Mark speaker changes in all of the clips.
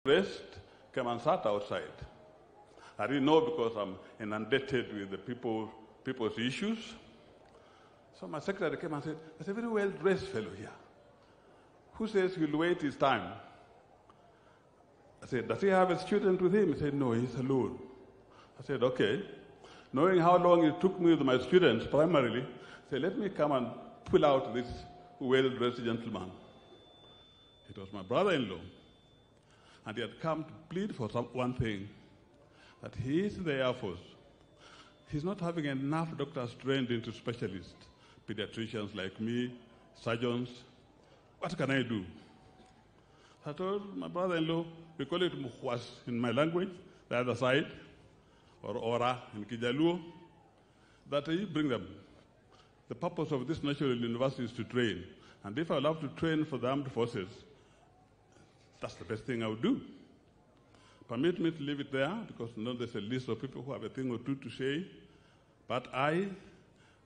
Speaker 1: rest, came and sat outside. I didn't know because I'm inundated with the people's issues. So my secretary came and said, there's a very well-dressed fellow here. Who says he'll wait his time? I said, does he have a student with him? He said, no, he's alone. I said, okay. Knowing how long it took me with my students, primarily, I said, let me come and pull out this well-dressed gentleman. It was my brother-in-law. And he had come to plead for one thing, that he is in the Air Force. He's not having enough doctors trained into specialists, pediatricians like me, surgeons. What can I do? I told my brother-in-law, we call it muhwas in my language, the other side, or ora in Kijaluo, that you bring them. The purpose of this national university is to train. And if I love to train for the armed forces, that's the best thing I would do. Permit me to leave it there, because there's a list of people who have a thing or two to say. But I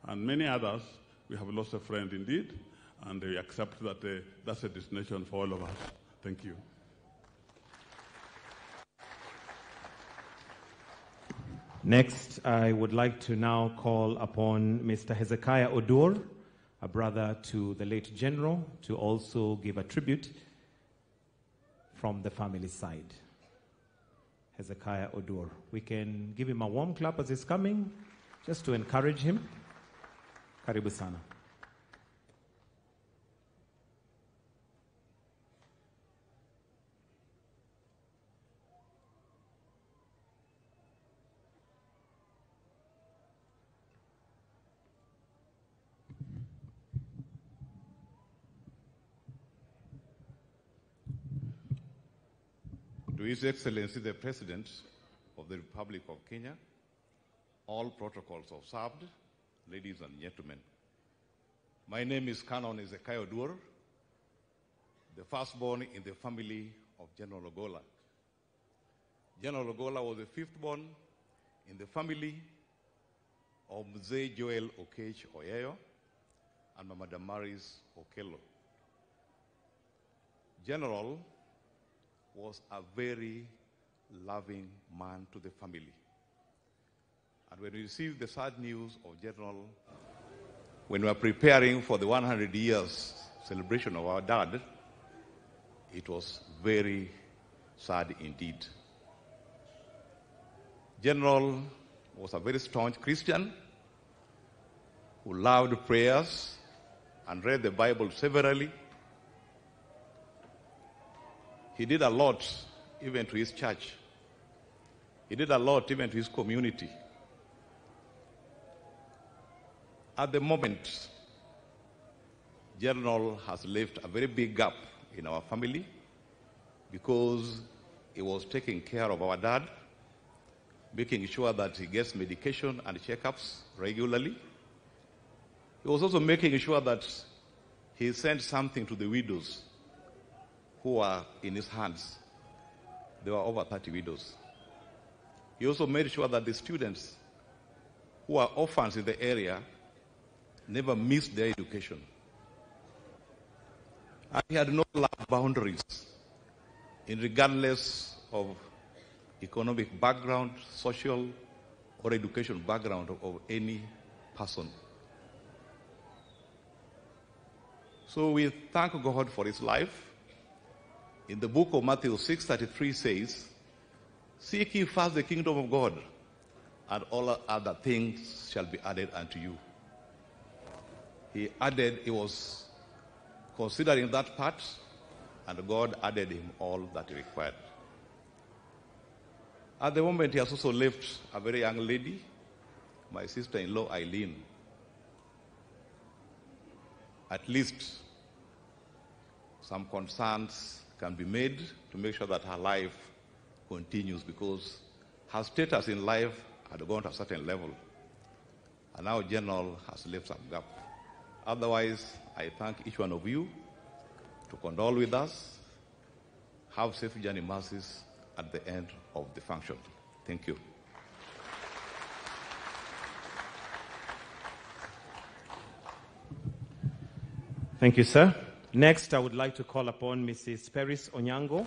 Speaker 1: and many others, we have lost a friend indeed, and we accept that that's a destination for all of us. Thank you.
Speaker 2: Next, I would like to now call upon Mr. Hezekiah Odur, a brother to the late General, to also give a tribute from the family side. Hezekiah Odur. We can give him a warm clap as he's coming, just to encourage him. Karibu sana.
Speaker 3: To His Excellency the President of the Republic of Kenya, all protocols observed, ladies and gentlemen. My name is Canon Hezekiah Odur, the firstborn in the family of General Ogolla. General Ogolla was the fifth-born in the family of Mzee Joel Okech Oyeyo and Mama Damaris Okello. General was a very loving man to the family. And when we received the sad news of General, when we were preparing for the 100 years celebration of our dad, it was very sad indeed. General was a very staunch Christian who loved prayers and read the Bible severally. He did a lot even to his church. He did a lot even to his community. At the moment, General has left a very big gap in our family because he was taking care of our dad, making sure that he gets medication and checkups regularly. He was also making sure that he sent something to the widows who are in his hands. There were over 30 widows. He also made sure that the students who are orphans in the area never missed their education. And he had no love boundaries, regardless of economic background, social or education background of any person. So we thank God for his life. In the book of Matthew 6:33 says, "Seek ye first the kingdom of God, and all other things shall be added unto you." He was considering that part, and God added him all that he required. At the moment, he has also left a very young lady, my sister-in-law Eileen. At least some concerns can be made to make sure that her life continues, because her status in life had gone to a certain level. And now General has left some gap. Otherwise, I thank each one of you to condole with us. Have safe journey masses at the end of the function. Thank you.
Speaker 2: Thank you, sir. Next, I would like to call upon Mrs. Peris Onyango,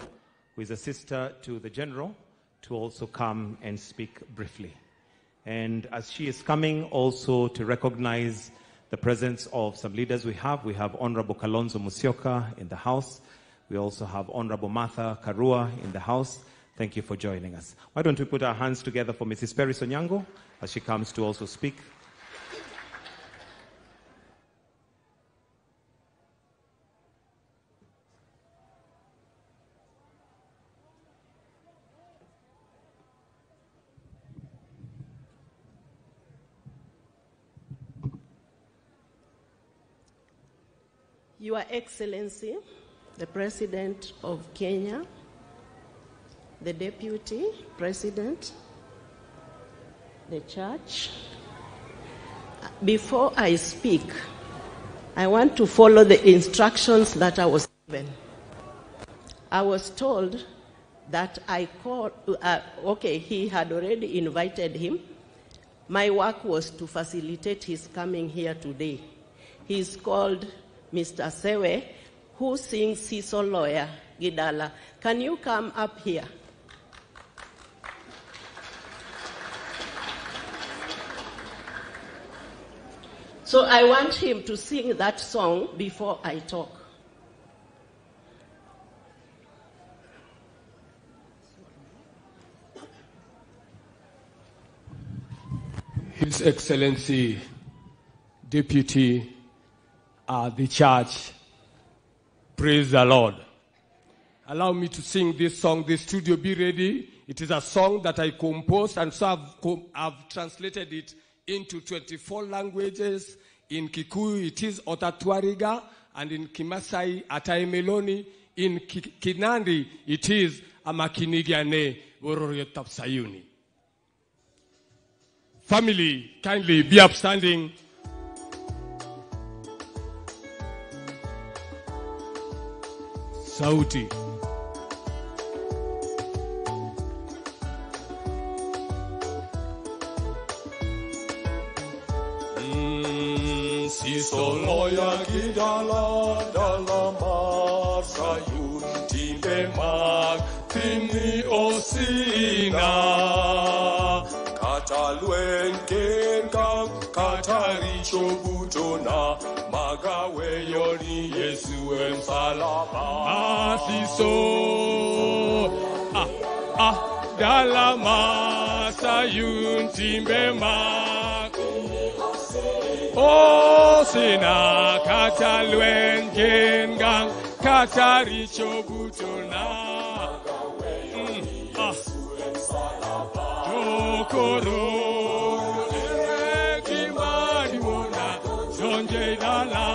Speaker 2: who is a sister to the General, to also come and speak briefly. And as she is coming, also to recognize the presence of some leaders we have Honorable Kalonzo Musyoka in the house. We also have Honorable Martha Karua in the house. Thank you for joining us. Why don't we put our hands together for Mrs. Perry Sonyango as she comes to also speak.
Speaker 4: Your Excellency, the President of Kenya, the Deputy President, the Church. Before I speak, I want to follow the instructions that I was given. I was told that he had already invited him. My work was to facilitate his coming here today. He's called Mr. Sewe, who sings Siso Lawyer Gidala. Can you come up here? So I want him to sing that song before I talk.
Speaker 5: His Excellency, Deputy, the Church, praise the Lord. Allow me to sing this song. The studio, be ready. It is a song that I composed, and so I've translated it into 24 languages. In Kikuyu, it is Otatwariga, and in Kimasai, Ataimeloni. In Kinandi, it is Amakinigane Wororiotapsayuni. Family, kindly be upstanding. Sauti. Solo ya gidala dalama sayun timbe mag tini osina katalwen kenka katari chobutona magawe yoni Yesu emsalaba asiso dalama sayun timbe mag O sina katalwen gengang kataricho butona Tokoro kimani mona zonje dala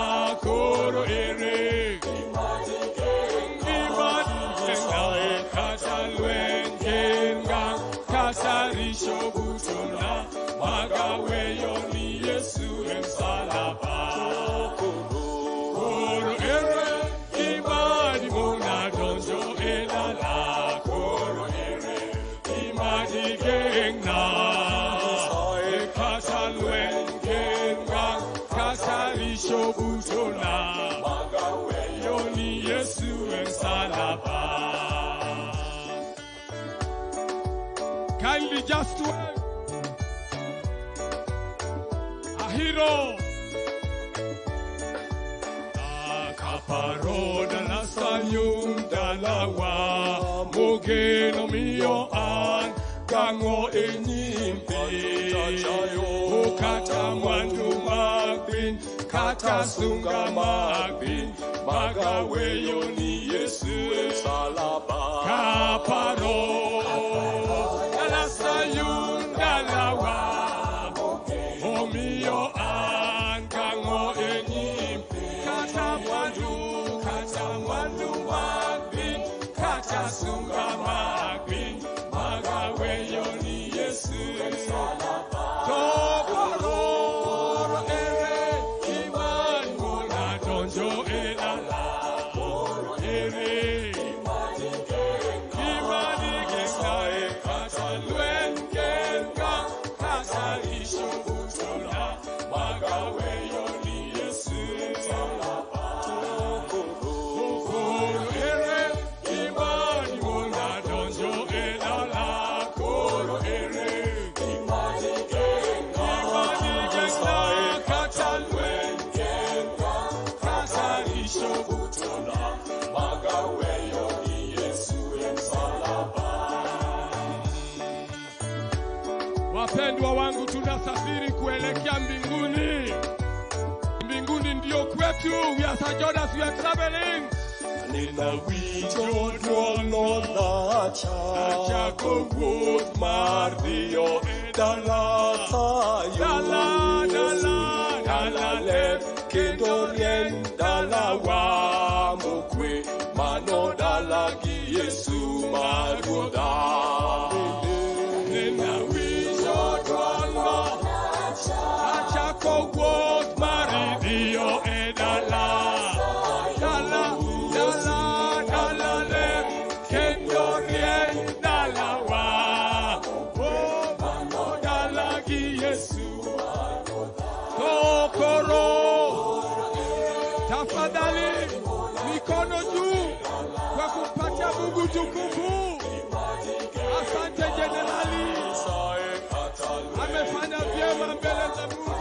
Speaker 5: koro kimani gengang katalwen gengang kataricho butona magawe yoni Yesu emsalaba koro ere imani mona donjo elala koro ere imani gengna kasalwen genga kasali shobutona magawe yoni Yesu emsalaba. Kindly just wait. Hero Akaparoda la sayum dalawa Mogeno mio an Gango enyimpi Kata mwandu magbin Kata sunga magbin Magawe yoni Yesu salaba Kaparoda la sayum dalawa Omio angango enyimpi kata mwandu magbin kata sunga magbin magawe yoni Yesu tokoro ere imani mona donjo elala ere imani Wapendwa wangu, tunasafiri kuelekea mbinguni. Mbinguni ndio kwetu. We are St. Jordan's, we are traveling.
Speaker 6: Nina wicho duolo lacha Chako wuoth mar dhiyo dala sayo Dala ler kendo rien dala wa mokwe Mano dala gi Yesu ma ruodha Nina wicho duolo lacha Chako wuoth mar dhiyo dala
Speaker 5: Tafadhali mikono juu kwa kumpatia Mungu tukufu. Asante Jenerali, amefanya vyema mbele za Mungu.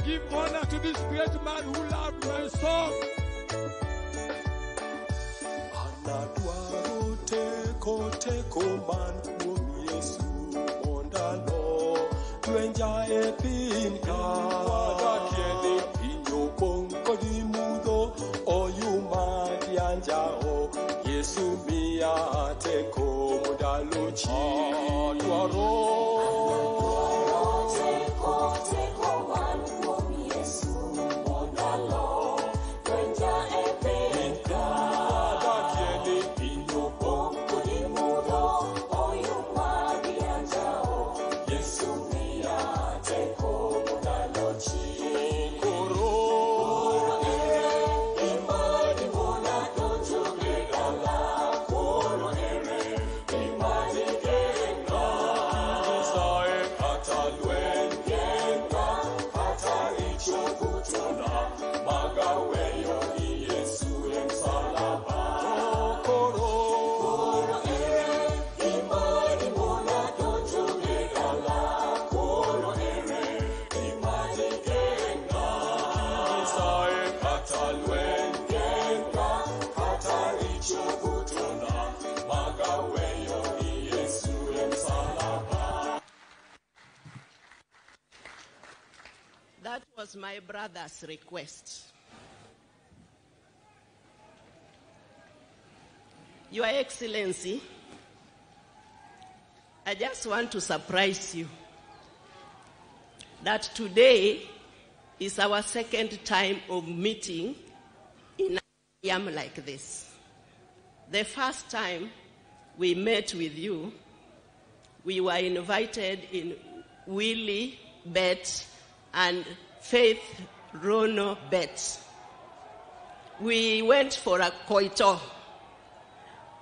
Speaker 5: Give honor to this great man who loved my song.
Speaker 6: Anadwaro teko man kuom Yesu mondalo lwenja e piny ka wadakieni pinyo pong' kod mudho oyuma dianjao Yesu miya teko mondalo chi dwaro teko man kuom Yesu mondalo lwenja e piny ka wadakieni pinyo pong' kod mudho oyuma dianjao Yesu miya teko mondalo chi
Speaker 4: That was my brother's request. Your Excellency, I just want to surprise you that today is our second time of meeting in a yam like this. The first time we met with you, we were invited in Willie Bet and Faith Rono Bet. We went for a koito,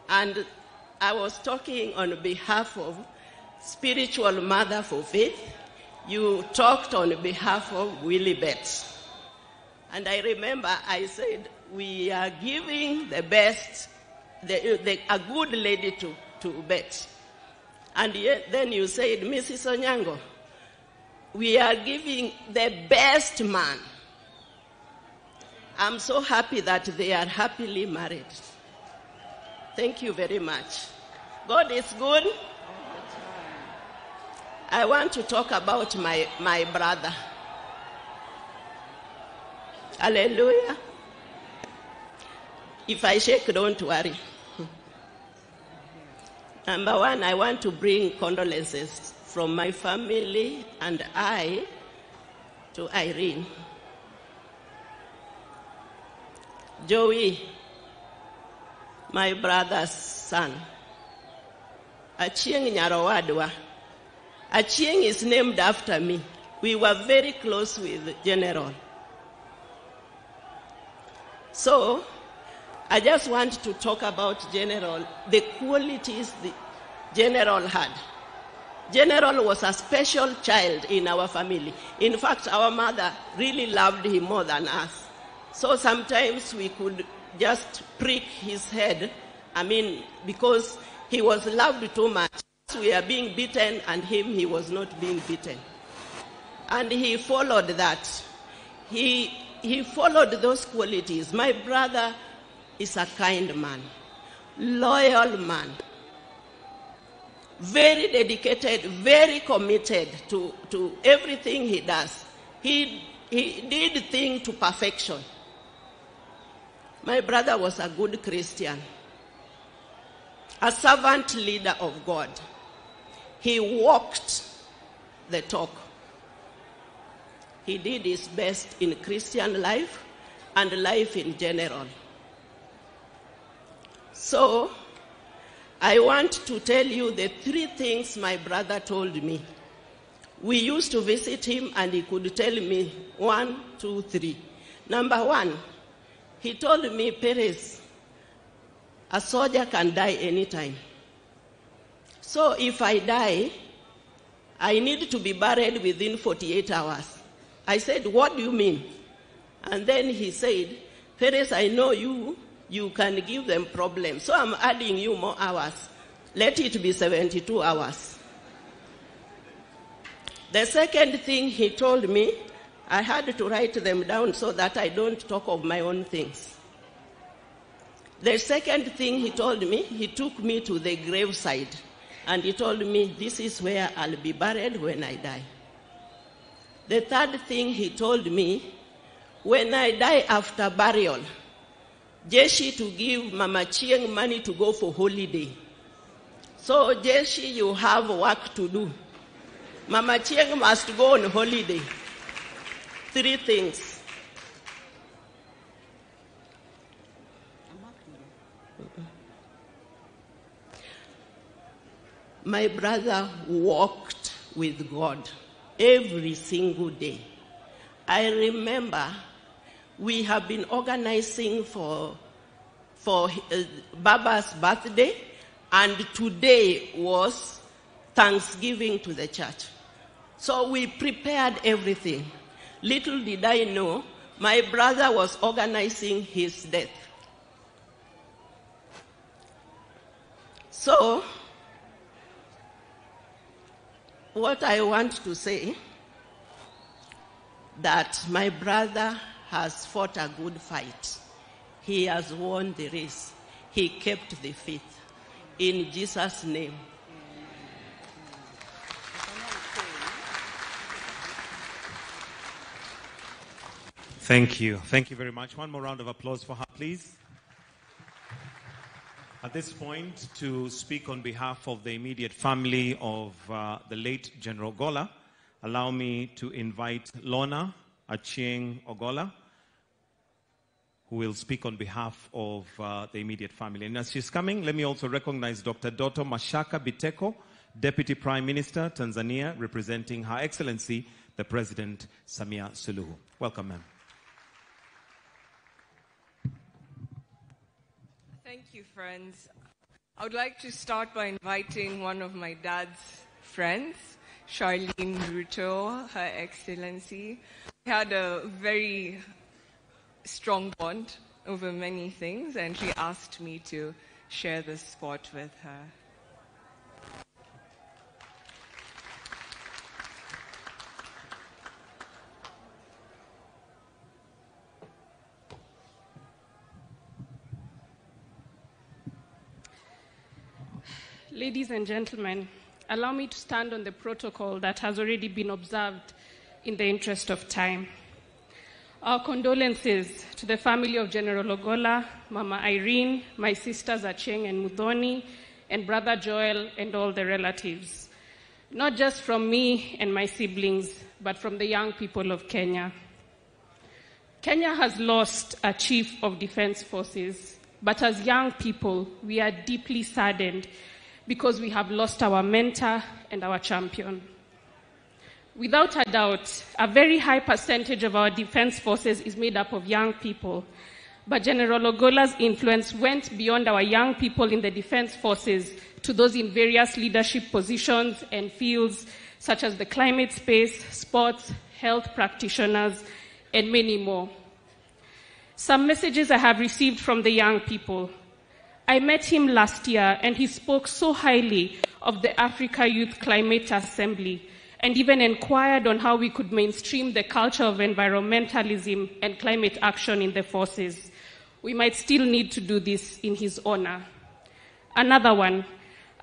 Speaker 4: and I was talking on behalf of Spiritual Mother for Faith. You talked on behalf of Willie Bet. And I remember I said, we are giving the best, a good lady to bet. And then you said, Mrs. Onyango, we are giving the best man. I'm so happy that they are happily married. Thank you very much. God is good. I want to talk about my brother. Hallelujah. If I shake, don't worry. Number one, I want to bring condolences from my family and I to Irene. Joey, my brother's son. Achieng Nyarowadwa. Achieng is named after me. We were very close with General. So, I just want to talk about General, the qualities the General had. General was a special child in our family. In fact, our mother really loved him more than us. So sometimes we could just prick his head, because he was loved too much. We are being beaten, and he was not being beaten. And he followed that. He followed those qualities. My brother is a kind man, loyal man, very dedicated, very committed to everything he does. He did things to perfection. My brother was a good Christian, a servant leader of God. He walked the talk. He did his best in Christian life and life in general. So, I want to tell you the 3 things my brother told me. We used to visit him and he could tell me 1, 2, 3. Number 1, he told me, Perez, a soldier can die anytime. So if I die, I need to be buried within 48 hours. I said, what do you mean? And then he said, Perez, I know you can give them problems, so I'm adding you more hours. Let it be 72 hours. The second thing he told me, I had to write them down so that I don't talk of my own things. The second thing he told me, he took me to the graveside, and he told me, this is where I'll be buried when I die. The third thing he told me, when I die after burial, Jeshi to give Mama Chieng money to go for holiday. So Jeshi, you have work to do. Mama Chieng must go on holiday. 3 things. My brother walked with God every single day. I remember we have been organizing for Baba's birthday, and today was Thanksgiving to the church. So we prepared everything. Little did I know, my brother was organizing his death. So, what I want to say, that my brother has fought a good fight. He has won the race. He kept the faith. In Jesus' name.
Speaker 2: Thank you. Thank you very much. One more round of applause for her, please. At this point, to speak on behalf of the immediate family of the late General Ogolla, allow me to invite Lorna Achieng Ogolla, who will speak on behalf of the immediate family. And as she's coming, let me also recognize Dr. Doto Mashaka Biteko, Deputy Prime Minister, Tanzania, representing Her Excellency, the President Samia Suluhu. Welcome, ma'am.
Speaker 7: Thank you, friends. I would like to start by inviting one of my dad's friends, Charlene Ruto, Her Excellency. We had a very strong bond over many things, and she asked me to share this spot with her.
Speaker 8: Ladies and gentlemen, allow me to stand on the protocol that has already been observed in the interest of time. Our condolences to the family of General Ogolla, Mama Irene, my sisters Achieng and Mudhoni, and Brother Joel and all the relatives. Not just from me and my siblings, but from the young people of Kenya. Kenya has lost a chief of defense forces, but as young people, we are deeply saddened because we have lost our mentor and our champion. Without a doubt, a very high percentage of our defense forces is made up of young people, but General Ogolla's influence went beyond our young people in the defense forces to those in various leadership positions and fields such as the climate space, sports, health practitioners, and many more. Some messages I have received from the young people. I met him last year, and he spoke so highly of the Africa Youth Climate Assembly, and even inquired on how we could mainstream the culture of environmentalism and climate action in the forces. We might still need to do this in his honor. Another one,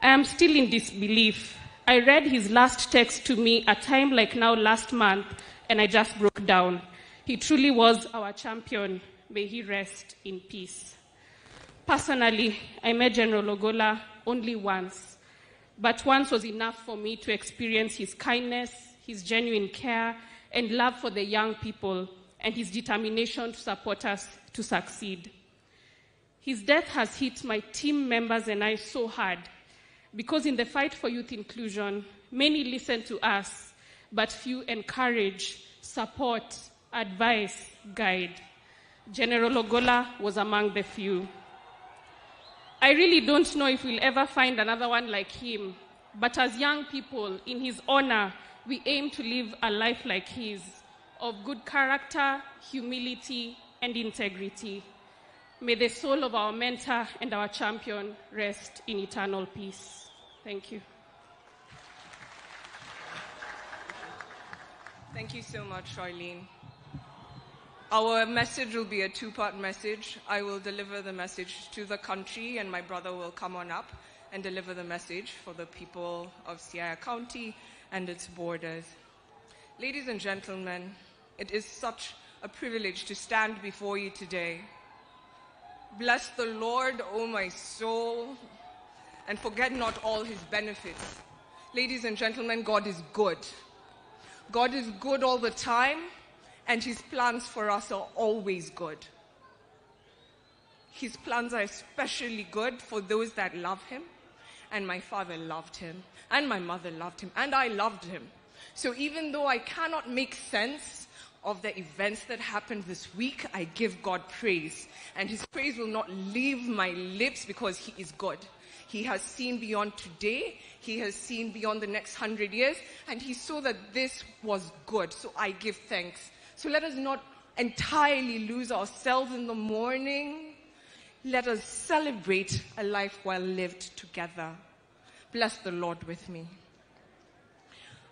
Speaker 8: I am still in disbelief. I read his last text to me a time like now last month, and I just broke down. He truly was our champion. May he rest in peace. Personally, I met General Ogolla only once, but once was enough for me to experience his kindness, his genuine care, and love for the young people, and his determination to support us to succeed. His death has hit my team members and I so hard, because in the fight for youth inclusion, many listen to us, but few encourage, support, advise, guide. General Ogolla was among the few. I really don't know if we'll ever find another one like him, but as young people, in his honor, we aim to live a life like his, of good character, humility, and integrity. May the soul of our mentor and our champion rest in eternal peace. Thank you.
Speaker 7: Thank you so much, Charlene. Our message will be a two-part message. I will deliver the message to the country, and my brother will come on up and deliver the message for the people of Siaya County and its borders. Ladies and gentlemen, it is such a privilege to stand before you today. Bless the Lord, O my soul, and forget not all his benefits. Ladies and gentlemen, God is good. God is good all the time, and his plans for us are always good. His plans are especially good for those that love him, and my father loved him, and my mother loved him, and I loved him. So even though I cannot make sense of the events that happened this week, I give God praise, and his praise will not leave my lips because he is good. He has seen beyond today, he has seen beyond the next 100 years, and he saw that this was good, so I give thanks. So let us not entirely lose ourselves in the morning. Let us celebrate a life well lived together. Bless the Lord with me.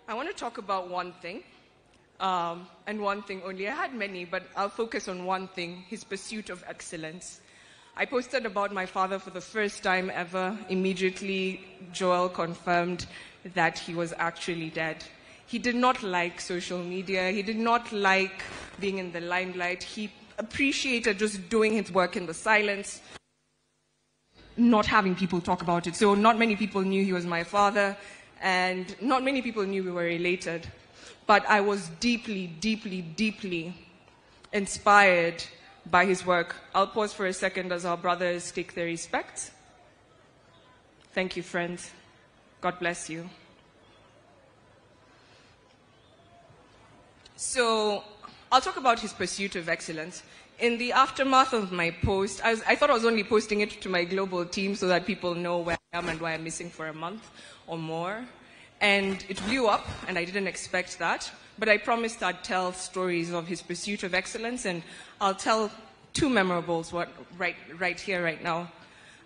Speaker 7: I want to talk about one thing, and one thing only. I had many, but I'll focus on one thing, his pursuit of excellence. I posted about my father for the first time ever. Immediately, Joel confirmed that he was actually dead. He did not like social media. He did not like being in the limelight. He appreciated just doing his work in the silence, not having people talk about it. So not many people knew he was my father, and not many people knew we were related. But I was deeply, deeply, deeply inspired by his work. I'll pause for a second as our brothers take their respects. Thank you, friends. God bless you. So I'll talk about his pursuit of excellence. In the aftermath of my post, I thought I was only posting it to my global team so that people know where I am and why I'm missing for a month or more. And it blew up, and I didn't expect that. But I promised I'd tell stories of his pursuit of excellence, and I'll tell two memorables right here, right now.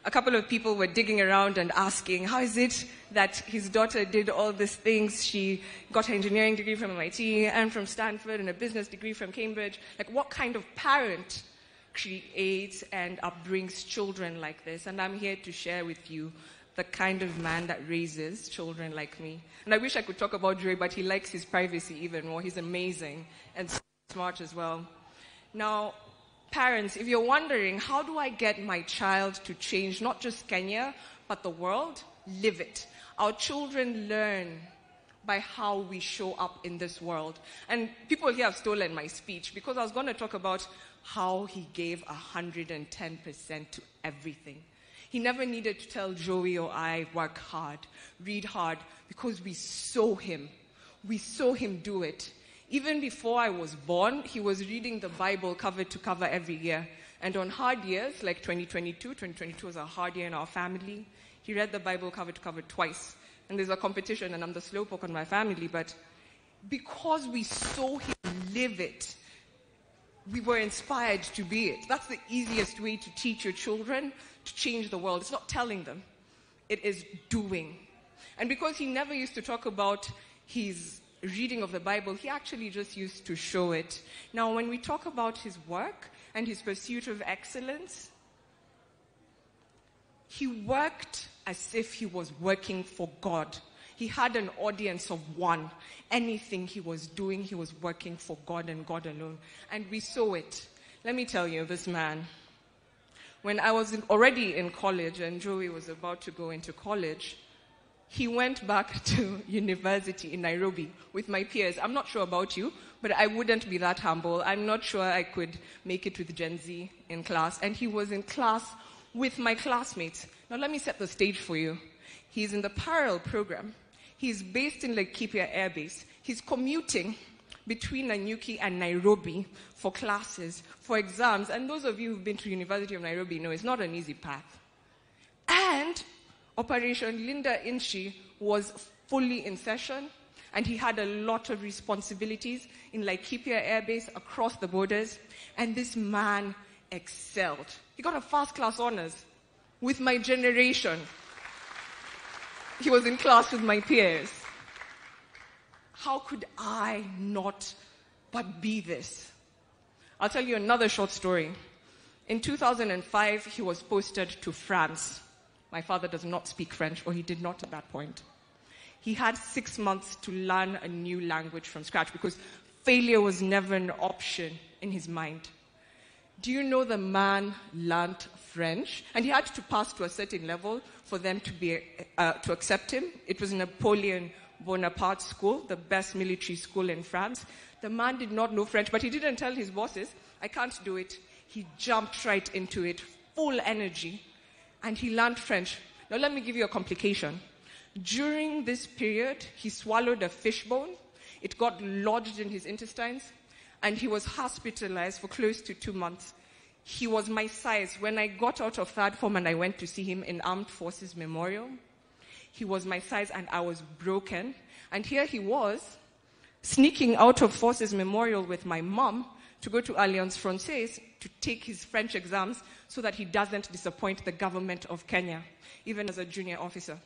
Speaker 7: A couple of people were digging around and asking, how is it that his daughter did all these things? She got her engineering degree from MIT and from Stanford and a business degree from Cambridge. Like, what kind of parent creates and upbrings children like this? And I'm here to share with you the kind of man that raises children like me. And I wish I could talk about Joy, but he likes his privacy even more. He's amazing and smart as well. Now, parents, if you're wondering, how do I get my child to change not just Kenya, but the world? Live it. Our children learn by how we show up in this world. And people here have stolen my speech because I was going to talk about how he gave 110% to everything. He never needed to tell Joey or I, work hard, read hard, because we saw him. We saw him do it. Even before I was born, he was reading the Bible cover to cover every year. And on hard years, like 2022 was a hard year in our family, he read the Bible cover to cover twice. And there's a competition, and I'm the slowpoke on my family, but because we saw him live it, we were inspired to be it. That's the easiest way to teach your children to change the world. It's not telling them. It is doing. And because he never used to talk about his reading of the Bible, he actually just used to show it. Now, when we talk about his work and his pursuit of excellence, he worked as if he was working for God. He had an audience of one. Anything he was doing, he was working for God and God alone. And we saw it. Let me tell you, this man, when I was already in college and Joey was about to go into college, he went back to university in Nairobi with my peers. I'm not sure about you, but I wouldn't be that humble. I'm not sure I could make it with Gen Z in class. And he was in class with my classmates. Now let me set the stage for you. He's in the parallel program. He's based in Laikipia Air Base. He's commuting between Nanyuki and Nairobi for classes, for exams. And those of you who've been to University of Nairobi know it's not an easy path. And Operation Linda Inchi was fully in session, and he had a lot of responsibilities in Laikipia Air Base across the borders, and this man excelled. He got a first-class honors with my generation. He was in class with my peers. How could I not but be this? I'll tell you another short story. In 2005, he was posted to France. My father does not speak French, or he did not at that point. He had 6 months to learn a new language from scratch because failure was never an option in his mind. Do you know the man learned French? And he had to pass to a certain level for them to accept him. It was Napoleon Bonaparte School, the best military school in France. The man did not know French, but he didn't tell his bosses, I can't do it. He jumped right into it, full energy. And he learned French. Now let me give you a complication. During this period, he swallowed a fish bone. It got lodged in his intestines, and he was hospitalized for close to 2 months. He was my size. When I got out of third form and I went to see him in Armed Forces Memorial, he was my size and I was broken. And here he was, sneaking out of Forces Memorial with my mom to go to Alliance Francaise to take his French exams so that he doesn't disappoint the government of Kenya, even as a junior officer.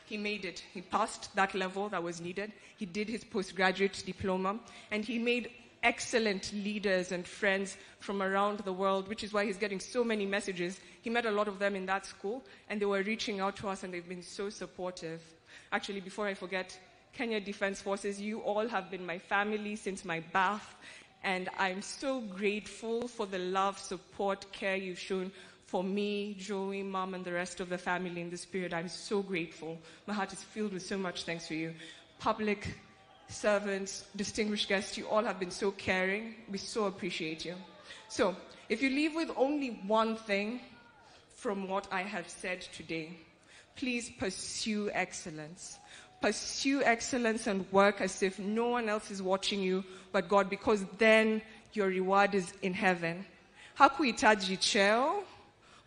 Speaker 7: He made it. He passed that level that was needed. He did his postgraduate diploma, and he made excellent leaders and friends from around the world, which is why he's getting so many messages. He met a lot of them in that school, and they were reaching out to us, and they've been so supportive. Actually, before I forget, Kenya Defense Forces, you all have been my family since my birth, and I'm so grateful for the love, support, care you've shown for me, Joey, Mom, and the rest of the family in this period. I'm so grateful. My heart is filled with so much thanks for you. Public servants, distinguished guests, you all have been so caring. We so appreciate you. So, if you leave with only one thing from what I have said today, please pursue excellence. Pursue excellence and work as if no one else is watching you but God, because then your reward is in heaven. Hakuhitaji cheo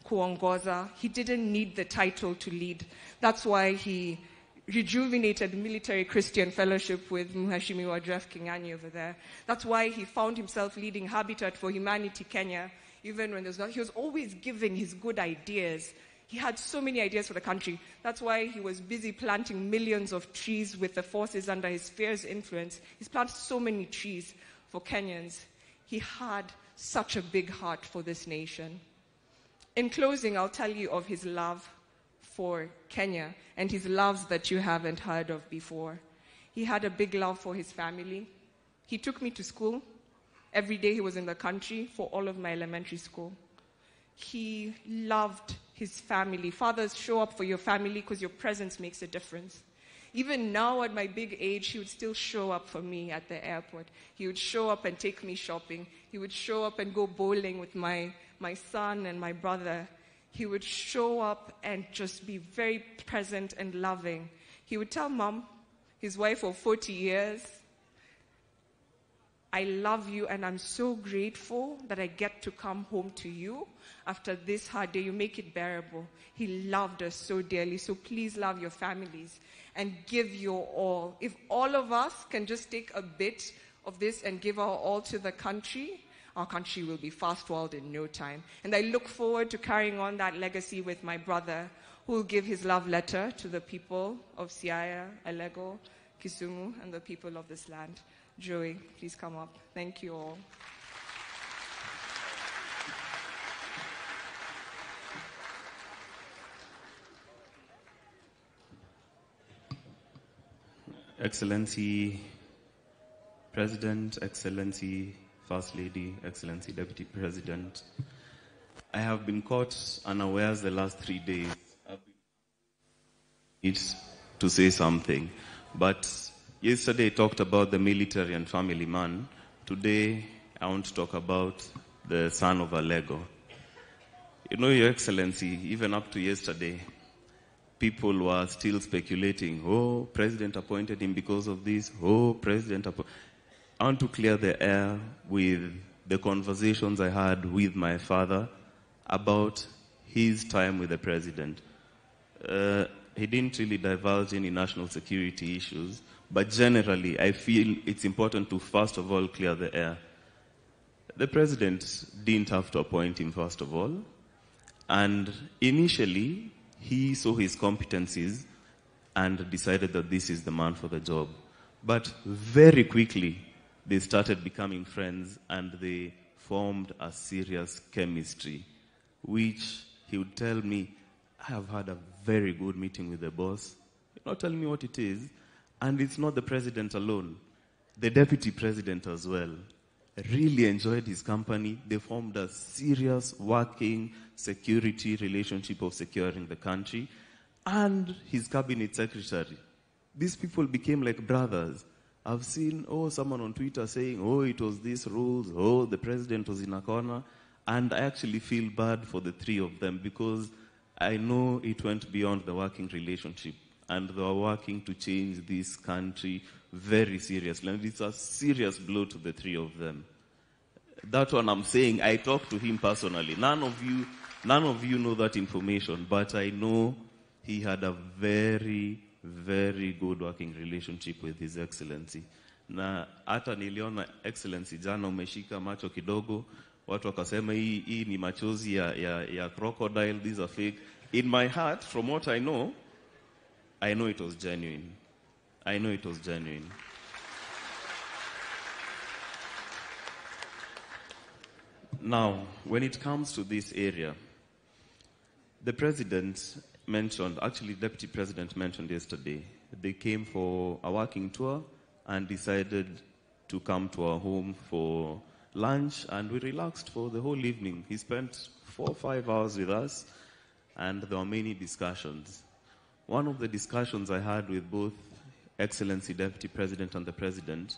Speaker 7: kuongoza. He didn't need the title to lead. That's why he rejuvenated Military Christian Fellowship with Mheshimiwa Jeff Kingani over there. That's why he found himself leading Habitat for Humanity Kenya, even when there's not. He was always giving his good ideas. He had so many ideas for the country. That's why he was busy planting millions of trees with the forces under his fierce influence. He's planted so many trees for Kenyans. He had such a big heart for this nation. In closing, I'll tell you of his love for Kenya and his loves that you haven't heard of before. He had a big love for his family. He took me to school. Every day he was in the country for all of my elementary school. He loved his family. Fathers, show up for your family because your presence makes a difference. Even now at my big age, he would still show up for me at the airport. He would show up and take me shopping. He would show up and go bowling with my son and my brother. He would show up and just be very present and loving. He would tell Mom, his wife of 40 years, I love you, and I'm so grateful that I get to come home to you after this hard day. You make it bearable. He loved us so dearly. So please love your families and give your all. If all of us can just take a bit of this and give our all to the country, our country will be fast-forward in no time. And I look forward to carrying on that legacy with my brother, who will give his love letter to the people of Siaya, Alego, Kisumu, and the people of this land. Joey, please come up. Thank you all.
Speaker 9: Excellency President, Excellency First Lady, Excellency Deputy President, I have been caught unawares the last 3 days. I've been to say something, but yesterday I talked about the military and family man. Today I want to talk about the son of Alego. You know, Your Excellency, even up to yesterday, people were still speculating, oh, President appointed him because of this, oh, President appointed. I want to clear the air with the conversations I had with my father about his time with the President. He didn't really divulge any national security issues, but generally I feel it's important to first of all clear the air. The President didn't have to appoint him first of all, and initially he saw his competencies and decided that this is the man for the job. But very quickly, they started becoming friends and they formed a serious chemistry, which he would tell me, I have had a very good meeting with the boss. You're not telling me what it is. And it's not the president alone. The deputy president as well. Really enjoyed his company. They formed a serious working security relationship of securing the country. And his cabinet secretary. These people became like brothers. I've seen, someone on Twitter saying, it was these rules, the president was in a corner. And I actually feel bad for the three of them because I know it went beyond the working relationship. And they were working to change this country very seriously. And it's a serious blow to the three of them. That one I'm saying, I talked to him personally. None of you know that information, but I know he had a very, very good working relationship with His Excellency. Na hata niliona Excellency jana umeshika macho kidogo, watu wakasema hii ni machozi ya crocodile, these are fake. In my heart, from what I know it was genuine. I know it was genuine. Now, when it comes to this area, the President mentioned, actually Deputy President mentioned yesterday, they came for a working tour and decided to come to our home for lunch, and we relaxed for the whole evening. He spent 4 or 5 hours with us, and there were many discussions. One of the discussions I had with both Excellency Deputy President and the President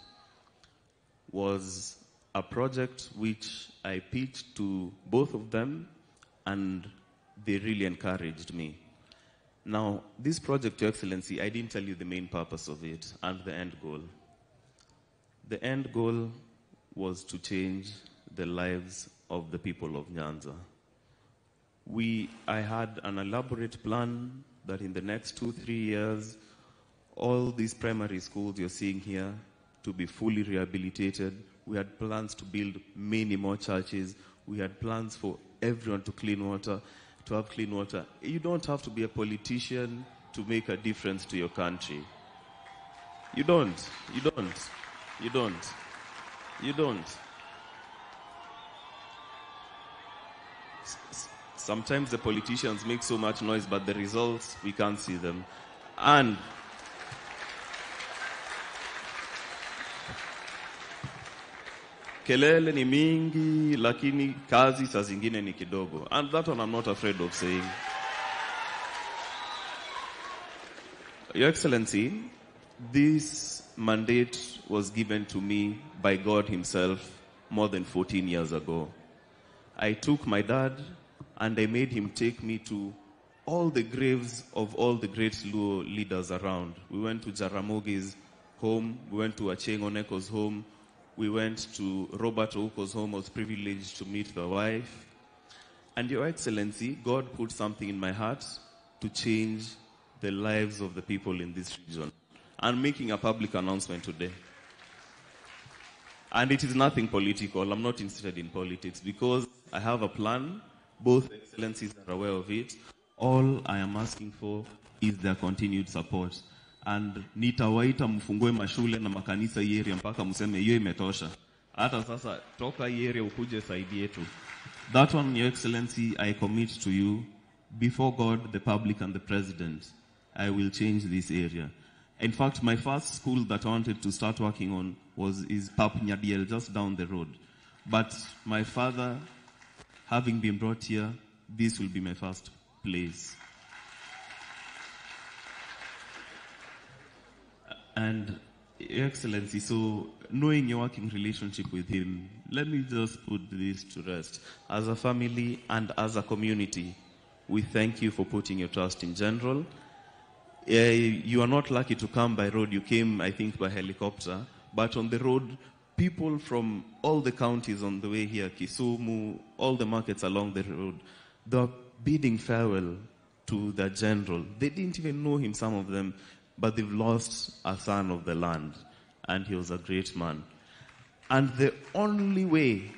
Speaker 9: was a project which I pitched to both of them, and they really encouraged me. Now, this project, Your Excellency, I didn't tell you the main purpose of it and the end goal. The end goal was to change the lives of the people of Nyanza. I had an elaborate plan that in the next 2-3 years, all these primary schools you're seeing here to be fully rehabilitated. We had plans to build many more churches. We had plans for everyone to have clean water. You don't have to be a politician to make a difference to your country. You don't. Sometimes the politicians make so much noise, but the results, we can't see them. And kelele ni mingi, lakini kazi saa zingine ni kidogo. And that one I'm not afraid of saying. Your Excellency, this mandate was given to me by God Himself more than 14 years ago. I took my dad and I made him take me to all the graves of all the great Luo leaders around. We went to Jaramogi's home, we went to Acheng Oneko's home, We went to Robert Ouko's home. I was privileged to meet the wife. And Your Excellency, God put something in my heart to change the lives of the people in this region. I'm making a public announcement today. And it is nothing political. I'm not interested in politics because I have a plan. Both Excellencies are aware of it. All I am asking for is their continued support. And nitawaita mfungue mashule na makanisa hii area mpaka mseme hiyo imetosha. Hata sasa toka hii area ukuje saidi yetu. That one, Your Excellency, I commit to you before God, the public and the President. I will change this area. In fact, my first school that I wanted to start working on is Pap Nyadiel, just down the road. But my father, having been brought here, this will be my first place. And Your Excellency, so knowing your working relationship with him, let me just put this to rest. As a family and as a community, we thank you for putting your trust in General. You are not lucky to come by road. You came, I think, by helicopter. But on the road, people from all the counties on the way here, Kisumu, all the markets along the road, they're bidding farewell to the General. They didn't even know him, some of them, but they've lost a son of the land. And he was a great man. And the only way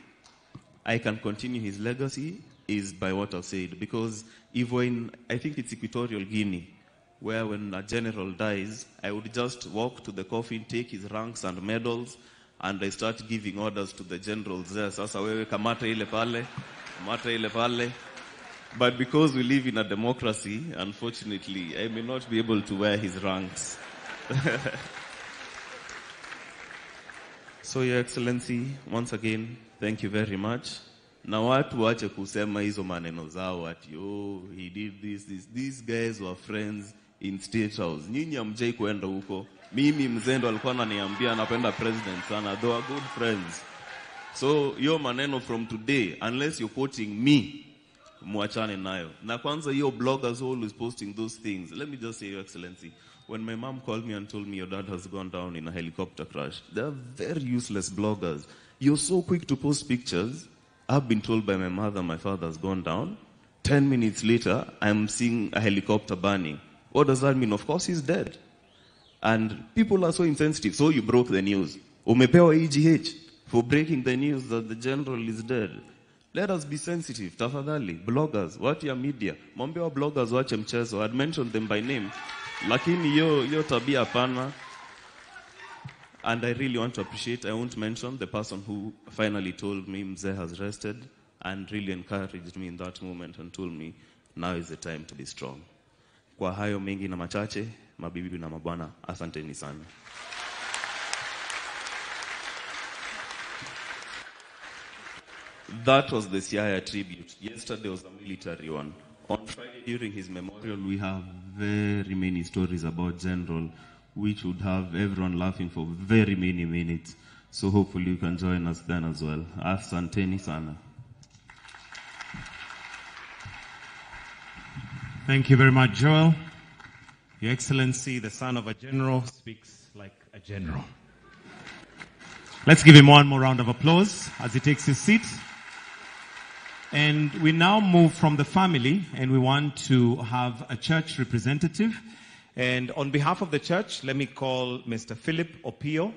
Speaker 9: I can continue his legacy is by what I've said. Because if we're in, I think it's Equatorial Guinea, where when a general dies, I would just walk to the coffin, take his ranks and medals, and I start giving orders to the generals there. Sasa wewe kamata ile pale, kamata ile pale. But because we live in a democracy, unfortunately, I may not be able to wear his ranks. So, Your Excellency, once again, thank you very much. Na watu wache kusema hizo maneno zao ati, oh, he did this. These guys were friends in State House. Nyinyi hamjai kuenda huko. Mimi mzendo alikuwa ananiambia anapenda president sana. They were good friends. So, yo maneno from today, unless you're quoting me, muachane nayo. Na kwanza yo bloggers always posting those things. Let me just say, Your Excellency, when my mom called me and told me your dad has gone down in a helicopter crash, they're very useless bloggers. You're so quick to post pictures. I've been told by my mother my father has gone down. 10 minutes later, I'm seeing a helicopter burning. What does that mean? Of course, he's dead. And people are so insensitive. So you broke the news. Umepewa EGH for breaking the news that the general is dead. Let us be sensitive. Tafadhali, bloggers, what your media? Mombewa bloggers wache mchezo. I'd mentioned them by name. Lakini yo tabia hapana. And I really want to appreciate, I won't mention the person who finally told me Mzee has rested and really encouraged me in that moment and told me now is the time to be strong. Kwa hayo mengi na machache, mabibi na mabwana, asanteni sana. That was the Siaya tribute. Yesterday was a military one. On Friday, during his memorial, we have very many stories about General, which would have everyone laughing for very many minutes. So hopefully you can join us then as well. Asanteni sana.
Speaker 2: Thank you very much, Joel. Your Excellency, the son of a general, speaks like a general. Let's give him one more round of applause as he takes his seat. And we now move from the family, and we want to have a church representative. And on behalf of the church, let me call Mr. Philip Opio,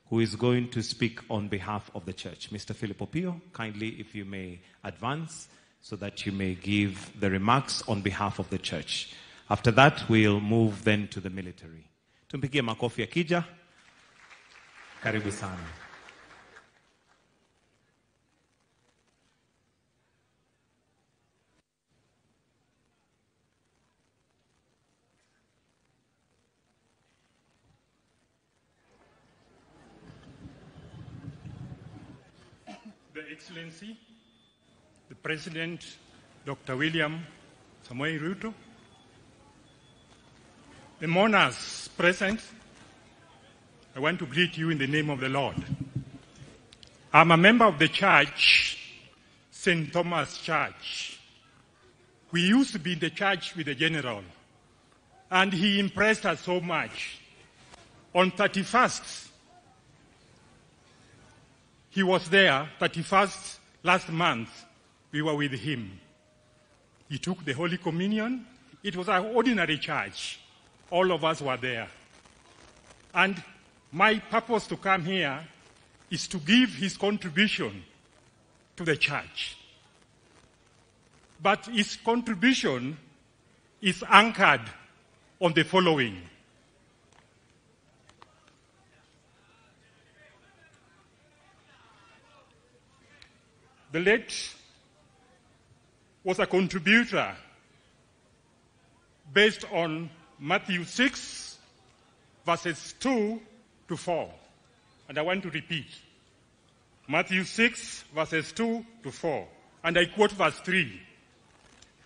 Speaker 2: who is going to speak on behalf of the church. Mr. Philip Opio, kindly, if you may advance so that you may give the remarks on behalf of the church. After that, we'll move then to the military. Tumpigie makofi akija. Karibu sana.
Speaker 10: Excellency, the President, Dr. William Samoei Ruto, the mourners present, I want to greet you in the name of the Lord. I'm a member of the church, St. Thomas Church. We used to be in the church with the general, and he impressed us so much. On 31st He was there, 31st last month. We were with him. He took the Holy Communion. It was an ordinary church. All of us were there. And my purpose to come here is to give his contribution to the church. But his contribution is anchored on the following. The late was a contributor based on Matthew 6, verses 2 to 4. And I want to repeat. Matthew 6, verses 2 to 4. And I quote verse 3.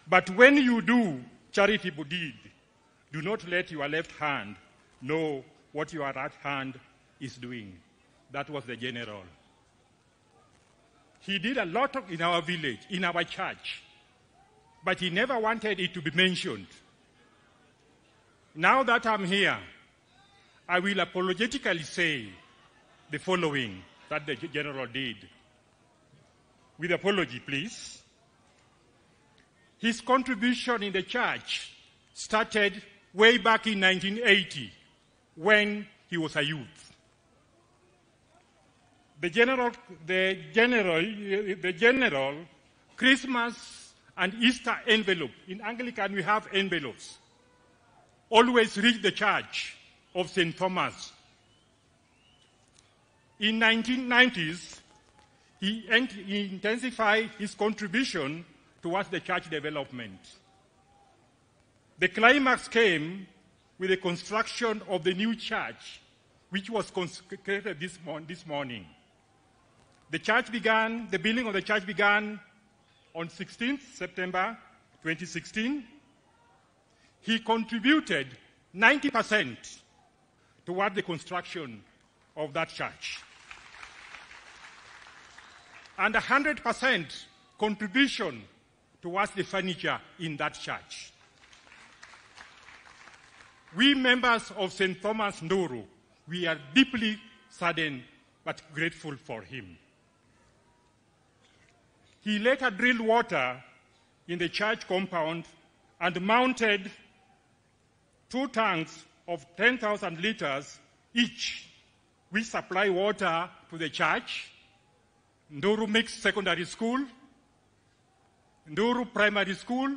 Speaker 10: But when you do charitable deed, do not let your left hand know what your right hand is doing. That was the general. He did a lot in our village, in our church, but he never wanted it to be mentioned. Now that I'm here, I will apologetically say the following that the general did. With apology, please. His contribution in the church started way back in 1980 when he was a youth. The general Christmas and Easter envelope, in Anglican we have envelopes, always reached the church of St. Thomas. In 1990s, he intensified his contribution towards the church development. The climax came with the construction of the new church, which was consecrated this morning. The building of the church began on 16th September 2016. He contributed 90% toward the construction of that church. And 100% contribution towards the furniture in that church. We members of St. Thomas Nduru, we are deeply saddened but grateful for him. He later drilled water in the church compound and mounted 2 tanks of 10,000 liters each, which supply water to the church, Nduru Mixed Secondary School, Nduru Primary School,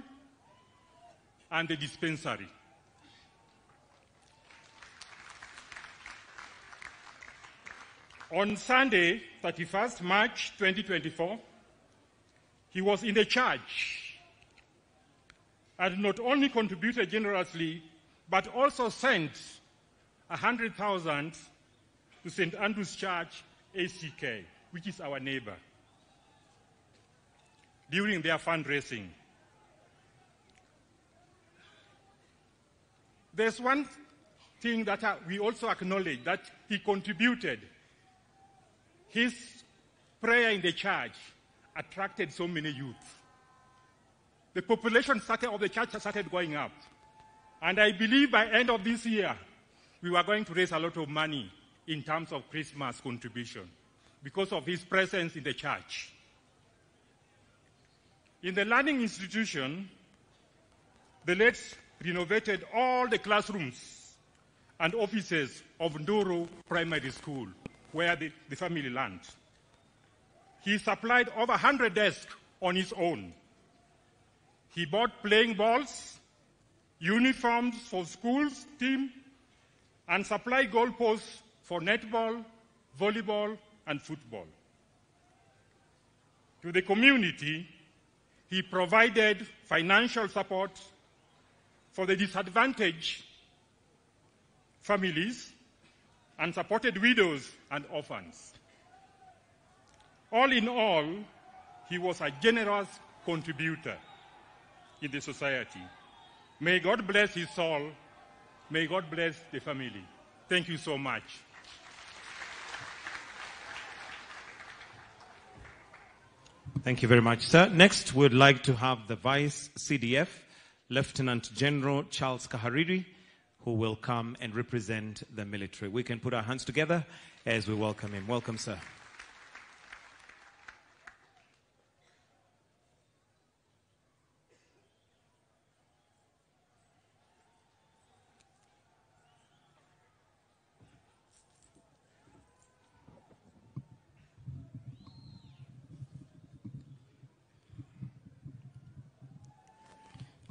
Speaker 10: and the dispensary. On Sunday, 31st March 2024, he was in the church and not only contributed generously, but also sent 100,000 to St. Andrew's Church, ACK, which is our neighbor, during their fundraising. There's one thing that we also acknowledge, that he contributed. His prayer in the church attracted so many youth. The population of the church started going up. And I believe by end of this year, we were going to raise a lot of money in terms of Christmas contribution because of his presence in the church. In the learning institution, the late renovated all the classrooms and offices of Nduru Primary School, where the family learned. He supplied over 100 desks on his own. He bought playing balls, uniforms for schools team, and supplied goalposts for netball, volleyball, and football. To the community, he provided financial support for the disadvantaged families and supported widows and orphans. All in all, he was a generous contributor in the society. May God bless his soul. May God bless the family. Thank you so much.
Speaker 2: Thank you very much, sir. Next, we'd like to have the Vice CDF, Lieutenant General Charles Kahariri, who will come and represent the military. We can put our hands together as we welcome him. Welcome, sir.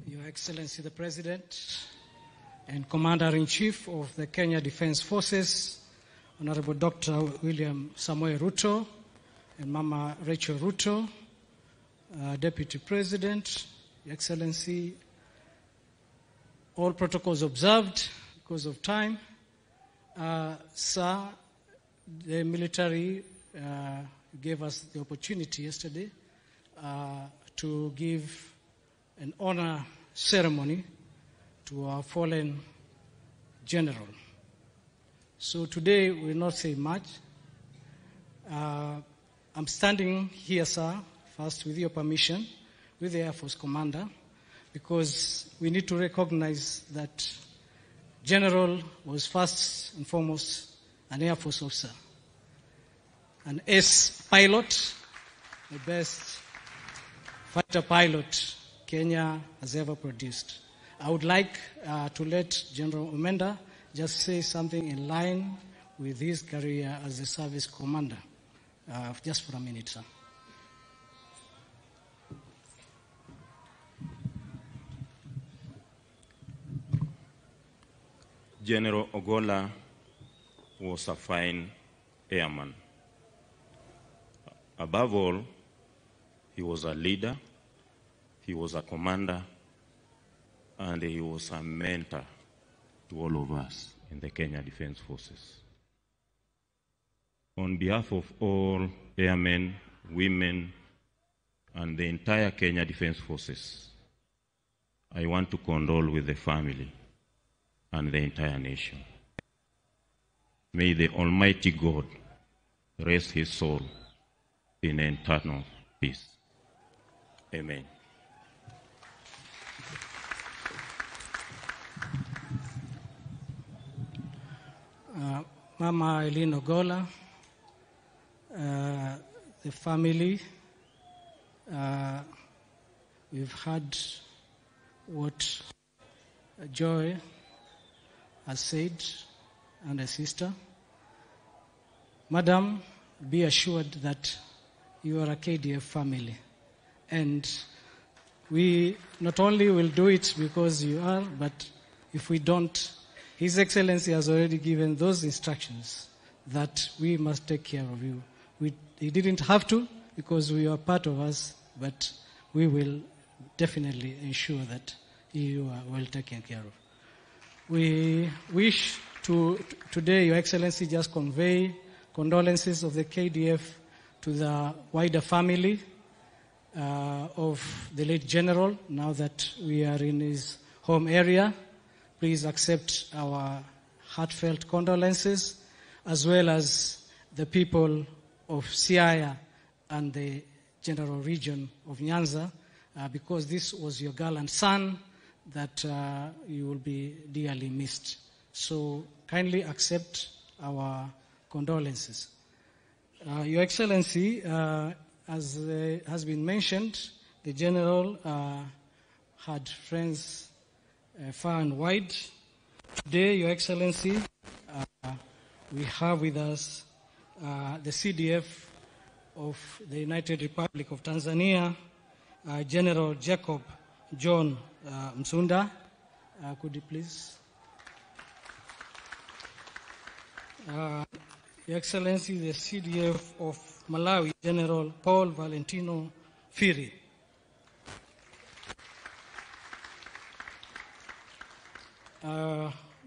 Speaker 11: Your Excellency the President and Commander-in-Chief of the Kenya Defence Forces, Honorable Dr. William Samoei Ruto and Mama Rachel Ruto, Deputy President, Your Excellency, all protocols observed because of time. Sir, the military gave us the opportunity yesterday to give an honor ceremony to our fallen general. So today we will not say much. I'm standing here, sir, first with your permission, with the Air Force Commander, because we need to recognize that General was first and foremost an Air Force officer, an ace pilot, the best fighter pilot Kenya has ever produced. I would like to let General Omenda just say something in line with his career as a service commander. Just for a minute, sir.
Speaker 12: General Ogolla was a fine airman. Above all, he was a leader, he was a commander, and he was a mentor to all of us in the Kenya Defence Forces. On behalf of all airmen, women, and the entire Kenya Defence Forces, I want to condole with the family and the entire nation. May the Almighty God rest his soul in eternal peace. Amen.
Speaker 11: Mama Eileen Ogolla, the family, we've had what Joy has said, and a sister. Madam, be assured that you are a KDF family. And we not only will do it because you are, but if we don't, His Excellency has already given those instructions that we must take care of you. He didn't have to because we are part of us, but we will definitely ensure that you are well taken care of. We wish to today, Your Excellency, just convey condolences of the KDF to the wider family of the late General, now that we are in his home area. Please accept our heartfelt condolences, as well as the people of Siaya and the general region of Nyanza, because this was your gallant son that you will be dearly missed. So kindly accept our condolences. Your Excellency, as has been mentioned, the General had friends far and wide. Today, Your Excellency, we have with us the CDF of the United Republic of Tanzania, General Jacob John Msunda. Could you please? Your Excellency, the CDF of Malawi, General Paul Valentino Firi.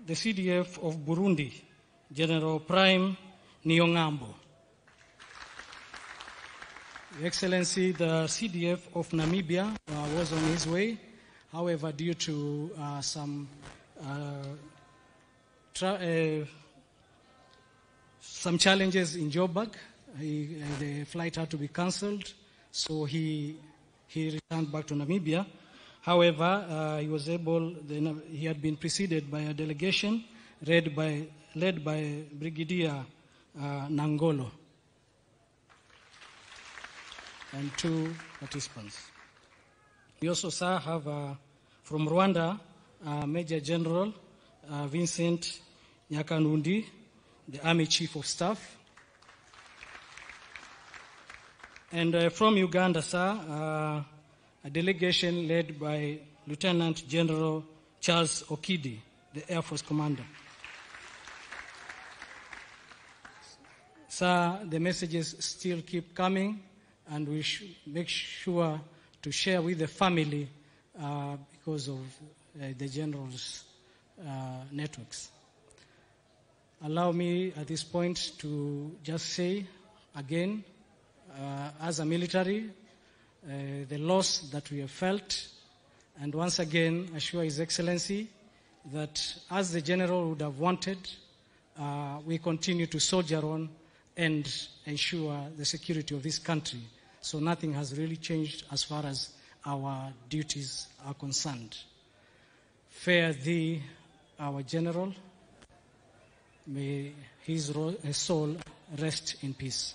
Speaker 11: The CDF of Burundi, General Prime Niyongambo. Your Excellency, the CDF of Namibia was on his way. However, due to some challenges in Joburg, the flight had to be cancelled, so he returned back to Namibia. However, he had been preceded by a delegation led by Brigadier Nangolo and 2 participants. We also, sir, have from Rwanda, Major General Vincent Nyakanundi, the Army Chief of Staff. And from Uganda, sir, a delegation led by Lieutenant General Charles Okidi, the Air Force Commander. Sir, the messages still keep coming, and we should make sure to share with the family because of the General's networks. Allow me at this point to just say again, as a military, the loss that we have felt, and once again assure His Excellency that as the General would have wanted, we continue to soldier on and ensure the security of this country. So nothing has really changed as far as our duties are concerned. Fare thee, our General. May his soul rest in peace.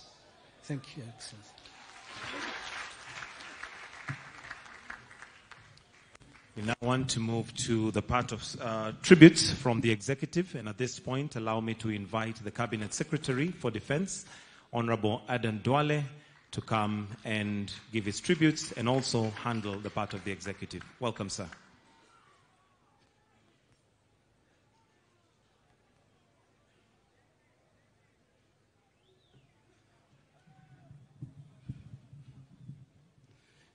Speaker 11: Thank you, Excellency.
Speaker 2: We now want to move to the part of tributes from the executive, and at this point, allow me to invite the Cabinet Secretary for Defense, Honorable Adan Duale, to come and give his tributes and also handle the part of the executive. Welcome, sir.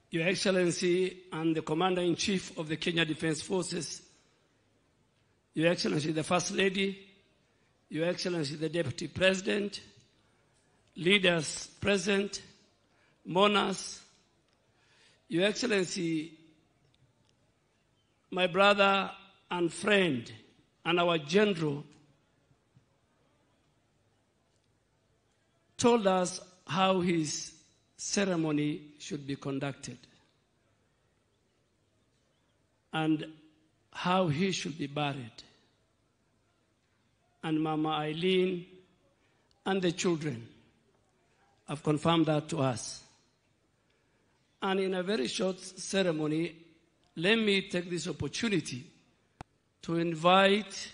Speaker 13: Your Excellency and the Commander-in-Chief of the Kenya Defense Forces, Your Excellency the First Lady, Your Excellency the Deputy President, leaders present, mourners, Your Excellency, my brother and friend, and our General told us how his ceremony should be conducted and how he should be buried. And Mama Eileen and the children have confirmed that to us. And in a very short ceremony, let me take this opportunity to invite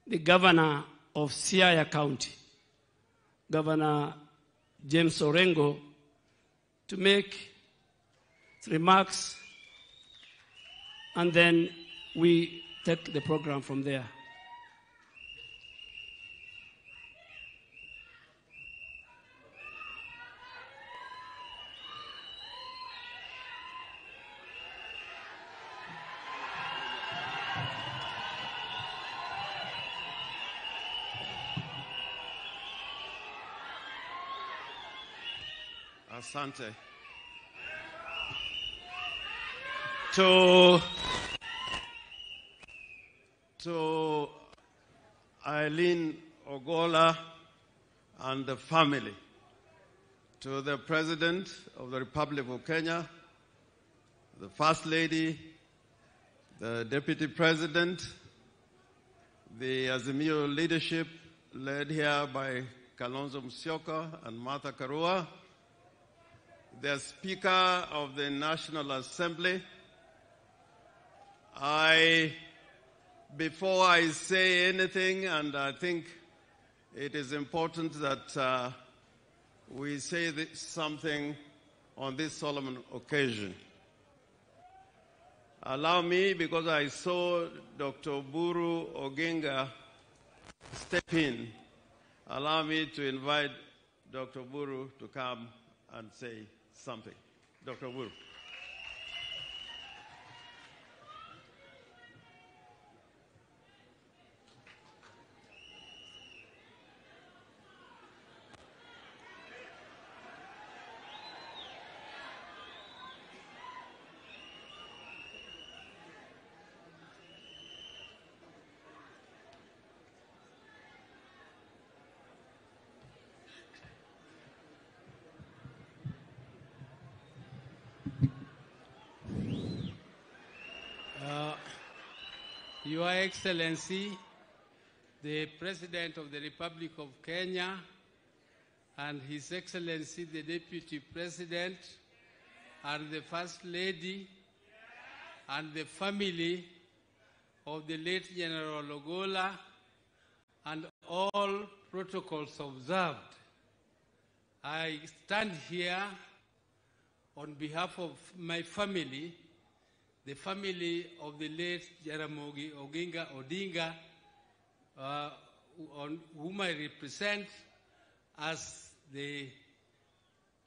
Speaker 13: the governor of Siaya County, Governor James Orengo, to make remarks, and then we take the program from there.
Speaker 14: Asante. To Eileen Ogolla and the family, to the President of the Republic of Kenya, the First Lady, the Deputy President, the Azimio leadership led here by Kalonzo Musyoka and Martha Karua, the Speaker of the National Assembly. Before I say anything, and I think it is important that we say something on this solemn occasion. Allow me, because I saw Dr. Buru Oginga step in, allow me to invite Dr. Buru to come and say something. Dr. Buru.
Speaker 15: Your Excellency, the President of the Republic of Kenya, and His Excellency, the Deputy President, and the First Lady, and the family of the late General Ogolla, and all protocols observed. I stand here on behalf of my family the family of the late Jaramogi Oginga Odinga, on whom I represent as the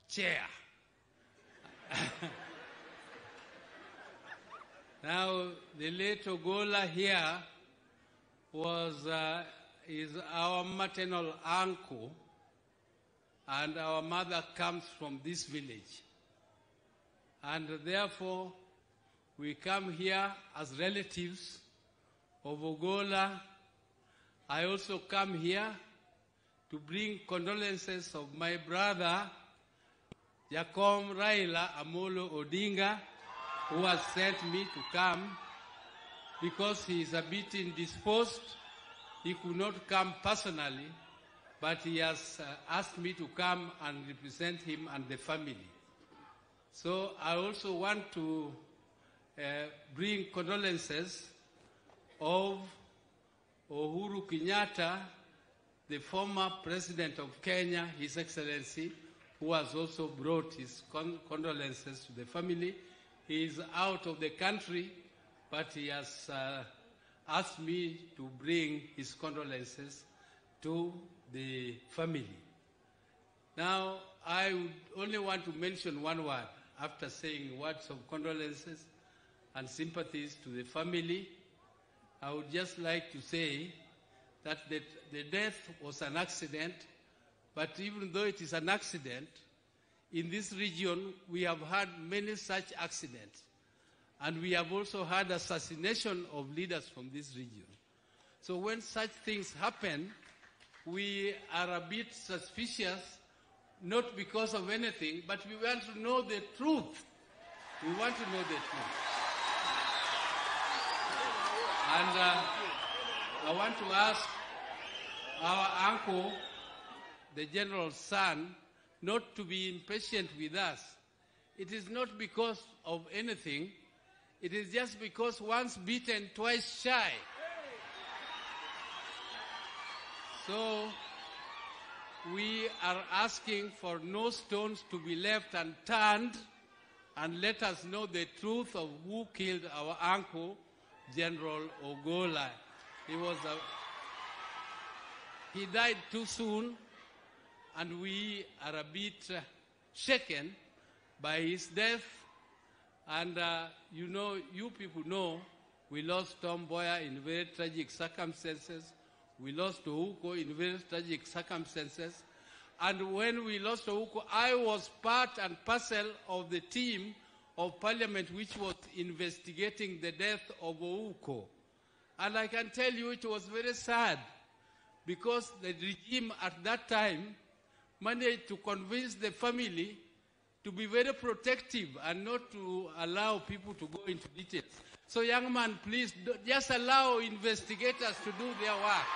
Speaker 15: chair. Now, the late Ogolla here is our maternal uncle, and our mother comes from this village. And therefore, we come here as relatives of Ogolla. I also come here to bring condolences of my brother, Jacob Raila Amolo Odinga, who has sent me to come because he is a bit indisposed. He could not come personally, but he has asked me to come and represent him and the family. So I also want to bring condolences of Uhuru Kenyatta, the former president of Kenya, His Excellency, who has also brought his condolences to the family. He is out of the country, but he has asked me to bring his condolences to the family. Now, I would only want to mention one word after saying words of condolences and sympathies to the family. I would just like to say that the death was an accident, but even though it is an accident, in this region we have had many such accidents. And we have also had assassination of leaders from this region. So when such things happen, we are a bit suspicious, not because of anything, but we want to know the truth. We want to know the truth. And I want to ask our uncle, the general's son, not to be impatient with us. It is not because of anything. It is just because once beaten, twice shy. So we are asking for no stones to be left unturned, and let us know the truth of who killed our uncle, General Ogolla. He died too soon, and we are a bit shaken by his death. And you people know, we lost Tom Mboya in very tragic circumstances. We lost Ouko in very tragic circumstances. And when we lost Ouko, I was part and parcel of the team of parliament which was investigating the death of Ouko. And I can tell you it was very sad, because the regime at that time managed to convince the family to be very protective and not to allow people to go into details. So young man, please just allow investigators to do their work.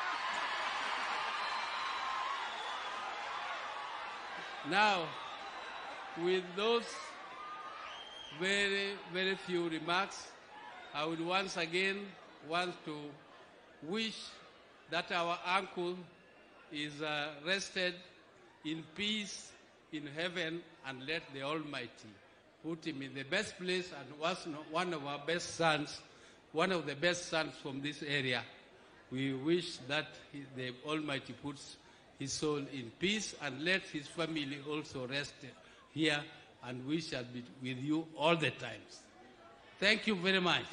Speaker 15: Now, with those very, very few remarks, I would once again want to wish that our uncle is rested in peace in heaven, and let the Almighty put him in the best place, and was one of our best sons, one of the best sons from this area. We wish that the Almighty puts his soul in peace, and let his family also rest here, and we shall be with you all the times. Thank you very much.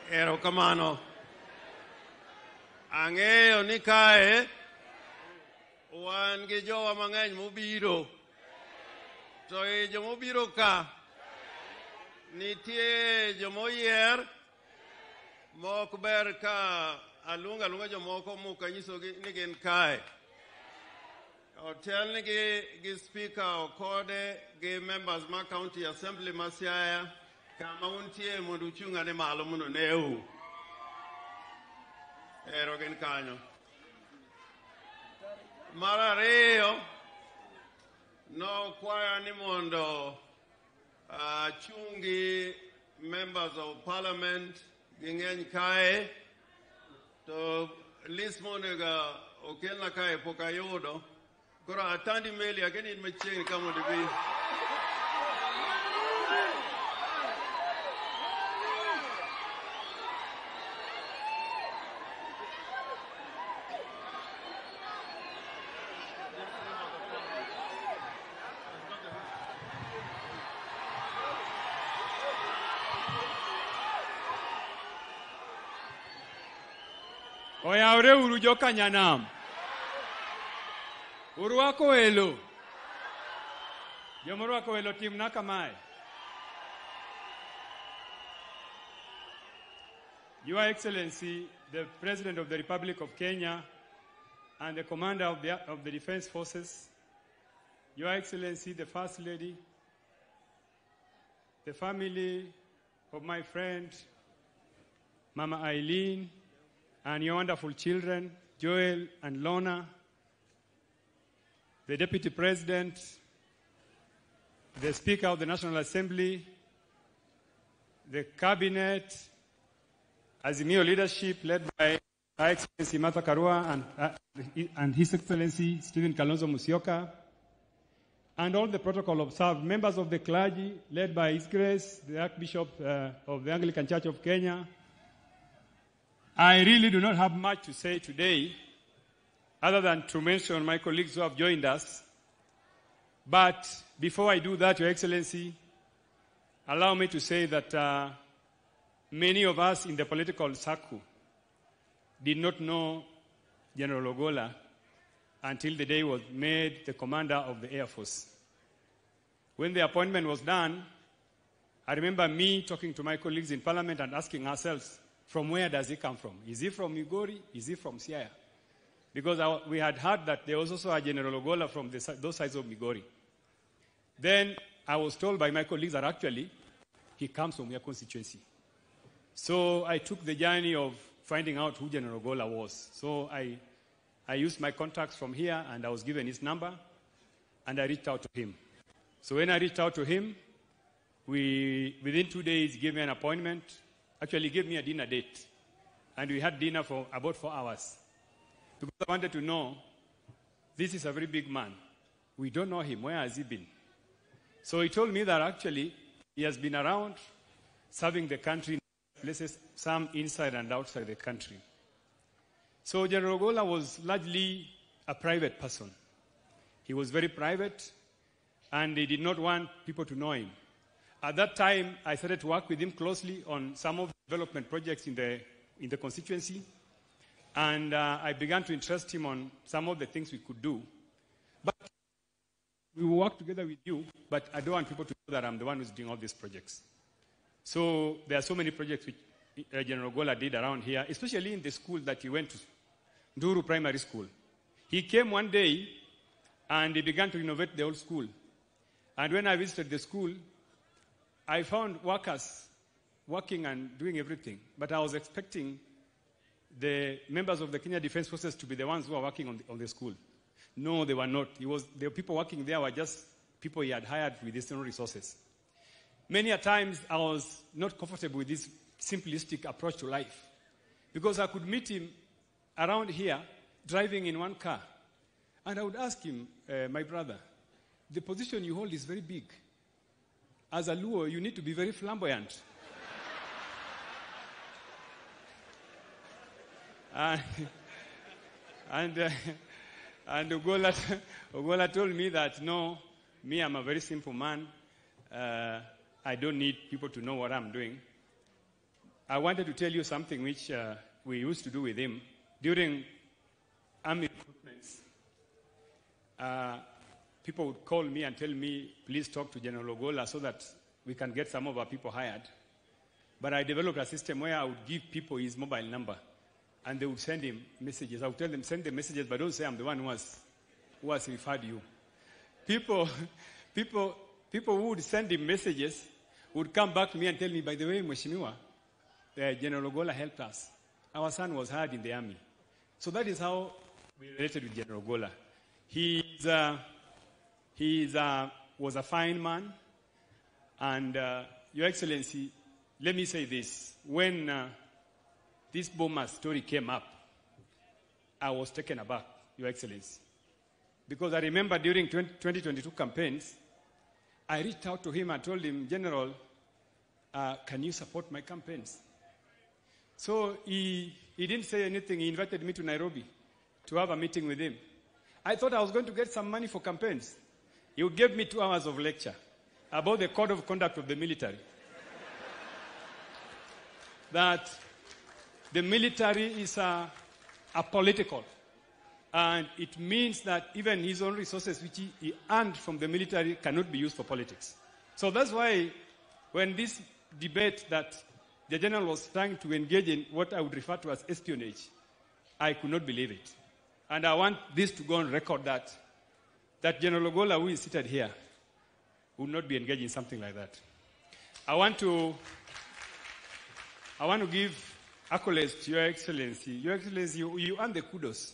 Speaker 14: Erokamano. Ang'eyo ni kae wan gi jowa mang'eny mobiro. To e jomobiro ka nitie jomoyier mok ber ka alunga jomoko mukanyisogi ni gin kae. Otel ni gi speaker Okode gi members ma county assembly ma Siaya kama untie mondo uchung'ane malo mondo neu. Ero gin kanyo. Mar ariyo, no kwaya ni mondo chungi members of parliament gi ng'eny kae, to list mondo okelna kae pok ayudo. Koro atandi meli lakini machiegni kama dibi.
Speaker 16: Oyawre uru joka nyanam. Urwako welo. Jomorwako welo timna kamae. Your Excellency, the President of the Republic of Kenya and the Commander of the Defense Forces, Your Excellency, the First Lady, the family of my friend, Mama Eileen, and your wonderful children, Joel and Lorna, the Deputy President, the Speaker of the National Assembly, the Cabinet, Azimio leadership led by Her Excellency Martha Karua and His Excellency Stephen Kalonzo Musyoka, and all the protocol observed, members of the clergy led by His Grace, the Archbishop of the Anglican Church of Kenya. I really do not have much to say today, other than to mention my colleagues who have joined us. But before I do that, Your Excellency, allow me to say that many of us in the political circle did not know General Ogolla until the day he was made the commander of the Air Force. When the appointment was done, I remember me talking to my colleagues in Parliament and asking ourselves, from where does he come from? Is he from Migori? Is he from Siaya? Because we had heard that there was also a General Ogolla from those sides of Migori. Then I was told by my colleagues that actually he comes from your constituency. So I took the journey of finding out who General Ogolla was. So I used my contacts from here, and I was given his number, and I reached out to him. So when I reached out to him, within 2 days, he gave me an appointment. Actually, he gave me a dinner date. And we had dinner for about 4 hours. Because I wanted to know, this is a very big man. We don't know him. Where has he been? So he told me that actually he has been around serving the country in places, some inside and outside the country. So General Ogolla was largely a private person. He was very private, and he did not want people to know him. At that time, I started to work with him closely on some of the development projects in the constituency, and I began to interest him on some of the things we could do. But we will work together with you, but I don't want people to know that I'm the one who's doing all these projects. So there are so many projects which General Ogolla did around here, especially in the school that he went to, Nduru Primary School. He came one day, and he began to renovate the old school. And when I visited the school, I found workers working and doing everything, but I was expecting the members of the Kenya Defense Forces to be the ones who are working on the school. No, they were not. The people working there were just people he had hired with his own resources. Many a times I was not comfortable with this simplistic approach to life, because I could meet him around here driving in one car, and I would ask him, my brother, the position you hold is very big. As a Luo, you need to be very flamboyant. And Ogolla told me that, no, me, I'm a very simple man. I don't need people to know what I'm doing. I wanted to tell you something which we used to do with him. During army recruitments, people would call me and tell me, please talk to General Ogolla so that we can get some of our people hired. But I developed a system where I would give people his mobile number, and they would send him messages. I would tell them, send them messages, but don't say I'm the one who has referred you. People who would send him messages would come back to me and tell me, by the way, Mheshimiwa, General Ogolla helped us. Our son was hired in the army. So that is how we related with General Ogolla. He was a fine man, and Your Excellency, let me say this. When this Boma story came up, I was taken aback, Your Excellency. Because I remember during 2022 campaigns, I reached out to him and told him, General, can you support my campaigns? So he didn't say anything. He invited me to Nairobi to have a meeting with him. I thought I was going to get some money for campaigns. He gave me 2 hours of lecture about the code of conduct of the military. That the military is apolitical. And it means that even his own resources, which he earned from the military, cannot be used for politics. So that's why when this debate that the general was trying to engage in what I would refer to as espionage, I could not believe it. And I want this to go on record that General Ogolla, who is seated here, would not be engaged in something like that. I want to give accolades to Your Excellency. Your Excellency, you earn the kudos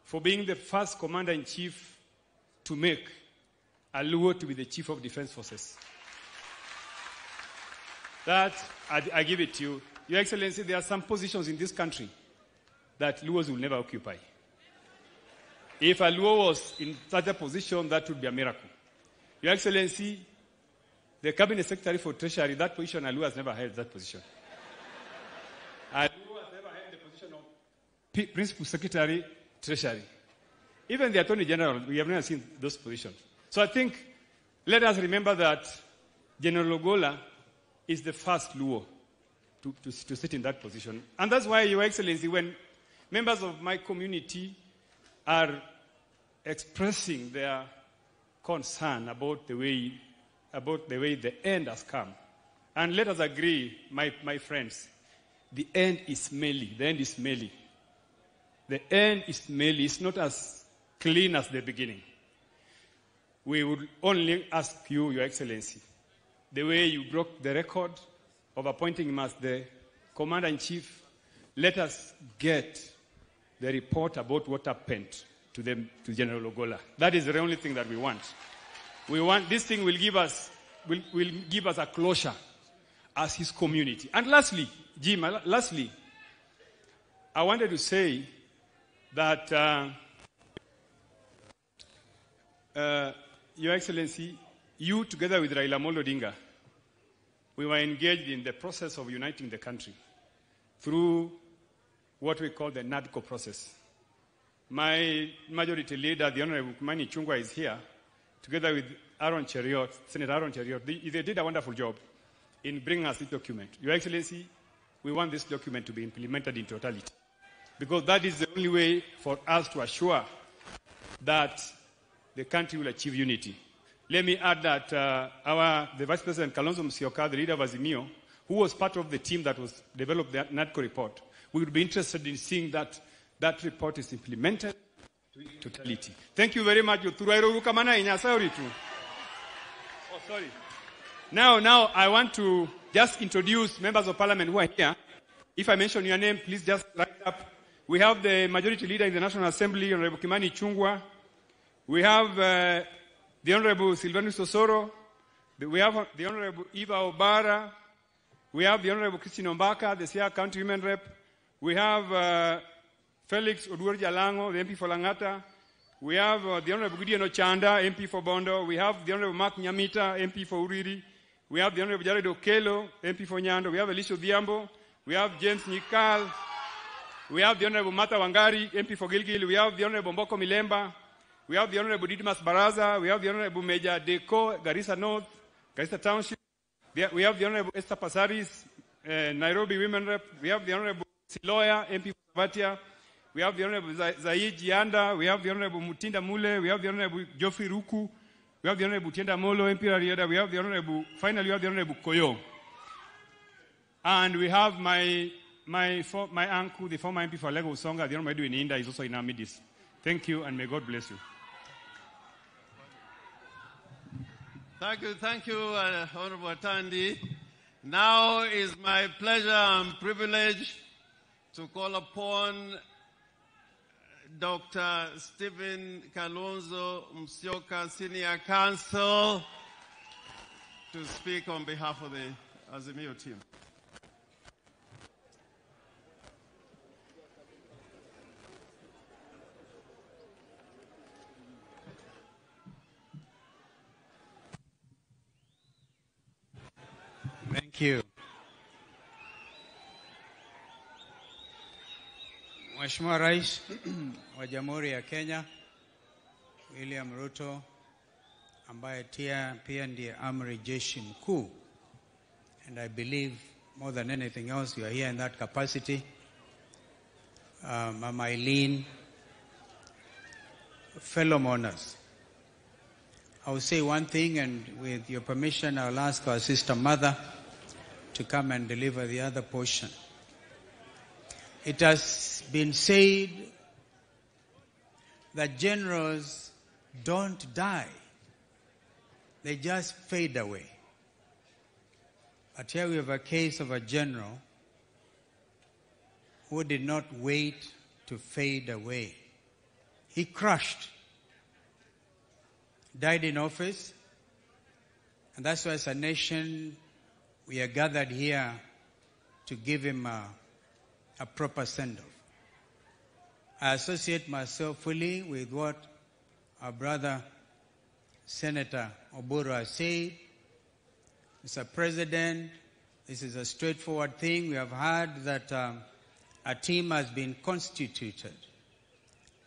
Speaker 16: for being the first commander-in-chief to make a Luo to be the chief of defense forces. That, I give it to you. Your Excellency, there are some positions in this country that Luos will never occupy. If a Luo was in such a position, that would be a miracle. Your Excellency, the Cabinet Secretary for Treasury, that position, a Luo has never held that position. A Luo has never held the position of Principal Secretary, Treasury. Even the Attorney General, we have never seen those positions. So I think, let us remember that General Ogolla is the first Luo to sit in that position. And that's why, Your Excellency, when members of my community are expressing their concern about the way the end has come, and let us agree, my friends, the end is smelly. The end is smelly. The end is smelly. It's not as clean as the beginning. We would only ask you, Your Excellency, the way you broke the record of appointing him as the Commander-in-Chief, let us get the report about what happened to General Ogolla. That is the only thing that we want. We want this thing will give us a closure as his community. And lastly, Jim, I wanted to say that Your Excellency, you together with Raila Amolo Odinga, we were engaged in the process of uniting the country through what we call the NADCO process. My majority leader, the Honorable Kimani Ichung'wah, is here, together with Senator Aaron Cheriot. They did a wonderful job in bringing us this document. Your Excellency, we want this document to be implemented in totality, because that is the only way for us to assure that the country will achieve unity. Let me add that the Vice President Kalonzo Musyoka, the leader of Azimio, who was part of the team that was developed the NADCO report, we would be interested in seeing that report is implemented in totality. Thank you very much. Oh, sorry. Now I want to just introduce members of parliament who are here. If I mention your name, please just write up. We have the majority leader in the National Assembly, Honorable Kimani Ichung'wah. We have the Honorable Silvanus Osoro. We have the Honorable Eva Obara. We have the Honorable Christine Ombaka, the Siaya County Women Rep. We have Felix Oduor Jalango, the MP for Langata. We have the Honorable Gideon Ochanda, MP for Bondo. We have the Honorable Mark Nyamita, MP for Uriri. We have the Honorable Jared Okelo, MP for Nyando. We have Elisha Odhiambo. We have James Nyikal. We have the Honorable Martha Wangari, MP for Gilgil. We have the Honorable Mboko Milemba. We have the Honorable Didmas Baraza. We have the Honorable Major Deko, Garissa North, Garissa Township. We have the Honorable Esther Pasaris, Nairobi Women Rep. We have the Honorable Siloya, MP for Sabatia. We have the Honorable Zaid Jianda. We have the Honorable Mutinda Mule. We have the Honorable Geoffrey Ruku. We have the Honorable Tienda Molo, MP Rarieda. We have the Honorable, finally, we have the Honorable Koyo. And we have my uncle, the former MP for Lego Usonga, the Honorable Edwin Inda, is also in our midst. Thank you, and may God bless you.
Speaker 14: Thank you, Honorable Atandi. Now is my pleasure and privilege to call upon Dr. Stephen Kalonzo Musyoka, Senior Counsel, to speak on behalf of the Azimio team.
Speaker 17: Mheshimiwa Rais wa Jamhuri ya Kenya William Ruto, ambaye pia ndiye amri jeshi mkuu, and I believe more than anything else you are here in that capacity. Mama Eileen, fellow mourners, I will say one thing, and with your permission I will ask our sister mother to come and deliver the other portion. It has been said that generals don't die. They just fade away. But here we have a case of a general who did not wait to fade away. He crushed, died in office, and that's why as a nation we are gathered here to give him a proper send-off. I associate myself fully with what our brother Senator Oburu has said. Mr. President, this is a straightforward thing. We have heard that a team has been constituted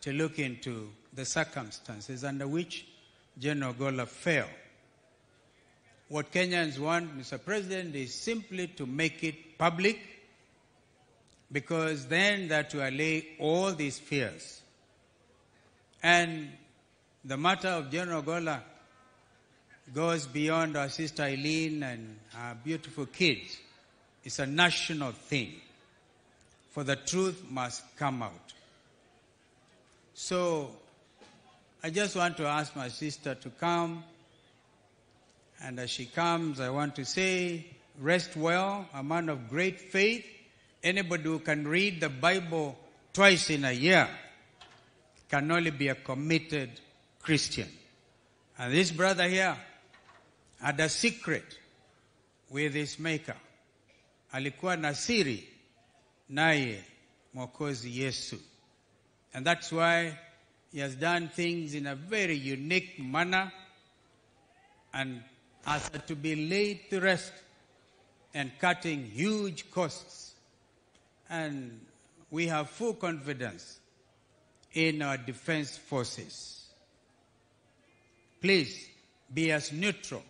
Speaker 17: to look into the circumstances under which General Ogolla fell. What Kenyans want, Mr. President, is simply to make it public, because then that will allay all these fears. And the matter of General Ogolla goes beyond our sister Eileen and our beautiful kids. It's a national thing. For the truth must come out. So I just want to ask my sister to come. And as she comes, I want to say, rest well, a man of great faith. Anybody who can read the Bible twice in a year can only be a committed Christian. And this brother here had a secret with his maker. Alikuwa na siri naye Mwokozi Yesu. And that's why he has done things in a very unique manner and has to be laid to rest and cutting huge costs. And we have full confidence in our defense forces. Please be as neutral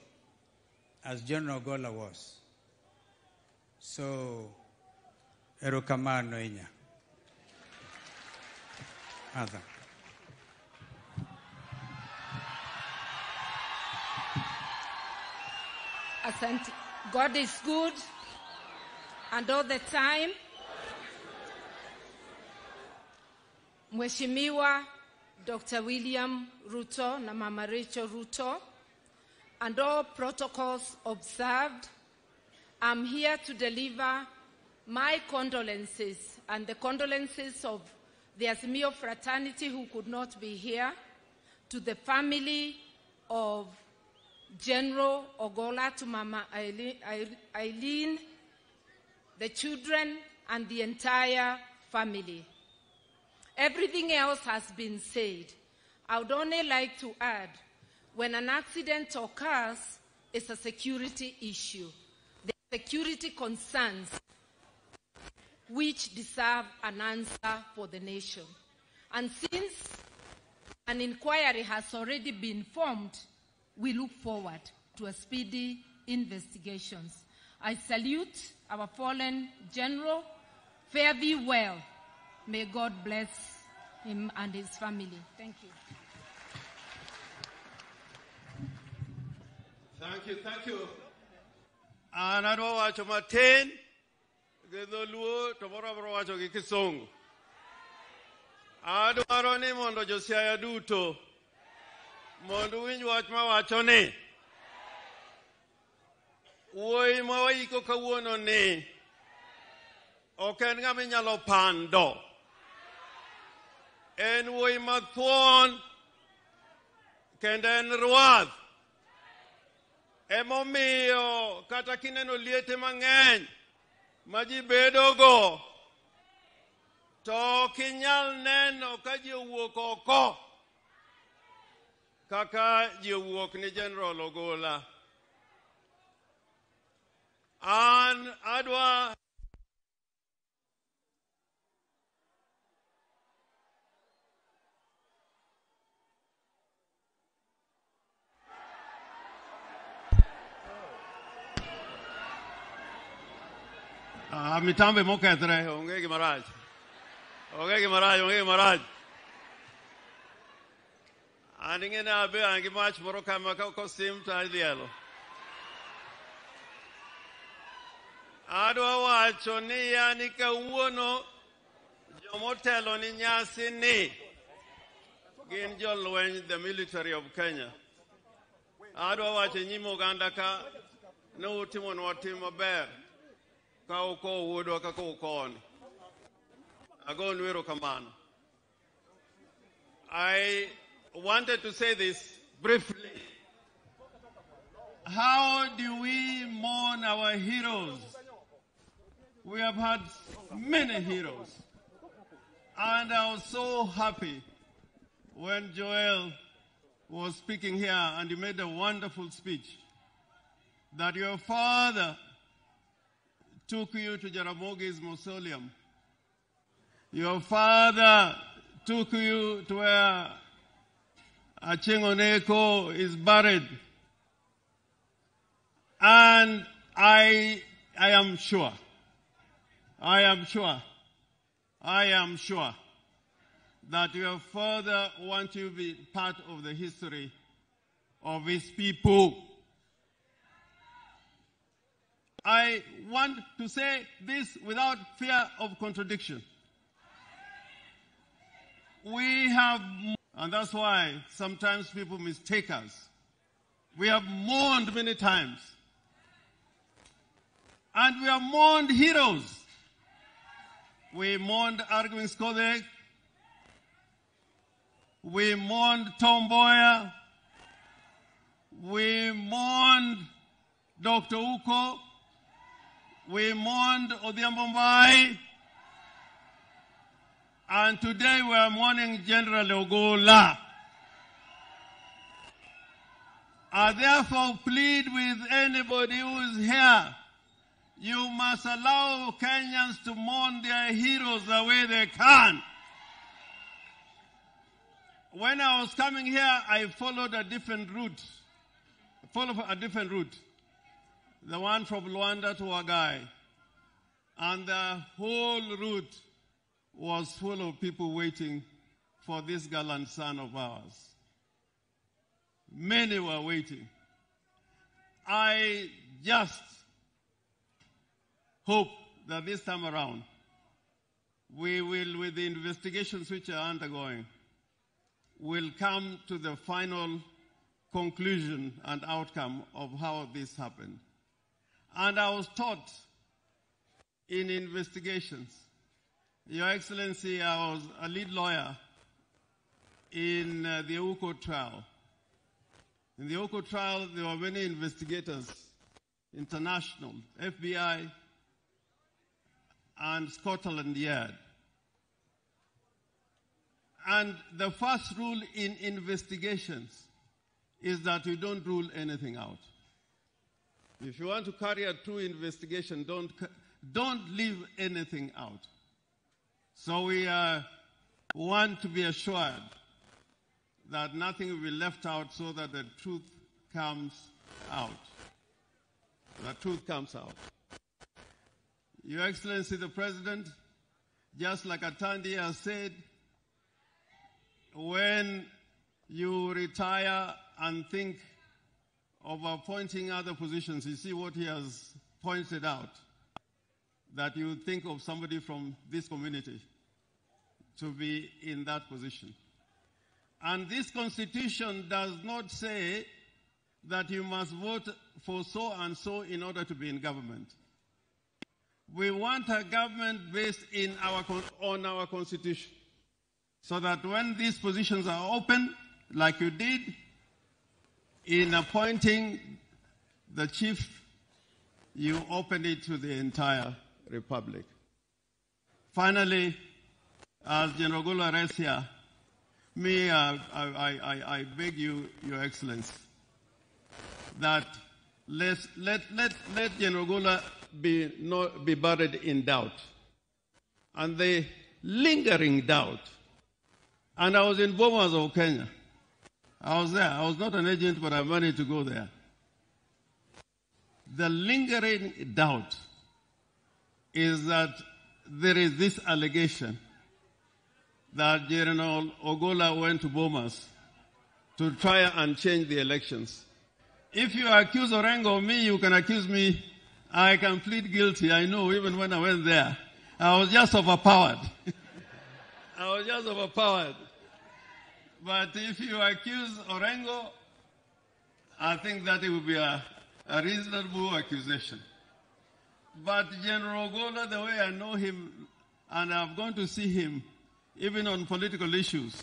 Speaker 17: as General Ogolla was. So, erokamano inya. Mother.
Speaker 18: Asante. God is good, and all the time. Mheshimiwa Dr. William Ruto na Mama Rachel Ruto, and all protocols observed, I'm here to deliver my condolences and the condolences of the Azimio fraternity who could not be here, to the family of General Ogolla, to Mama Eileen, the children, and the entire family. Everything else has been said. I would only like to add, when an accident occurs, it's a security issue. The security concerns which deserve an answer for the nation. And since an inquiry has already been formed, we look forward to a speedy investigations. I salute our fallen general. Fare thee well. May God bless him and his family. Thank you.
Speaker 14: Thank you. Anado wacho matin, gendo luo tomoro bro wacho gi Kisungu. Adwaro ni mondo josiaya duto mondo winj wach ma wacho ni wuoyi ma waiko kawuono ni ok en ng'ama inyalo pando. En wuoyi mathuon kendo en ruath. Emomiyo kata kineno liete mang'eny ma ji bedogo, to ok inyal neno ka ji owuok oko kaka ji owuok ni General Ogolla. An adwa mitambe mokethre, onge gi marach. Onge gi marach, onge gi marach. An ing'e abe angi mach moro kama kosim to adhielo. Adwa wacho ni yani kawuono jomotelo ni nyasi ni gin jolweny, the military of Kenya. Adwa wacho nyimo oganda ka ne utimonwa tim maber ka uko wuodwa kaka ukoni. Agonu erokamano. I wanted to say this briefly. How do we mourn our heroes? We have had many heroes. And I was so happy when Joel was speaking here and he made a wonderful speech that your father took you to Jaramogi's mausoleum. Your father took you to where Achengoneko is buried. And I am sure that your father wants you to be part of the history of his people. I want to say this without fear of contradiction. We have, and that's why sometimes people mistake us. We have mourned many times. And we have mourned heroes. We mourned Arguing Skodek. We mourned Tom Mboya. We mourned Dr. Uko. We mourned Odhiambo Mbai. And today we are mourning General Ogolla. I therefore plead with anybody who is here, you must allow Kenyans to mourn their heroes the way they can. When I was coming here, I followed a different route. The one from Luanda to Wagai. And the whole route was full of people waiting for this gallant son of ours. Many were waiting. I just hope that this time around, we will, with the investigations which are undergoing, will come to the final conclusion and outcome of how this happened. And I was taught in investigations. Your Excellency, I was a lead lawyer in the Uko trial. In the Uko trial, there were many investigators, international, FBI, and Scotland Yard. And the first rule in investigations is that you don't rule anything out. If you want to carry a true investigation, don't leave anything out. So we want to be assured that nothing will be left out so that the truth comes out. The truth comes out. Your Excellency the President, just like Atandi has said, when you retire and think of appointing other positions, you see what he has pointed out, that you think of somebody from this community to be in that position. And this constitution does not say that you must vote for so and so in order to be in government. We want a government based on our constitution, so that when these positions are open, like you did in appointing the chief, you open it to the entire republic. Finally, as General Ogolla rests here, I beg you, Your Excellency, that let General Ogolla be buried in doubt, and the lingering doubt. And I was in Bomas of Kenya. I was there. I was not an agent, but I managed to go there. The lingering doubt is that there is this allegation that General Ogolla went to Bomas to try and change the elections. If you accuse Orengo of me, you can accuse me. I can plead guilty. I know even when I went there, I was just overpowered. I was just overpowered. But if you accuse Orengo, I think that it would be a reasonable accusation. But General Ogolla, the way I know him, and I've gone to see him, even on political issues,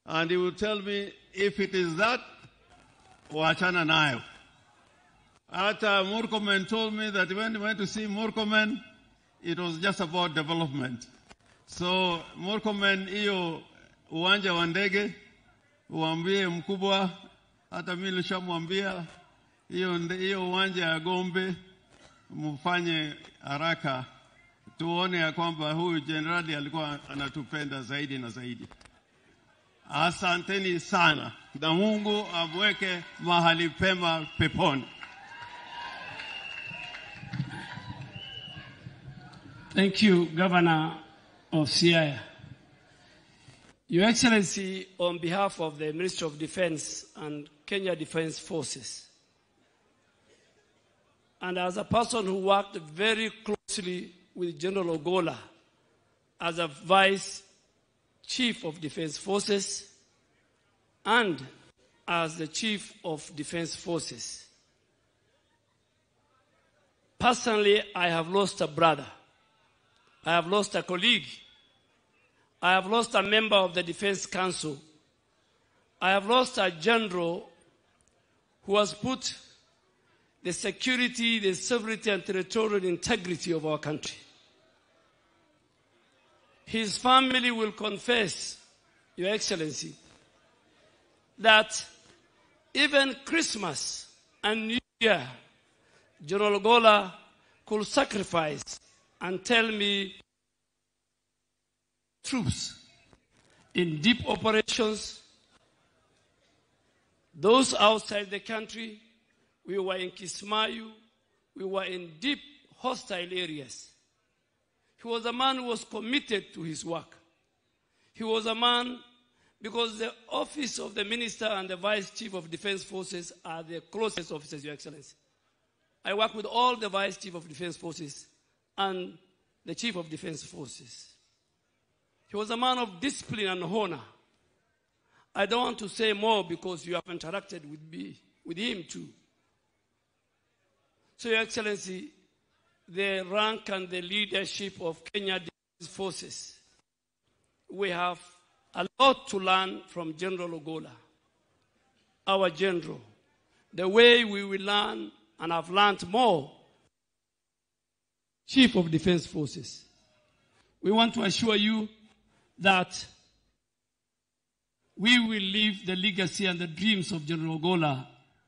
Speaker 14: and he will tell me, if it is that, wachana nayo. Ata Murkomen told me that when he went to see Murkomen, it was just about development. So Murkomen, iyo uwanja wa ndege, uambie mkubwa, hata mimi nilishamwambia, iyo uwanja ya Gombe, mfanye haraka, tuone ya kwamba huyu generali alikuwa anatupenda zaidi na zaidi. Asanteni sana, na Mungu amweke mahali pema peponi.
Speaker 13: Thank you, Governor of Siaya. Your Excellency, on behalf of the Ministry of Defense and Kenya Defense Forces, and as a person who worked very closely with General Ogolla as a Vice Chief of Defense Forces and as the Chief of Defense Forces, personally, I have lost a brother. I have lost a colleague. I have lost a member of the Defense Council. I have lost a general who has put the security, the sovereignty, and territorial integrity of our country. His family will confess, Your Excellency, that even Christmas and New Year, General Ogolla could sacrifice and tell me troops in deep operations, those outside the country. We were in Kismayu, we were in deep hostile areas. He was a man who was committed to his work. He was a man, because the office of the Minister and the Vice Chief of Defense Forces are the closest officers, Your Excellency. I work with all the Vice Chief of Defense Forces and the Chief of Defense Forces. He was a man of discipline and honor. I don't want to say more because you have interacted with him too. So, Your Excellency, the rank and the leadership of Kenya Defense Forces, we have a lot to learn from General Ogolla, our general. The way we will learn, and have learned more, Chief of Defense Forces. We want to assure you that we will leave the legacy and the dreams of General Ogolla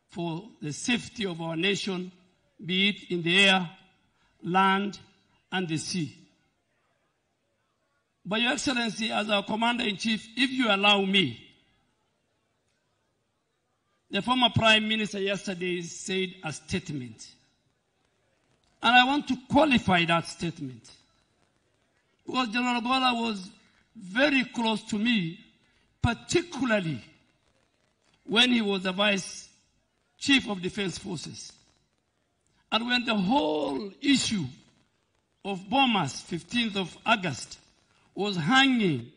Speaker 13: for the safety of our nation, be it in the air, land, and the sea. But Your Excellency, as our Commander-in-Chief, if you allow me, the former Prime Minister yesterday said a statement. And I want to qualify that statement. Because General Ogolla was very close to me, particularly when he was the Vice Chief of Defense Forces. And when the whole issue of Bomas, 15th of August, was hanging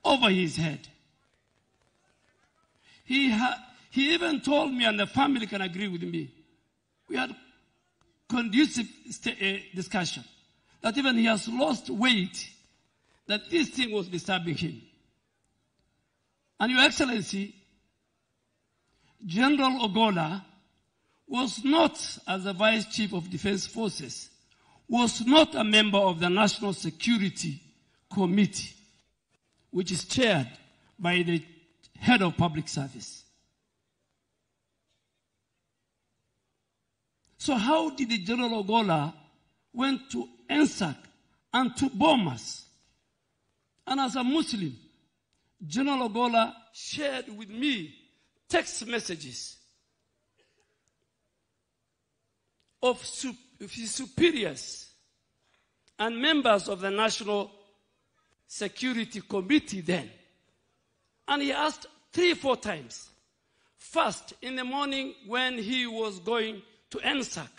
Speaker 13: over his head, he even told me, and the family can agree with me, we had conducive discussion, that even he has lost weight, that this thing was disturbing him. And Your Excellency, General Ogolla was not, as the Vice Chief of Defense Forces, was not a member of the National Security Committee, which is chaired by the Head of Public Service. So how did the General Ogolla went to Ensak and to Bomas? And as a Muslim, General Ogolla shared with me text messages of his superiors and members of the National Security Committee then. And he asked 3-4 times. First, in the morning when he was going to NSAC,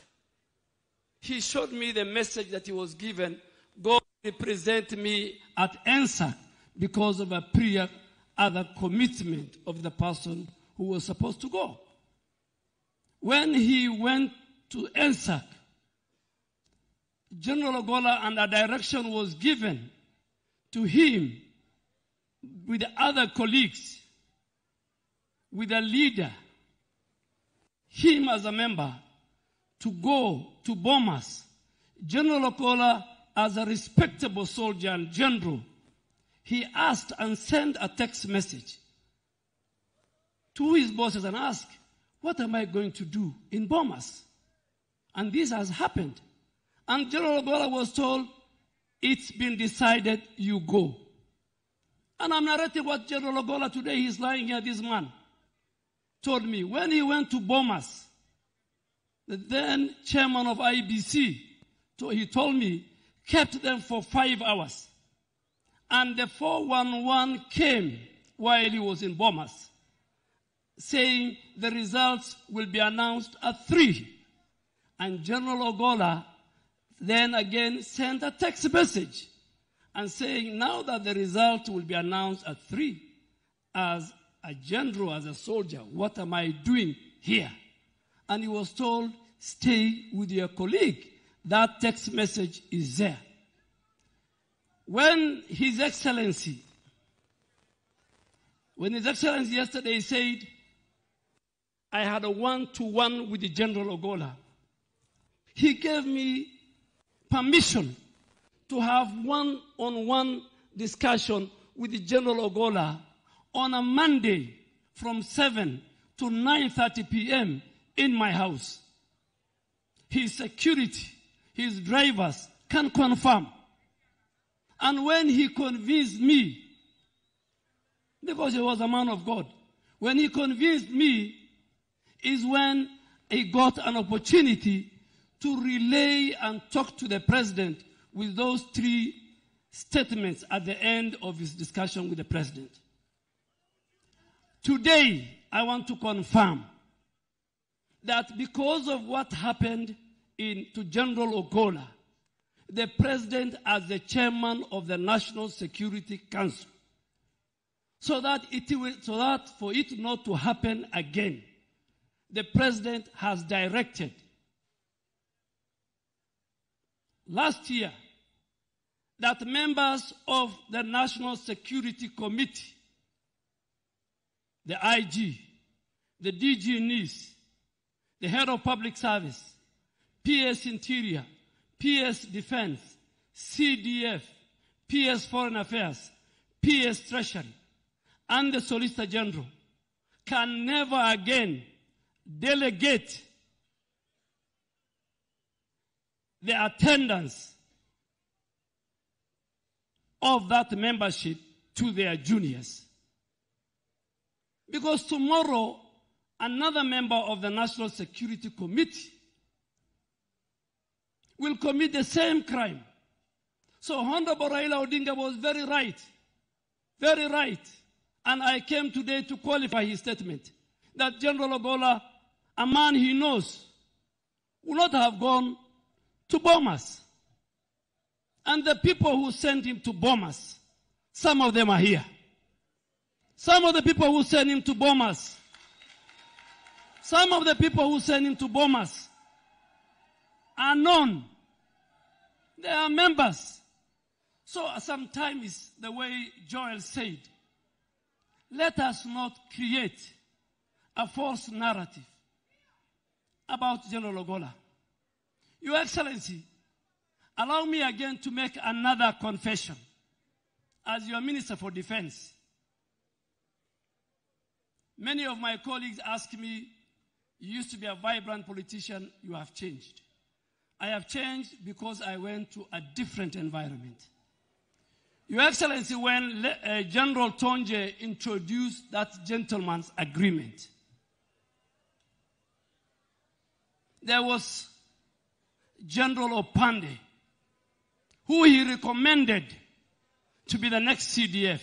Speaker 13: he showed me the message that he was given, go represent me at NSAC because of a prior other commitment of the person who was supposed to go. When he went to NSAC, General Ogolla and a direction was given to him with other colleagues, with a leader, him as a member, to go to Bomas. General Ogolla, as a respectable soldier and general, he asked and sent a text message to his bosses and asked, what am I going to do in Bomas? And this has happened. And General Ogolla was told, it's been decided, you go. And I'm narrating what General Ogolla today, he's lying here, this man, told me. When he went to Bomas, the then chairman of IBC, he told me, kept them for 5 hours. And the 411 came while he was in Bomas, saying the results will be announced at 3. And General Ogolla then again sent a text message and saying, now that the result will be announced at 3, as a general, as a soldier, what am I doing here? And he was told, stay with your colleague. That text message is there. When His Excellency yesterday said, I had a one-to-one with the General Ogolla, he gave me permission to have one-on-one discussion with the General Ogolla on a Monday from 7 to 9:30 p.m. in my house. His security, his drivers can confirm. And when he convinced me, because he was a man of God, when he convinced me is when he got an opportunity to relay and talk to the president with those 3 statements at the end of his discussion with the president. Today, I want to confirm that because of what happened to General Ogolla, the president as the chairman of the National Security Council, so that for it not to happen again, the president has directed last year that members of the National Security Committee, the IG, the DG NIS, the head of public service, PS Interior, PS Defense, CDF, PS Foreign Affairs, PS Treasury, and the Solicitor General can never again delegate the attendance of that membership to their juniors. Because tomorrow, another member of the National Security Committee will commit the same crime. So Honorable Raila Odinga was very right. Very right. And I came today to qualify his statement that General Ogolla, a man he knows, would not have gone to Bomas. And the people who sent him to Bomas, some of them are here. Some of the people who sent him to Bomas, are known. They are members. So sometimes, the way Joel said, let us not create a false narrative about General Ogolla. Your Excellency, allow me again to make another confession as your Minister for Defense. Many of my colleagues ask me, you used to be a vibrant politician, you have changed. I have changed because I went to a different environment. Your Excellency, when General Tonje introduced that gentleman's agreement, there was General Opande, who he recommended to be the next CDF.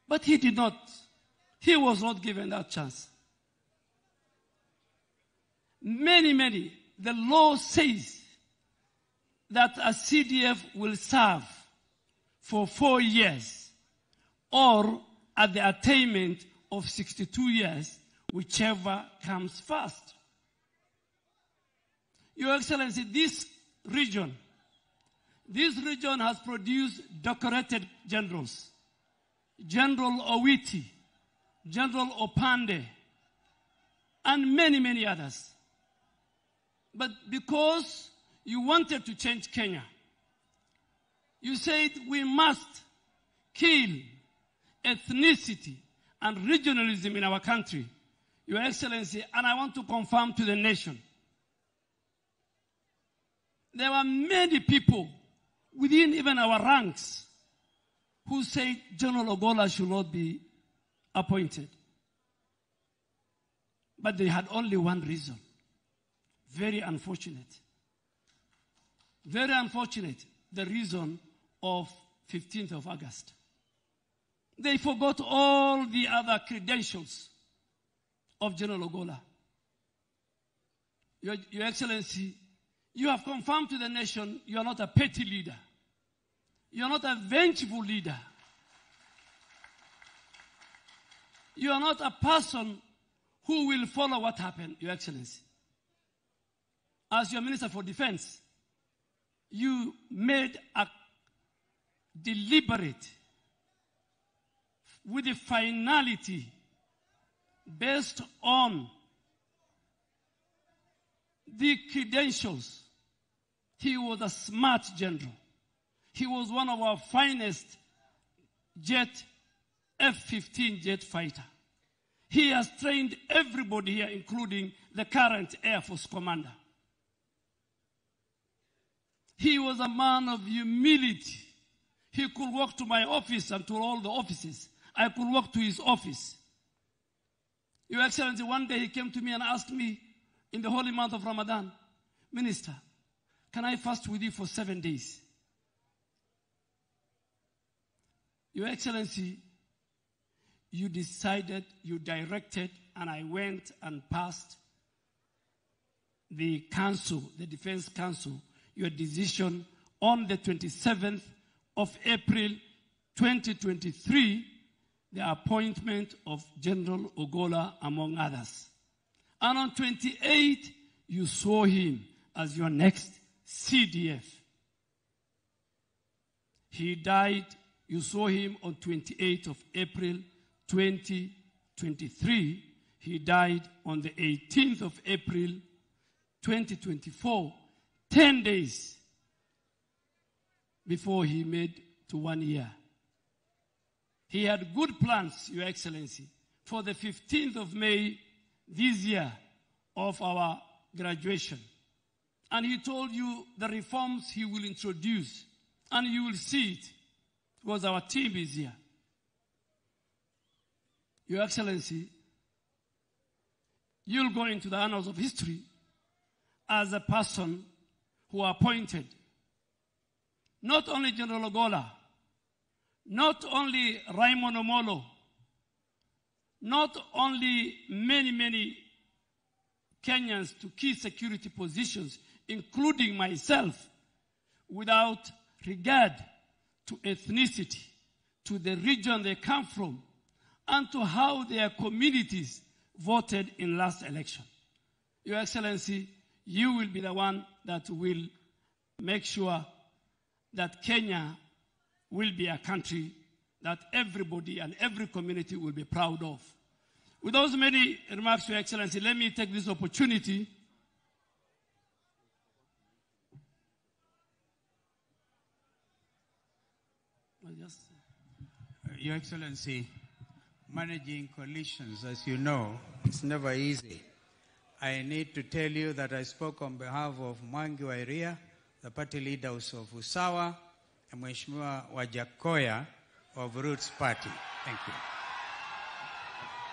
Speaker 13: But he did not. He was not given that chance. Many, the law says that a CDF will serve for 4 years or at the attainment of 62 years, whichever comes first. Your Excellency, this region has produced decorated generals. General Owiti, General Opande, and many others. But because you wanted to change Kenya, you said we must kill ethnicity and regionalism in our country, Your Excellency, and I want to confirm to the nation. There were many people within even our ranks who said General Ogolla should not be appointed. But they had only one reason. Very unfortunate. Very unfortunate, the reason of 15th of August. They forgot all the other credentials of General Ogolla. Your Excellency, you have confirmed to the nation you are not a petty leader. You are not a vengeful leader. You are not a person who will follow what happened, Your Excellency. As your Minister for Defense, you made a deliberate, with a finality based on the credentials. He was a smart general. He was one of our finest F-15 jet fighter. He has trained everybody here, including the current Air Force commander. He was a man of humility. He could walk to my office and to all the offices. I could walk to his office. Your Excellency, one day he came to me and asked me in the holy month of Ramadan, Minister, can I fast with you for 7 days? Your Excellency, you decided, you directed, and I went and passed the council, the Defense Council, your decision on the 27th of April 2023, the appointment of General Ogolla, among others. And on 28th, you saw him as your next CDF. He died, you saw him on 28th of April 2023. He died on the 18th of April 2024, 10 days before he made to 1 year. He had good plans, Your Excellency, for the 15th of May this year of our graduation. And he told you the reforms he will introduce, and you will see it, because our team is here. Your Excellency, you'll go into the annals of history as a person who appointed not only General Ogolla, not only Raymond Omolo, not only many Kenyans to key security positions, including myself, without regard to ethnicity, to the region they come from, and to how their communities voted in last election. Your Excellency, you will be the one that will make sure that Kenya will be a country that everybody and every community will be proud of. With those many remarks, Your Excellency, let me take this opportunity
Speaker 17: Your Excellency, managing coalitions, as you know, it's never easy. I need to tell you that I spoke on behalf of Mwangi Wairia, the party leaders of Usawa, and Mheshimiwa Wajakoya of Roots Party. Thank you.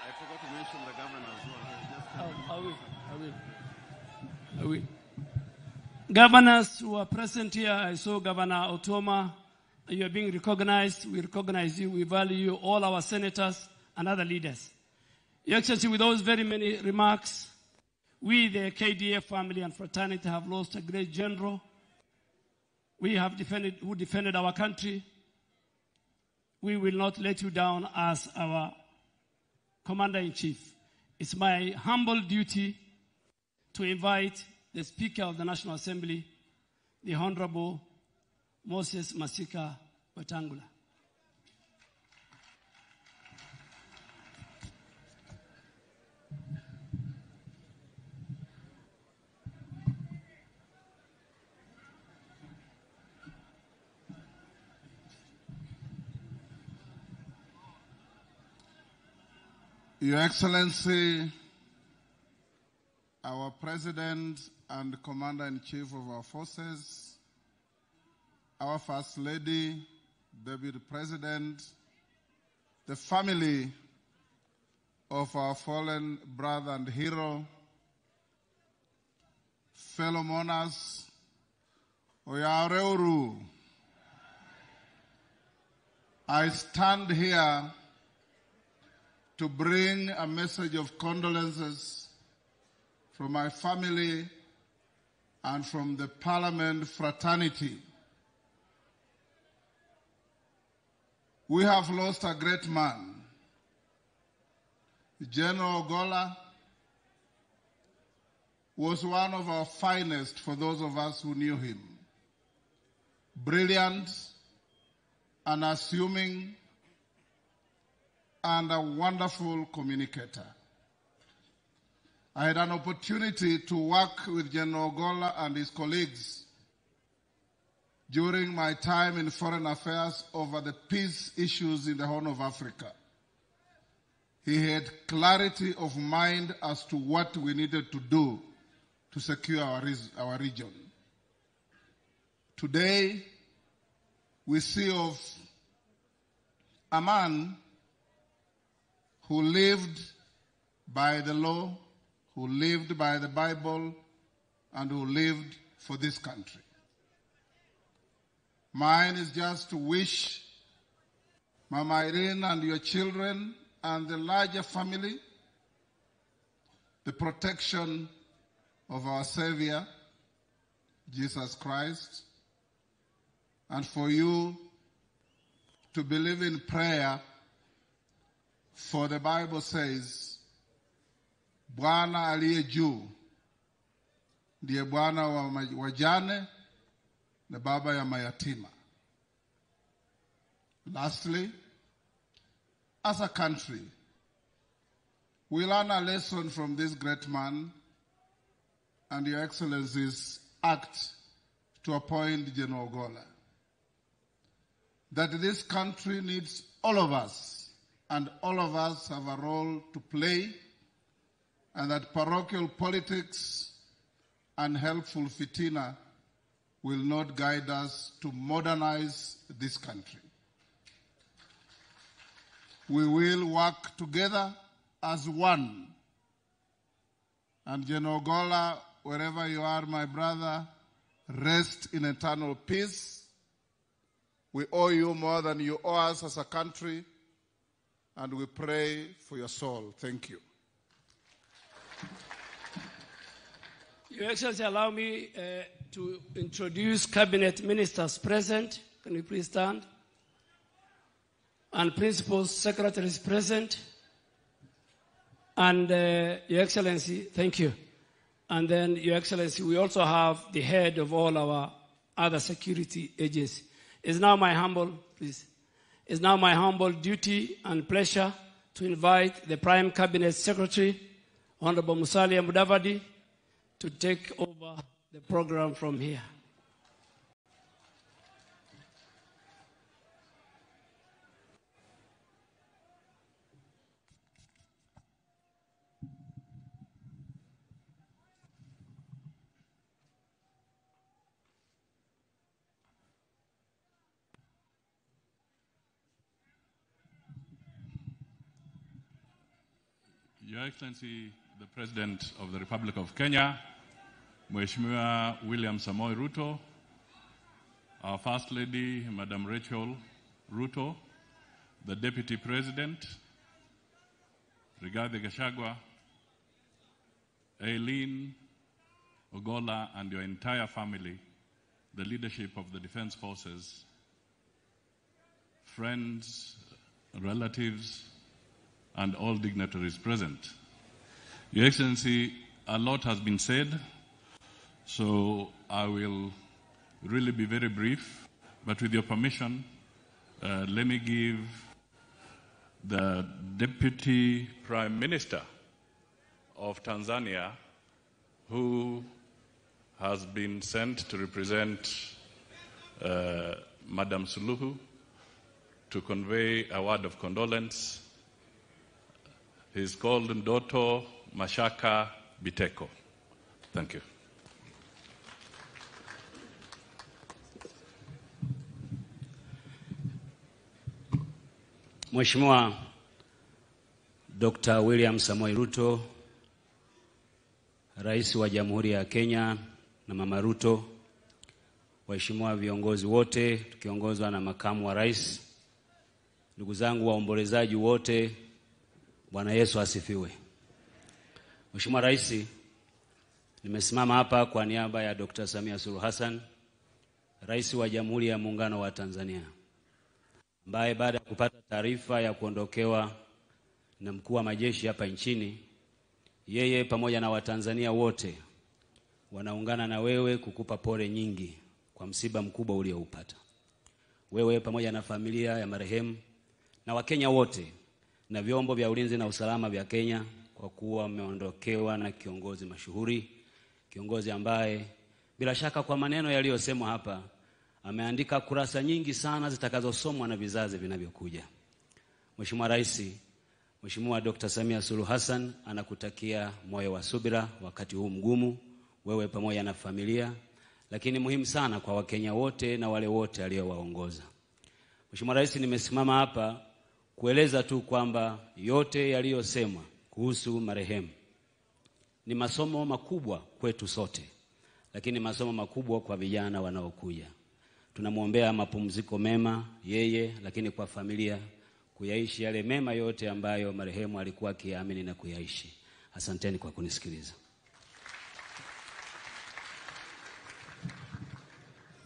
Speaker 14: I forgot to mention the governor as well.
Speaker 13: I will. Governors who are present here, I saw Governor Otoma. You are being recognized. We recognize you. We value you, all our senators and other leaders. Your Excellency, with those very many remarks, we, the KDF family and fraternity, have lost a great general. We have who defended our country. We will not let you down as our Commander-in-Chief. It's my humble duty to invite the Speaker of the National Assembly, the Honorable Moses Masika Wetangula.
Speaker 19: Your Excellency, our President and Commander-in-Chief of our forces, our First Lady, Deputy President, the family of our fallen brother and hero, fellow mourners, Oyareuru, I stand here to bring a message of condolences from my family and from the Parliament fraternity. We have lost a great man. General Ogolla was one of our finest for those of us who knew him. Brilliant, unassuming, and a wonderful communicator. I had an opportunity to work with General Ogolla and his colleagues during my time in foreign affairs over the peace issues in the Horn of Africa. He had clarity of mind as to what we needed to do to secure our region. Today, we see of a man who lived by the law, who lived by the Bible, and who lived for this country. Mine is just to wish Mama Irene and your children and the larger family the protection of our Savior, Jesus Christ, and for you to believe in prayer. For the Bible says, Bwana aliye juu ndiye Bwana wa wajane na baba ya mayatima. Lastly, as a country, we learn a lesson from this great man and Your Excellency's act to appoint General Ogolla. That this country needs all of us, and all of us have a role to play, and that parochial politics and helpful fitina will not guide us to modernize this country. We will work together as one. And General Ogolla, wherever you are, my brother, rest in eternal peace. We owe you more than you owe us as a country, and we pray for your soul. Thank you.
Speaker 13: Your Excellency, allow me to introduce cabinet ministers present. Can you please stand? And principal secretaries present. And Your Excellency, thank you. And then, Your Excellency, we also have the head of all our other security agencies. It's now my humble duty and pleasure to invite the Prime Cabinet Secretary, Honorable Musalia Mudavadi, to take over the program from here.
Speaker 1: Your Excellency, the President of the Republic of Kenya, Mheshimiwa William Samoei Ruto, our First Lady, Madam Rachel Ruto, the Deputy President, Rigathi Gachagua, Eileen, Ogolla, and your entire family, the leadership of the Defense Forces, friends, relatives, and all dignitaries present. Your Excellency, a lot has been said, so I will really be very brief, but with your permission, let me give the Deputy Prime Minister of Tanzania, who has been sent to represent Madam Suluhu, to convey a word of condolence. He's called Ndoto Mashaka Biteko. Thank you.
Speaker 20: Mheshimiwa Dr. William Samoei Ruto, Rais wa Jamhuri ya Kenya na Mama Ruto, waheshimiwa viongozi wote tukiongozwa na makamu wa rais, ndugu zangu waombolezaji wote, Bwana Yesu asifiwe. Mheshimiwa Rais, nimesimama hapa kwa niaba ya Dr. Samia Suluhu Hassan, Rais wa Jamhuri ya Muungano wa Tanzania, ambaye baada ya kupata taarifa ya kuondokewa na mkuu wa majeshi hapa nchini, yeye pamoja na Watanzania wote wanaungana na wewe kukupa pole nyingi kwa msiba mkubwa ulioupata. Wewe pamoja na familia ya marehemu na Wakenya wote na vyombo vya ulinzi na usalama vya Kenya, kwa kuwa wameondokewa na kiongozi mashuhuri, kiongozi ambaye bila shaka kwa maneno yaliyosemwa hapa ameandika kurasa nyingi sana zitakazosomwa na vizazi vinavyokuja. Mheshimiwa Rais, Mheshimiwa Dr. Samia Suluhu Hassan anakutakia moyo wa subira wakati huu mgumu, wewe pamoja na familia, lakini muhimu sana kwa Wakenya wote na wale wote aliowaongoza. Mheshimiwa Rais, nimesimama hapa kueleza tu kwamba yote yaliyosemwa kuhusu marehemu ni masomo makubwa kwetu sote, lakini masomo makubwa kwa vijana wanaokuja. Tunamuombea mapumziko mema yeye, lakini kwa familia kuyaishi yale mema yote ambayo marehemu alikuwa akiamini na kuyaishi. Asanteni kwa kunisikiliza.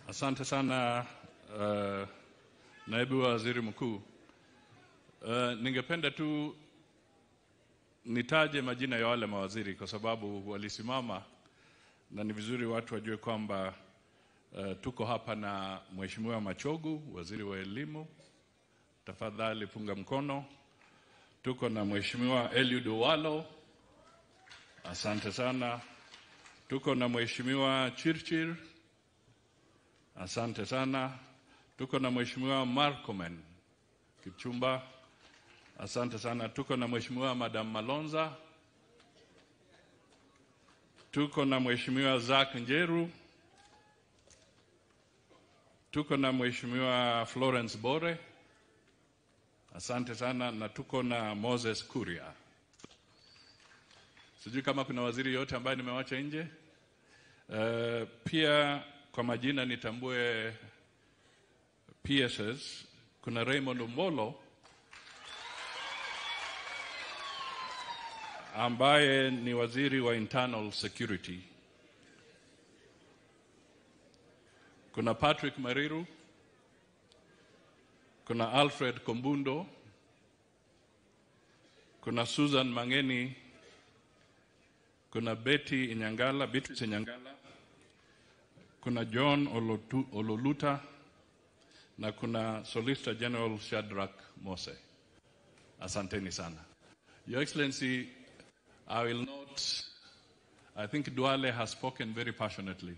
Speaker 1: Asante sana Naibu Waziri Mkuu. Ningependa tu nitaje majina ya wale mawaziri kwa sababu walisimama, na ni vizuri watu wajue kwamba tuko hapa na Mheshimiwa Machogu, Waziri wa Elimu. Tafadhali punga mkono. Tuko na Mheshimiwa Eliud Owalo. Asante sana. Tuko na Mheshimiwa Chirchir. Asante sana. Tuko na Mheshimiwa Markomen Kipchumba. Asante sana. Tuko na Mheshimiwa Madam Malonza. Tuko na Mheshimiwa Zak Njeru. Tuko na Mheshimiwa Florence Bore. Asante sana. Na tuko na Moses Kuria. Sijui kama kuna waziri yote ambaye nimewacha nje. Pia kwa majina nitambue PSS. Kuna Raymond Umbolo ambaye ni waziri wa Internal Security. Kuna Patrick Mariru. Kuna Alfred Kombundo. Kuna Susan Mangeni. Kuna Beatrice Inyangala. Kuna John Ololuta. Na kuna Solicitor General Shadrach Mose. Asanteni sana. Your Excellency, I think Duale has spoken very passionately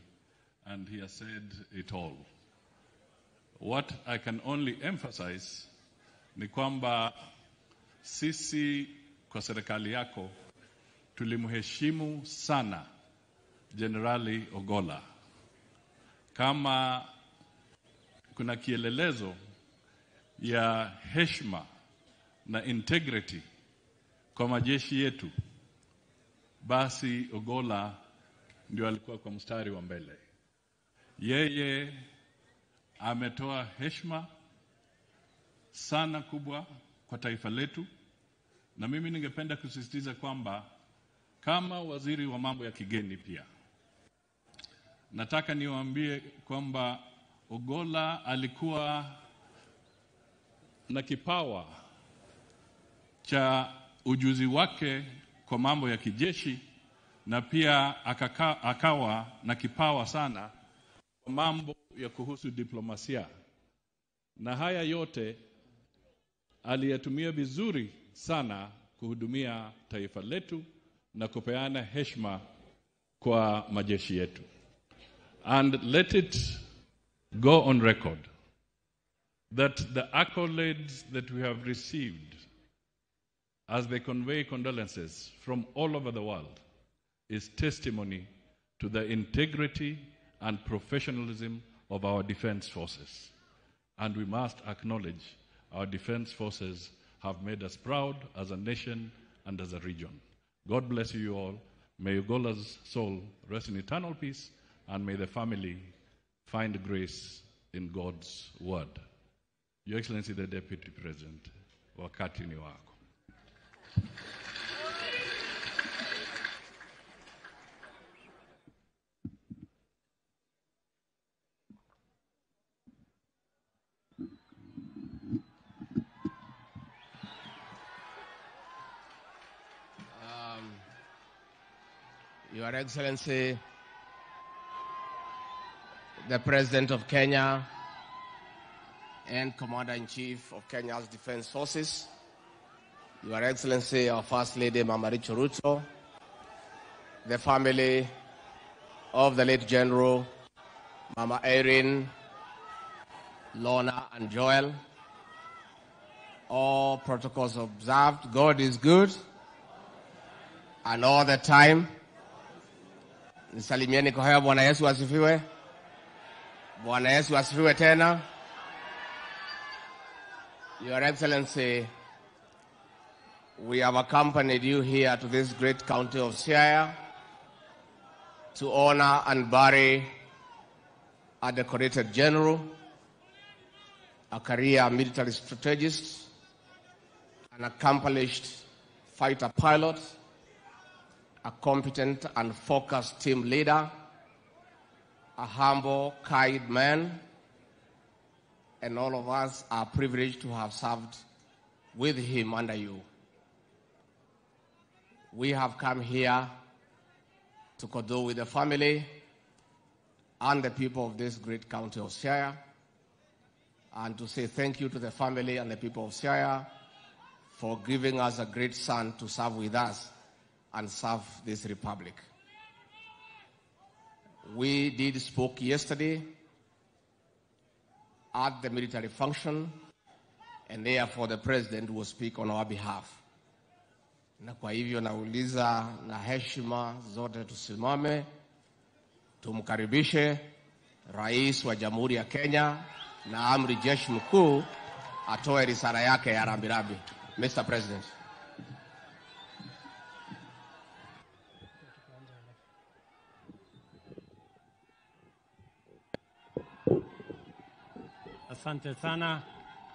Speaker 1: and he has said it all. What I can only emphasize ni kwamba sisi kwa serikali yako tulimheshimu sana Generali Ogolla. Kama kuna kielelezo ya heshima na integrity kwa majeshi yetu, basi Ogolla ndio alikuwa kwa mstari wa mbele. Yeye ametoa heshima sana kubwa kwa taifa letu, na mimi ningependa kusisitiza kwamba kama waziri wa mambo ya kigeni pia nataka niwaambie kwamba Ogolla alikuwa na kipawa cha ujuzi wake kwa mambo ya kijeshi, na pia akawa na kipawa sana kwa mambo ya kuhusu diplomasia, na haya yote aliyatumia vizuri sana kuhudumia taifa letu na kupeana heshima kwa majeshi yetu. And let it go on record that the accolades that we have received as they convey condolences from all over the world is testimony to the integrity and professionalism of our defense forces. And we must acknowledge our defense forces have made us proud as a nation and as a region. God bless you all. May Ogolla's soul rest in eternal peace, and may the family find grace in God's word. Your Excellency the Deputy President, wakati ni wako.
Speaker 21: Your Excellency, the President of Kenya and Commander-in-Chief of Kenya's Defense Forces, Your Excellency, our First Lady, Mathiko Ruto, the family of the late General, Mama Erin, Lorna, and Joel, all protocols observed. God is good, and all the time. Nisalimieni kwa haya. Bwana Yesu asifiwe. Bwana Yesu asifiwe tena. Your Excellency, we have accompanied you here to this great county of Siaya to honor and bury a decorated general, a career military strategist, an accomplished fighter pilot, a competent and focused team leader, a humble, kind man, and all of us are privileged to have served with him under you. We have come here to condole with the family and the people of this great county of Siaya, and to say thank you to the family and the people of Siaya for giving us a great son to serve with us and serve this republic. We did spoke yesterday at the military function, and therefore the president will speak on our behalf. Na kwa hivyo nauliza na heshima zote tusimame tumkaribishe Rais wa Jamhuri ya Kenya na Amri Jeshi Mkuu atoe risala yake ya rambirambi. Mr. President.
Speaker 22: Asante sana.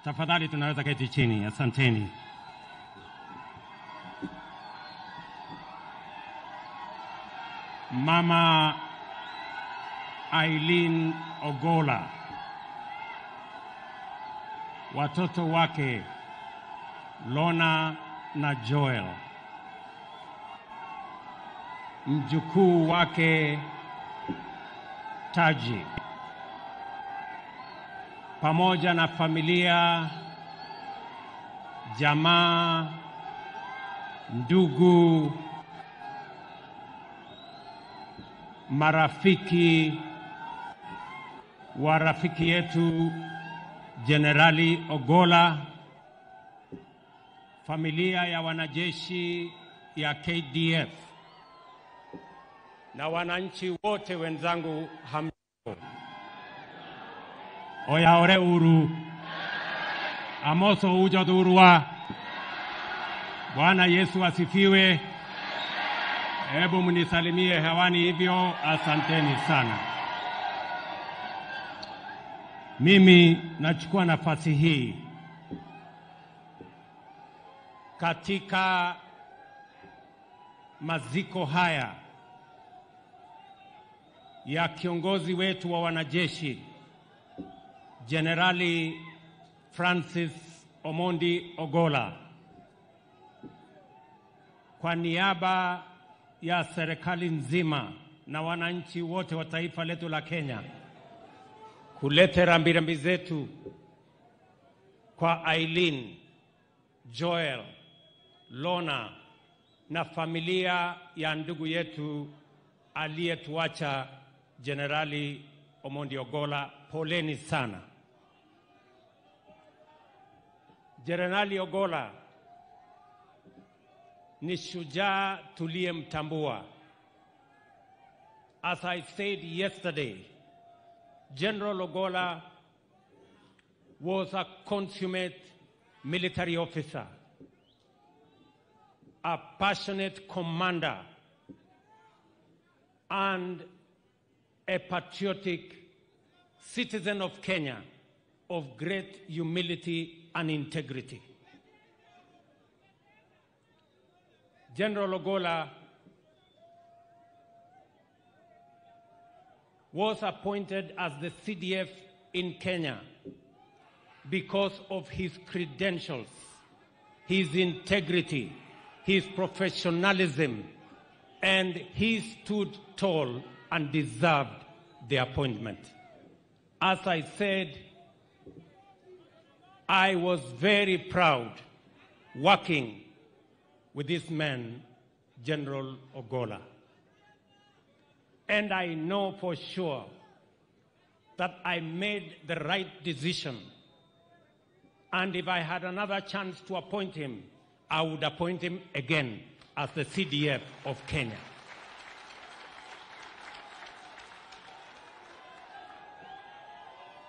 Speaker 22: Tafadhali tunaweza keti chini. Asanteni. Mama Eileen Ogolla, watoto wake Lorna na Joel, mjukuu wake Taji, pamoja na familia, jamaa, ndugu, marafiki wa rafiki yetu Generali Ogolla, familia ya wanajeshi ya KDF na wananchi wote wenzangu, hamjambo. Oya ore uru. Amoso ujodurua. Bwana Yesu asifiwe. Hebu mnisalimie hewani hivyo, asanteni sana. Mimi nachukua nafasi hii katika maziko haya ya kiongozi wetu wa wanajeshi Generali Francis Omondi Ogolla, kwa niaba ya serikali nzima na wananchi wote wa taifa letu la Kenya, kuleta rambirambi zetu kwa Aileen, Joel, Lona na familia ya ndugu yetu aliyetuacha Generali Omondi Ogolla. Poleni sana. Generali Ogolla ni shujaa tuliyemtambua. As I said yesterday, General Ogolla was a consummate military officer, a passionate commander, and a patriotic citizen of Kenya of great humility and integrity. General Ogolla was appointed as the CDF in Kenya because of his credentials, his integrity, his professionalism, and he stood tall and deserved the appointment. As I said, I was very proud working with this man, General Ogolla. And I know for sure that I made the right decision. And if I had another chance to appoint him, I would appoint him again as the CDF of Kenya.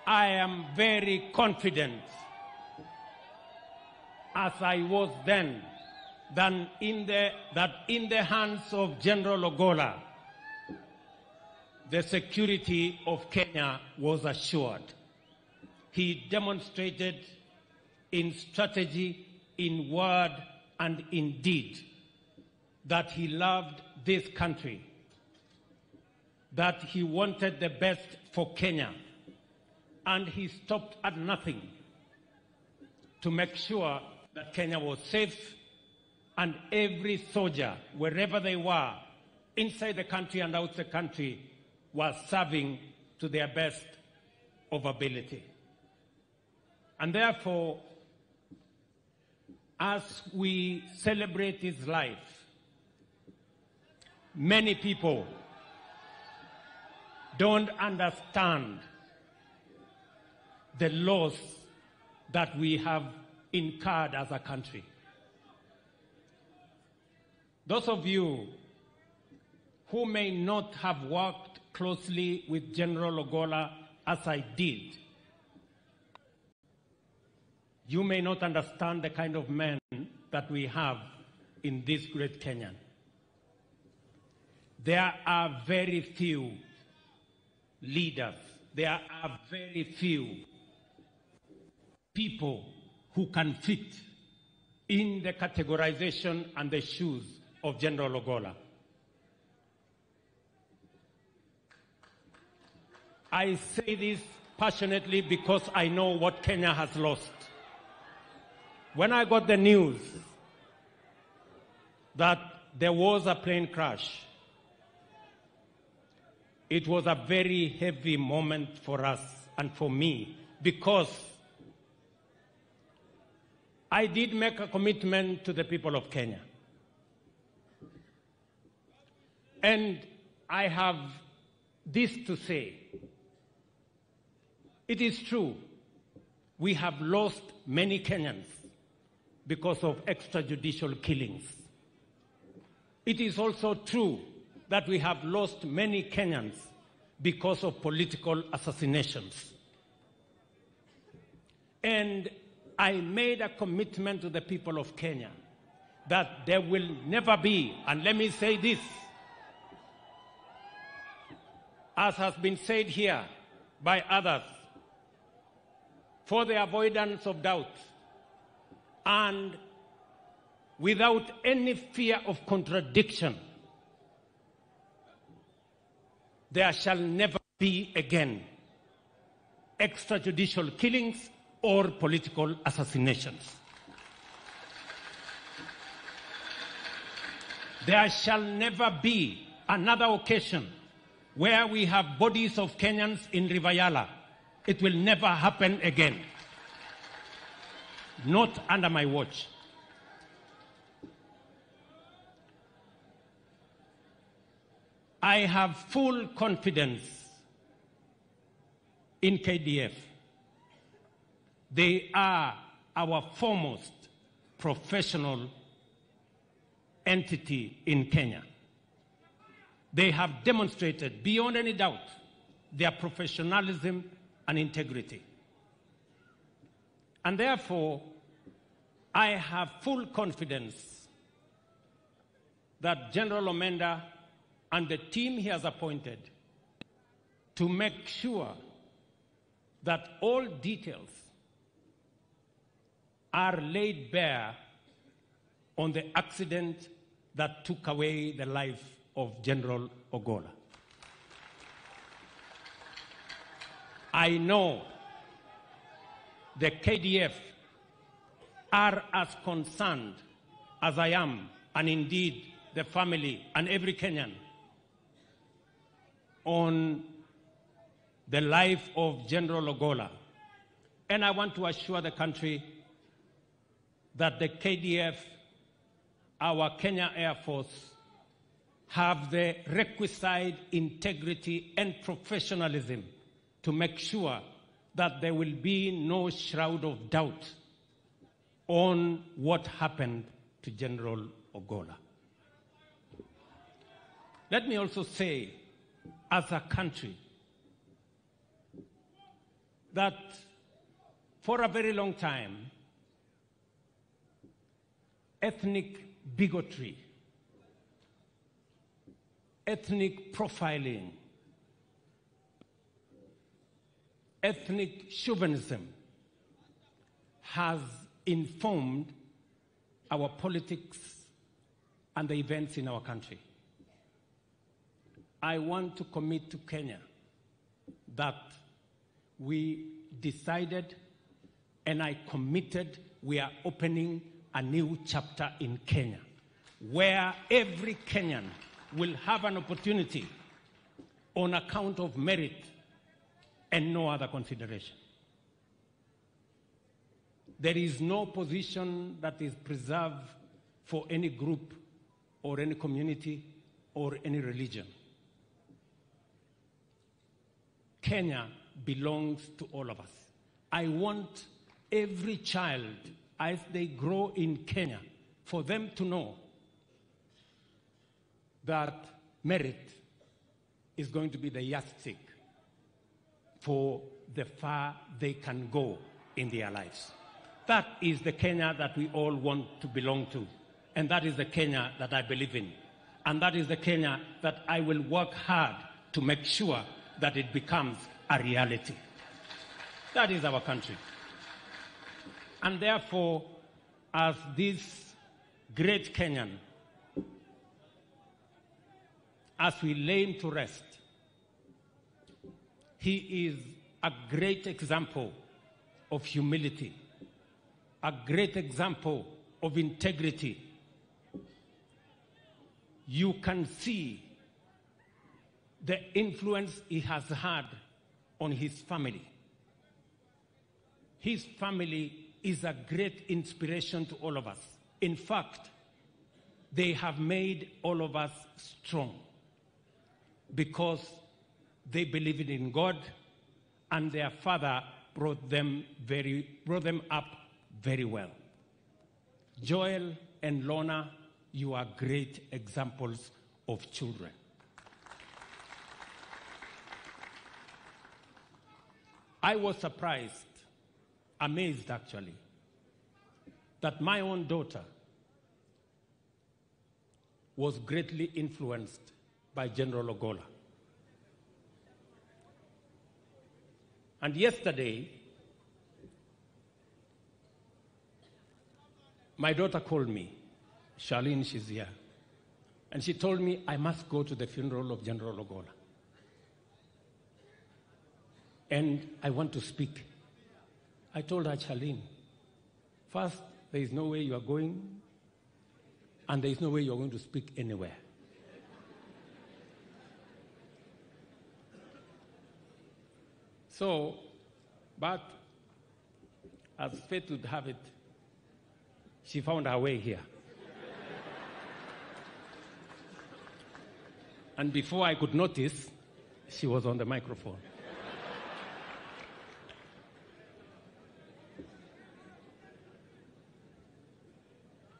Speaker 22: I am very confident, as I was then, that in the hands of General Ogolla, the security of Kenya was assured. He demonstrated in strategy, in word, and in deed that he loved this country, that he wanted the best for Kenya, and he stopped at nothing to make sure that Kenya was safe, and every soldier, wherever they were, inside the country and outside the country, was serving to their best of ability. And therefore, as we celebrate his life, many people don't understand the loss that we have incurred as a country. Those of you who may not have worked closely with General Ogolla as I did, you may not understand the kind of men that we have in this great Kenya. There are very few leaders, there are very few people who can fit in the categorization and the shoes of General Ogolla. I say this passionately because I know what Kenya has lost. When I got the news that there was a plane crash, it was a very heavy moment for us and for me, because I did make a commitment to the people of Kenya. And I have this to say. It is true, we have lost many Kenyans because of extrajudicial killings. It is also true that we have lost many Kenyans because of political assassinations. And I made a commitment to the people of Kenya that there will never be, and let me say this, as has been said here by others, for the avoidance of doubt and without any fear of contradiction, there shall never be again extrajudicial killings or political assassinations. There shall never be another occasion where we have bodies of Kenyans in River Yala. It will never happen again. Not under my watch. I have full confidence in KDF. They are our foremost professional entity in Kenya. They have demonstrated beyond any doubt their professionalism and integrity. And therefore, I have full confidence that General Omenda and the team he has appointed to make sure that all details are laid bare on the accident that took away the life of General Ogolla. I know the KDF are as concerned as I am, and indeed the family and every Kenyan, on the life of General Ogolla. And I want to assure the country that the KDF, our Kenya Air Force, have the requisite integrity and professionalism to make sure that there will be no shroud of doubt on what happened to General Ogolla. Let me also say, as a country, that for a very long time, ethnic bigotry, ethnic profiling, ethnic chauvinism has informed our politics and the events in our country. I want to commit to Kenya that we decided, and I committed, we are opening a new chapter in Kenya where every Kenyan will have an opportunity on account of merit and no other consideration. There is no position that is preserved for any group or any community or any religion. Kenya belongs to all of us. I want every child, as they grow in Kenya, for them to know that merit is going to be the yardstick for the far they can go in their lives. That is the Kenya that we all want to belong to. And that is the Kenya that I believe in. And that is the Kenya that I will work hard to make sure that it becomes a reality. That is our country. And therefore, as this great Kenyan, as we lay him to rest, he is a great example of humility, a great example of integrity. You can see the influence he has had on his family. His family is a great inspiration to all of us. In fact, they have made all of us strong because they believed in God, and their father brought them up very well. Joel and Lorna, you are great examples of children. I was surprised, amazed actually, that my own daughter was greatly influenced by General Ogolla. And yesterday, my daughter called me. Charlene, she's here. And she told me I must go to the funeral of General Ogolla. And I want to speak. I told her, Charlene, first, there is no way you are going, and there is no way you are going to speak anywhere. So, but as fate would have it, she found her way here. And before I could notice, she was on the microphone.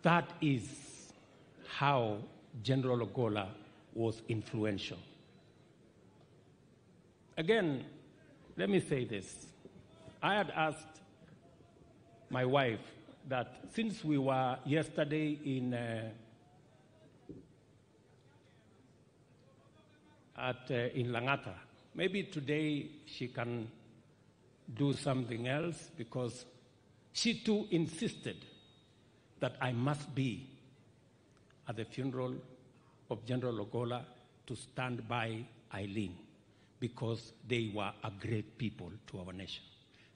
Speaker 22: That is how General Ogolla was influential. Again, let me say this. I had asked my wife that since we were yesterday in Langata, maybe today she can do something else, because she too insisted that I must be at the funeral of General Ogolla to stand by Eileen, because they were a great people to our nation.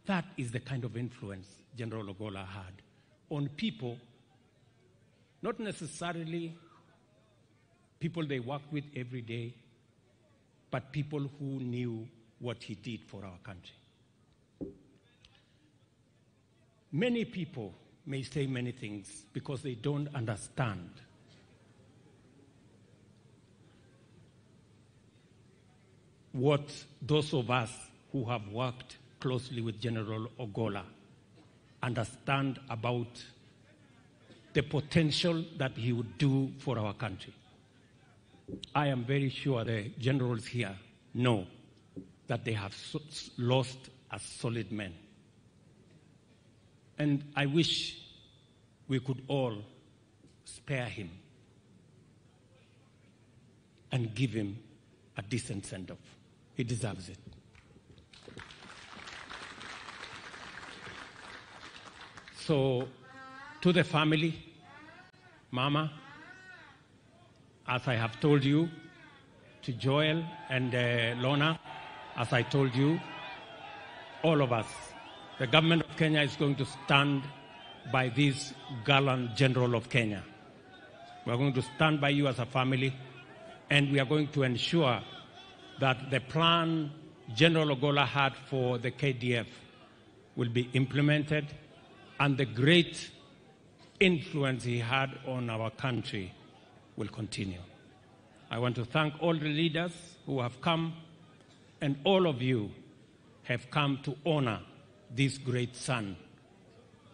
Speaker 22: That is the kind of influence General Ogolla had on people, not necessarily people they worked with every day, but people who knew what he did for our country. Many people may say many things because they don't understand what those of us who have worked closely with General Ogolla understand about the potential that he would do for our country. I am very sure the generals here know that they have lost a solid man. And I wish we could all spare him and give him a decent send-off. He deserves it. So, to the family, Mama, as I have told you, to Joel and Lorna, as I told you, all of us, the government of Kenya is going to stand by this gallant general of Kenya. We are going to stand by you as a family, and we are going to ensure that the plan General Ogolla had for the KDF will be implemented, and the great influence he had on our country will continue. I want to thank all the leaders who have come, and all of you have come to honor this great son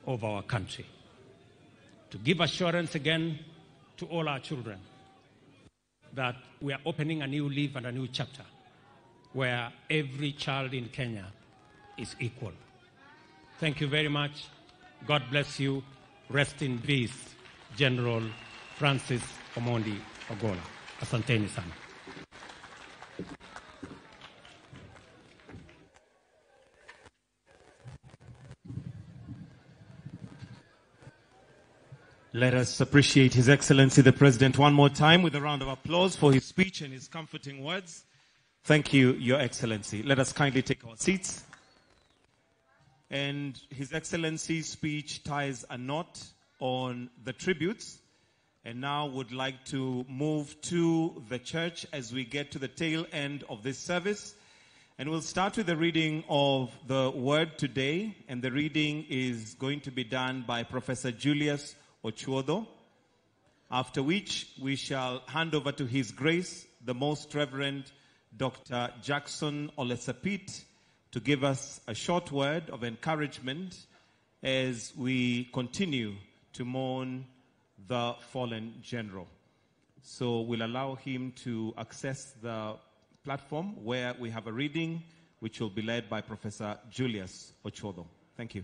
Speaker 22: of our country. To give assurance again to all our children that we are opening a new leaf and a new chapter where every child in Kenya is equal. Thank you very much. God bless you. Rest in peace, General Francis Omondi Ogolla. Asanteni sana.
Speaker 2: Let us appreciate His Excellency the President one more time with a round of applause for his speech and his comforting words. Thank you, Your Excellency. Let us kindly take our seats. And His Excellency's speech ties a knot on the tributes, and now would like to move to the church as we get to the tail end of this service. And we'll start with the reading of the word today, and the reading is going to be done by Professor Julius Ochodo, after which we shall hand over to His Grace, the Most Reverend Dr. Jackson Olesapit, to give us a short word of encouragement as we continue to mourn the fallen general. So we'll allow him to access the platform where we have a reading which will be led by Professor Julius Ochodo. Thank you.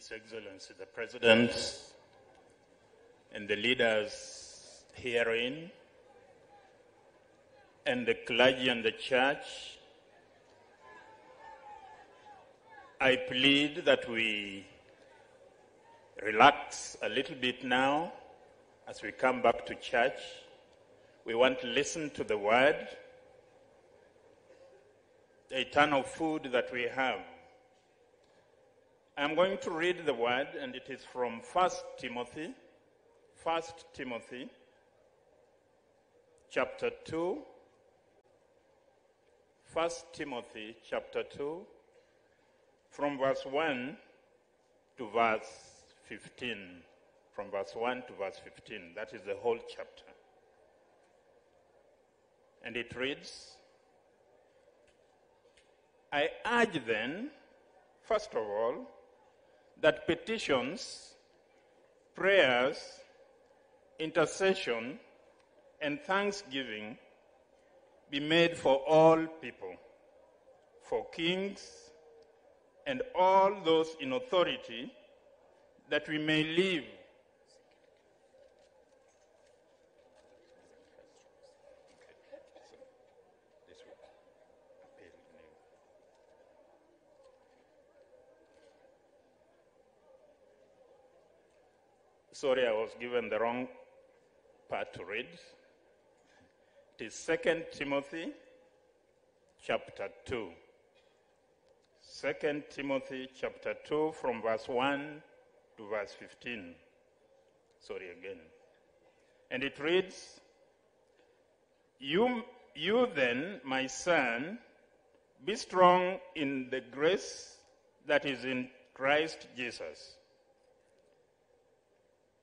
Speaker 3: His Excellency the President, and the leaders herein, and the clergy and the church, I plead that we relax a little bit now as we come back to church. We want to listen to the word, the eternal food that we have. I'm going to read the word, and it is from 1 Timothy chapter 2. 1 Timothy chapter 2, from verse 1 to verse 15. From verse 1 to verse 15. That is the whole chapter. And it reads, I urge then, first of all, that petitions, prayers, intercession, and thanksgiving be made for all people, for kings and all those in authority, that we may live Sorry, I was given the wrong part to read. It is 2 Timothy chapter 2. 2 Timothy chapter 2 from verse 1 to verse 15. Sorry again. And it reads, You then, my son, be strong in the grace that is in Christ Jesus.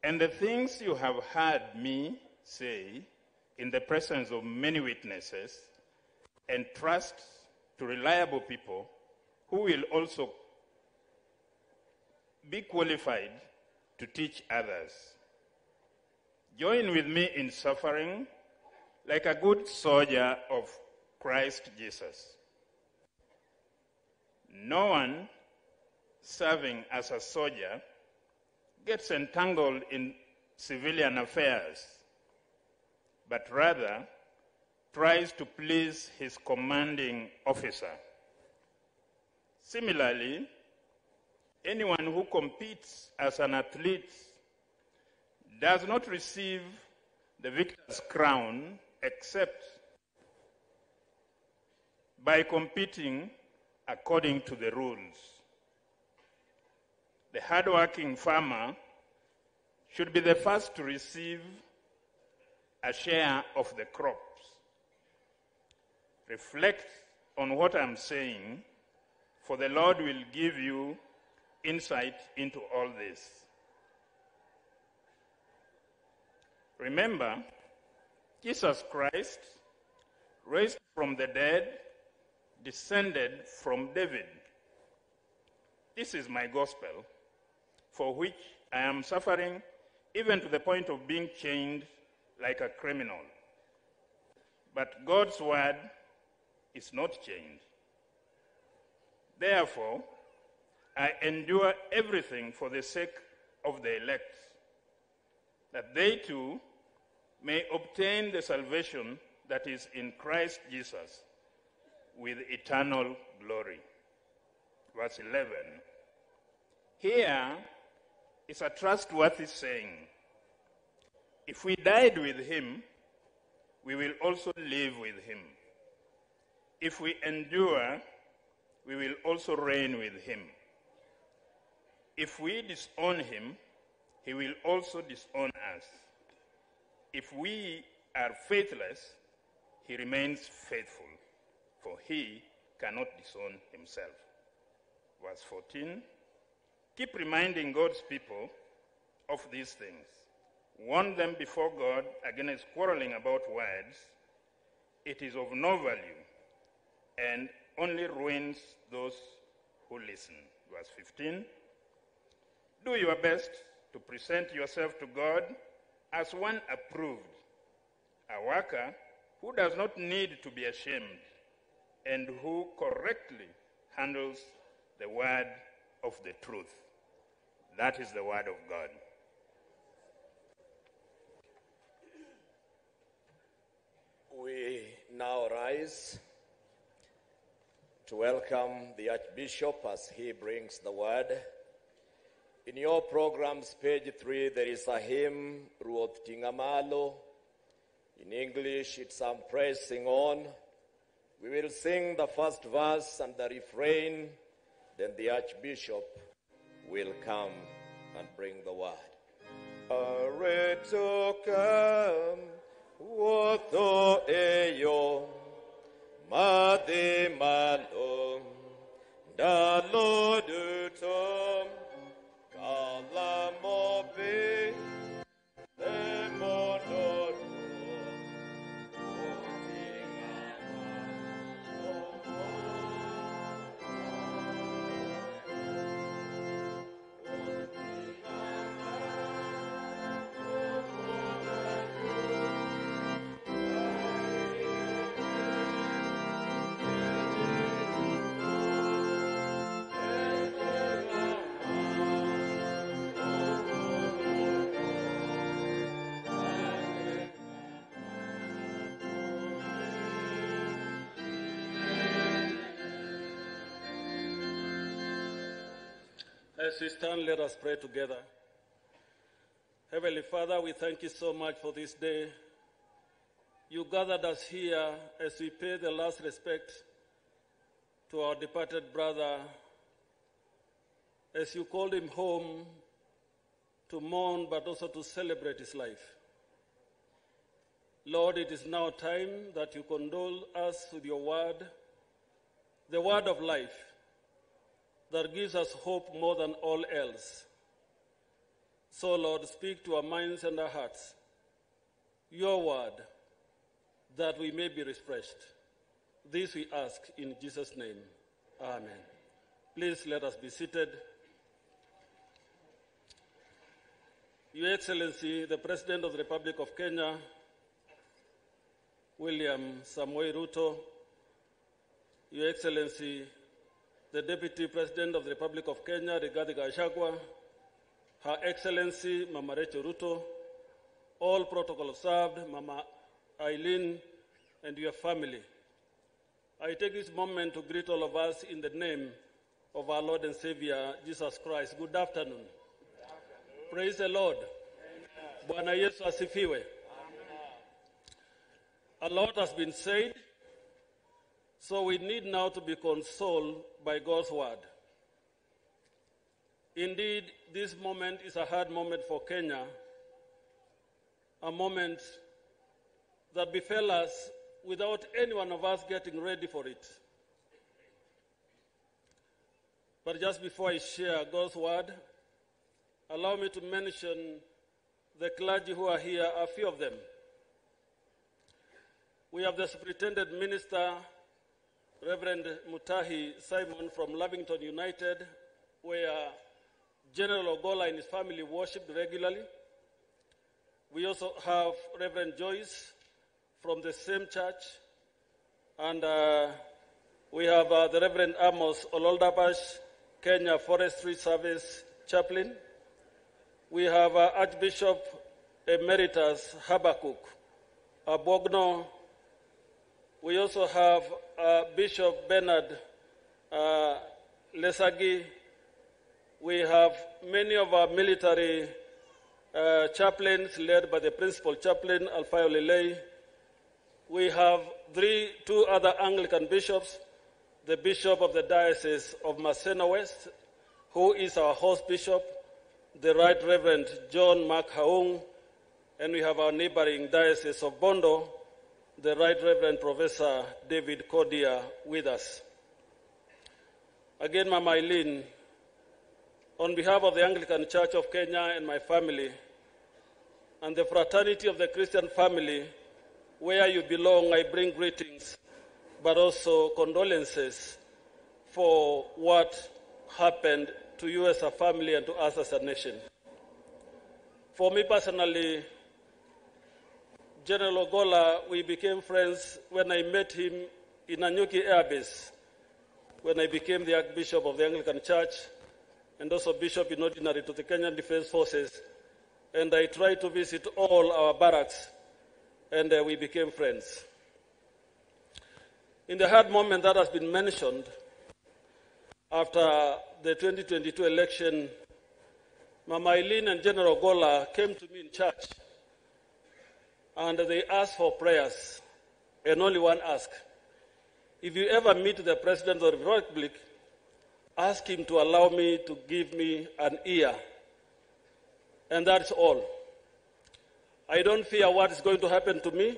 Speaker 3: And the things you have heard me say in the presence of many witnesses, and trust to reliable people who will also be qualified to teach others. Join with me in suffering like a good soldier of Christ Jesus. No one serving as a soldier gets entangled in civilian affairs, but rather tries to please his commanding officer. Similarly, anyone who competes as an athlete does not receive the victor's crown except by competing according to the rules. The hardworking farmer should be the first to receive a share of the crops. Reflect on what I'm saying, for the Lord will give you insight into all this. Remember, Jesus Christ, raised from the dead, descended from David. This is my gospel, for which I am suffering, even to the point of being chained like a criminal. But God's word is not chained. Therefore, I endure everything for the sake of the elect, that they too may obtain the salvation that is in Christ Jesus with eternal glory. Verse 11. Here is a trustworthy saying. If we died with him, we will also live with him. If we endure, we will also reign with him. If we disown him, he will also disown us. If we are faithless, he remains faithful, for he cannot disown himself. Verse 14. Keep reminding God's people of these things. Warn them before God against quarreling about words. It is of no value and only ruins those who listen. Verse 15. Do your best to present yourself to God as one approved, a worker who does not need to be ashamed and who correctly handles the word of the truth. That is the word of God.
Speaker 5: We now rise to welcome the Archbishop as he brings the word. In your programs, page 3, there is a hymn, Ruoth Tingamalo. In English, it's "I'm pressing on." We will sing the first verse and the refrain, then the Archbishop will come and bring the word. Aretoka woto eyo madimalo dalodutom kalamobi demonoru.
Speaker 6: As we stand, let us pray together. Heavenly Father, we thank you so much for this day. You gathered us here as we pay the last respect to our departed brother, as you called him home to mourn but also to celebrate his life. Lord, it is now time that you condole us with your word, the word of life, that gives us hope more than all else. So, Lord, speak to our minds and our hearts, your word, that we may be refreshed. This we ask in Jesus' name. Amen. Please let us be seated. Your Excellency, the President of the Republic of Kenya, William Samoei Ruto, Your Excellency, the Deputy President of the Republic of Kenya, Rigathi Gachagua, Her Excellency, Mama Rachel Ruto, all protocol observed, Mama Eileen, and your family. I take this moment to greet all of us in the name of our Lord and Savior, Jesus Christ. Good afternoon. Praise the Lord. Bwana Yesu asifiwe. A lot has been said, so we need now to be consoled by God's word. Indeed, this moment is a hard moment for Kenya, a moment that befell us without any one of us getting ready for it. But just before I share God's word, allow me to mention the clergy who are here, a few of them. We have the Superintendent Minister, Reverend Mutahi Simon from Lavington United, where General Ogolla and his family worshipped regularly. We also have Reverend Joyce from the same church, and we have the Reverend Amos Ololdabash, Kenya Forestry Service Chaplain. We have Archbishop Emeritus Habakkuk Abogno. We also have Bishop Bernard Lesagi. We have many of our military chaplains led by the principal chaplain, Alfayo Lilei. We have two other Anglican bishops, the Bishop of the Diocese of Maseno West, who is our host bishop, the Right Reverend John Mark Haung, and we have our neighboring Diocese of Bondo, the Right Reverend Professor David Kodia with us. Again, Mama Eileen, on behalf of the Anglican Church of Kenya and my family, and the fraternity of the Christian family, where you belong, I bring greetings, but also condolences for what happened to you as a family and to us as a nation. For me personally, General Ogolla, we became friends when I met him in Nanyuki Air Base, when I became the Archbishop of the Anglican Church, and also Bishop in Ordinary to the Kenyan Defense Forces, and I tried to visit all our barracks, and we became friends. In the hard moment that has been mentioned, after the 2022 election, Mama Eileen and General Ogolla came to me in church, and they asked for prayers, and only one asked, if you ever meet the President of the Republic, ask him to allow me to give me an ear. And that's all. I don't fear what is going to happen to me,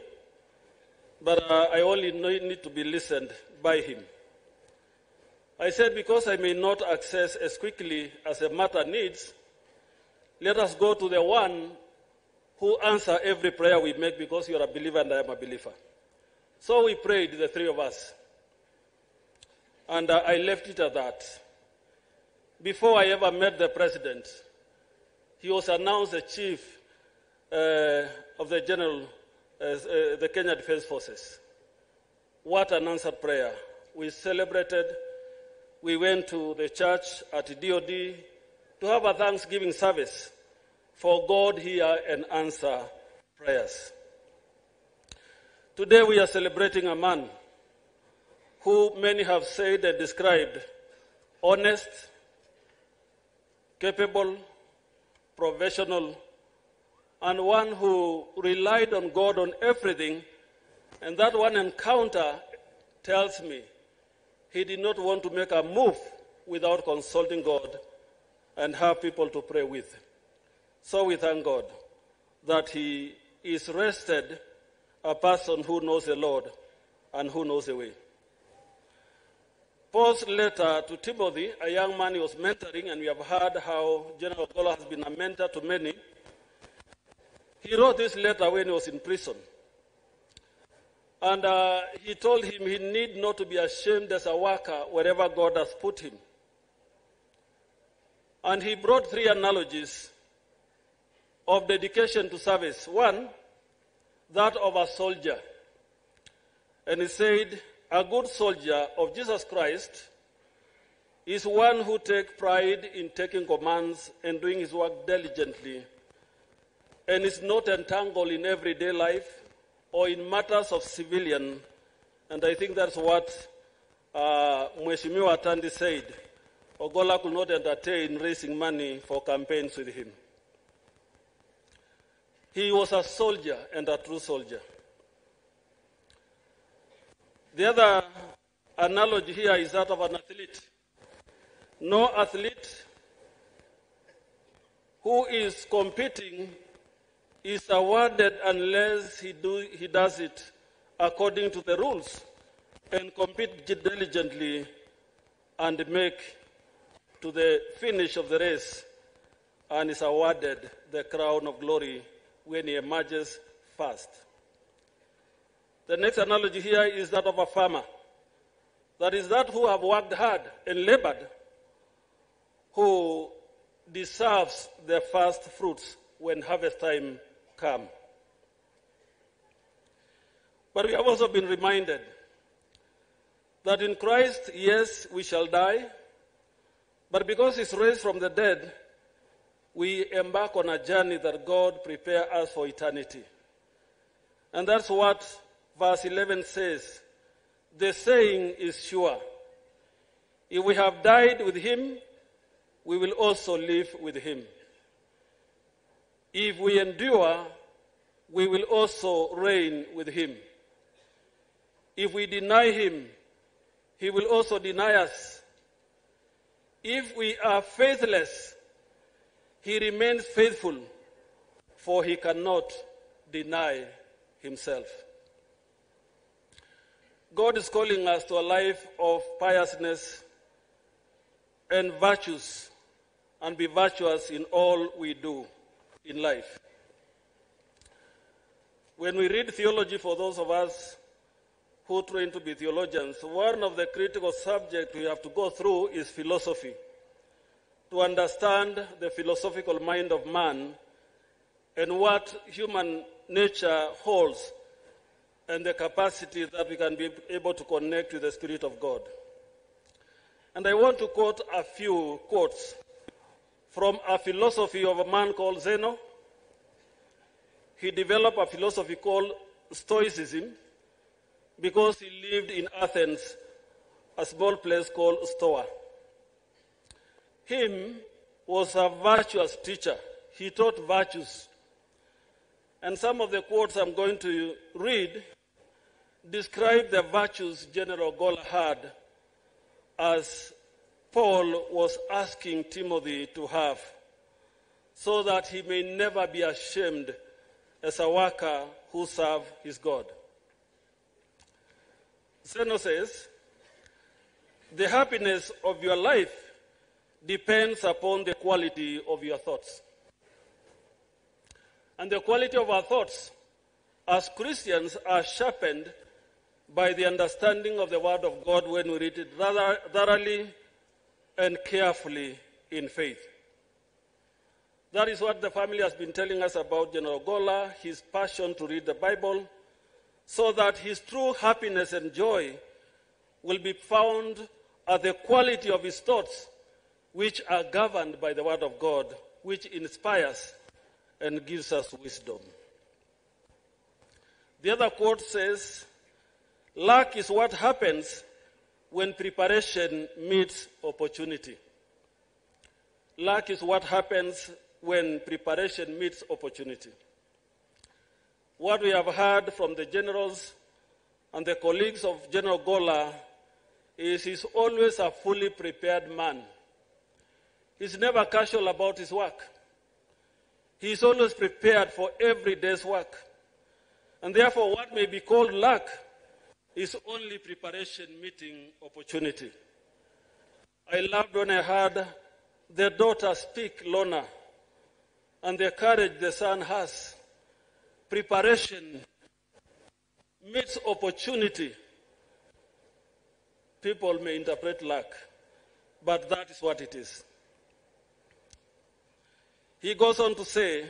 Speaker 6: but I only need to be listened by him. I said, because I may not access as quickly as a matter needs, let us go to the one who answers every prayer we make, because you are a believer and I am a believer. So we prayed, the three of us. And I left it at that. Before I ever met the president, he was announced the chief of the the Kenya Defense Forces. What an answered prayer. We celebrated. We went to the church at DOD to have a Thanksgiving service for God hear and answer prayers. Today we are celebrating a man who many have said and described honest, capable, professional, and one who relied on God on everything. And that one encounter tells me he did not want to make a move without consulting God and have people to pray with. So we thank God that he is rested, a person who knows the Lord and who knows the way. Paul's letter to Timothy, a young man he was mentoring, and we have heard how General Ogolla has been a mentor to many. He wrote this letter when he was in prison. And he told him he need not to be ashamed as a worker wherever God has put him. And he brought three analogies of dedication to service. One, that of a soldier. And he said, a good soldier of Jesus Christ is one who takes pride in taking commands and doing his work diligently, and is not entangled in everyday life or in matters of civilian. And I think that's what Mheshimiwa Atandi said. Ogolla could not entertain raising money for campaigns with him. He was a soldier and a true soldier. The other analogy here is that of an athlete. No athlete who is competing is awarded unless he does it according to the rules and compete diligently and make to the finish of the race, and is awarded the crown of glory when he emerges first. The next analogy here is that of a farmer. That is that who have worked hard and labored, who deserves the first fruits when harvest time comes. But we have also been reminded that in Christ, yes, we shall die, but because he's raised from the dead, we embark on a journey that God prepares us for eternity. And that's what verse 11 says. The saying is sure. If we have died with him, we will also live with him. If we endure, we will also reign with him. If we deny him, he will also deny us. If we are faithless, he remains faithful, for he cannot deny himself. God is calling us to a life of piousness and virtues, and be virtuous in all we do in life. When we read theology, for those of us who train to be theologians, one of the critical subjects we have to go through is philosophy, to understand the philosophical mind of man and what human nature holds, and the capacity that we can be able to connect with the Spirit of God. And I want to quote a few quotes from a philosophy of a man called Zeno. He developed a philosophy called Stoicism because he lived in Athens, a small place called Stoa. Him was a virtuous teacher. He taught virtues. And some of the quotes I'm going to read describe the virtues General Ogolla had as Paul was asking Timothy to have, so that he may never be ashamed as a worker who serves his God. Zeno says, the happiness of your life depends upon the quality of your thoughts. And the quality of our thoughts as Christians are sharpened by the understanding of the Word of God when we read it thoroughly and carefully in faith. That is what the family has been telling us about General Ogolla, his passion to read the Bible, so that his true happiness and joy will be found at the quality of his thoughts, which are governed by the Word of God, which inspires and gives us wisdom. The other quote says, luck is what happens when preparation meets opportunity. Luck is what happens when preparation meets opportunity. What we have heard from the generals and the colleagues of General Ogolla is he's always a fully prepared man. He's never casual about his work. He's always prepared for every day's work. And therefore, what may be called luck is only preparation meeting opportunity. I loved when I heard the daughter speak, Lorna, and the courage the son has. Preparation meets opportunity. People may interpret luck, but that is what it is. He goes on to say,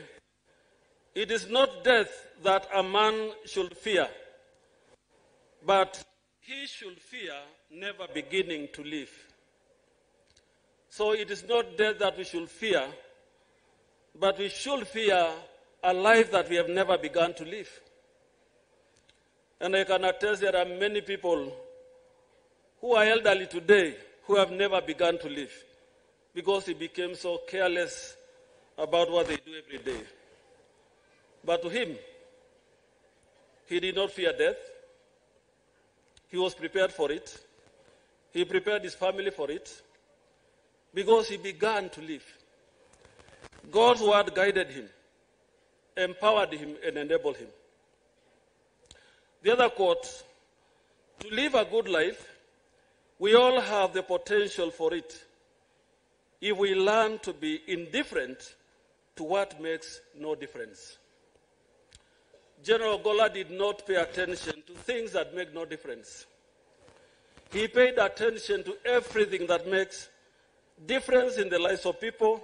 Speaker 6: it is not death that a man should fear, but he should fear never beginning to live. So it is not death that we should fear, but we should fear a life that we have never begun to live. And I can attest there are many people who are elderly today who have never begun to live because they became so careless about what they do every day. But to him, he did not fear death. He was prepared for it. He prepared his family for it because he began to live. God's word guided him, empowered him, and enabled him. The other quote, to live a good life, we all have the potential for it if we learn to be indifferent to what makes no difference. General Ogolla did not pay attention to things that make no difference. He paid attention to everything that makes difference in the lives of people.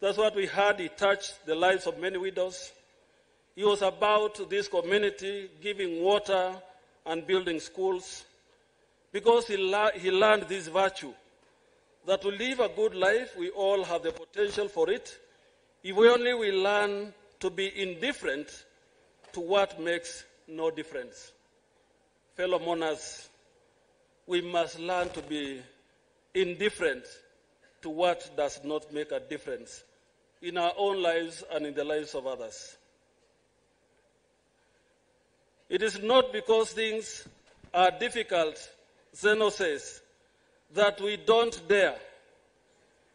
Speaker 6: That's what we heard. He touched the lives of many widows. He was about this community, giving water and building schools, because he learned this virtue, that to live a good life, we all have the potential for it, if we only will learn to be indifferent to what makes no difference. Fellow mourners, we must learn to be indifferent to what does not make a difference in our own lives and in the lives of others. It is not because things are difficult, Zeno says, that we don't dare.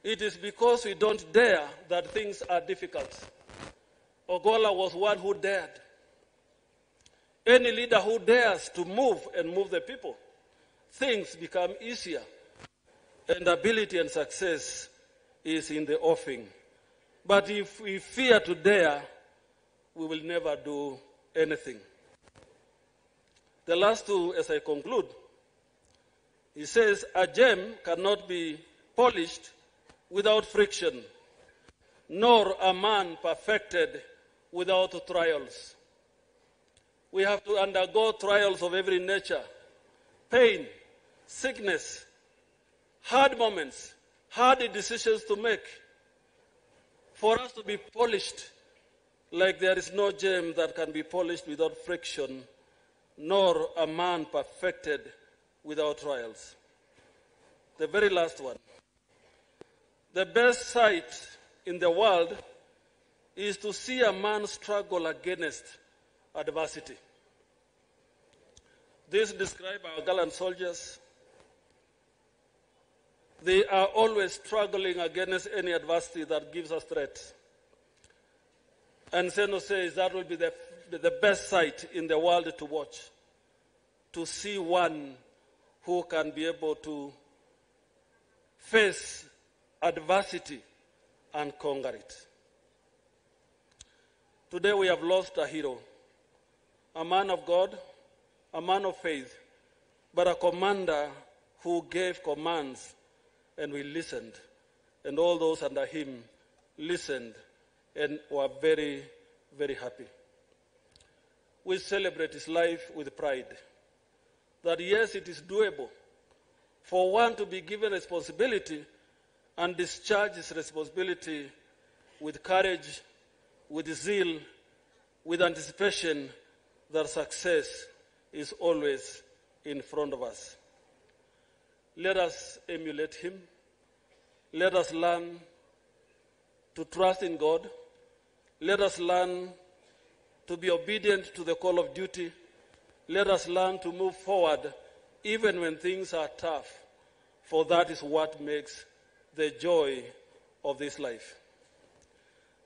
Speaker 6: It is because we don't dare that things are difficult. Ogolla was one who dared. Any leader who dares to move and move the people, things become easier. And ability and success is in the offing. But if we fear to dare, we will never do anything. The last two, as I conclude, he says, a gem cannot be polished without friction, nor a man perfected without trials. We have to undergo trials of every nature, pain, sickness, hard moments, hard decisions to make. for us to be polished, like there is no gem that can be polished without friction, nor a man perfected without trials. The very last one. The best sight in the world is to see a man struggle against adversity. This describes our gallant soldiers. They are always struggling against any adversity that gives us threat. And Seno says that will be the best sight in the world to watch, to see one who can be able to face adversity and conquer it. Today we have lost a hero, a man of God, a man of faith, but a commander who gave commands and we listened, and all those under him listened and were very, very happy. We celebrate his life with pride, that yes, it is doable for one to be given responsibility and discharge his responsibility with courage, with zeal, with anticipation that success is always in front of us. Let us emulate him. Let us learn to trust in God. Let us learn to be obedient to the call of duty. Let us learn to move forward even when things are tough, for that is what makes the joy of this life.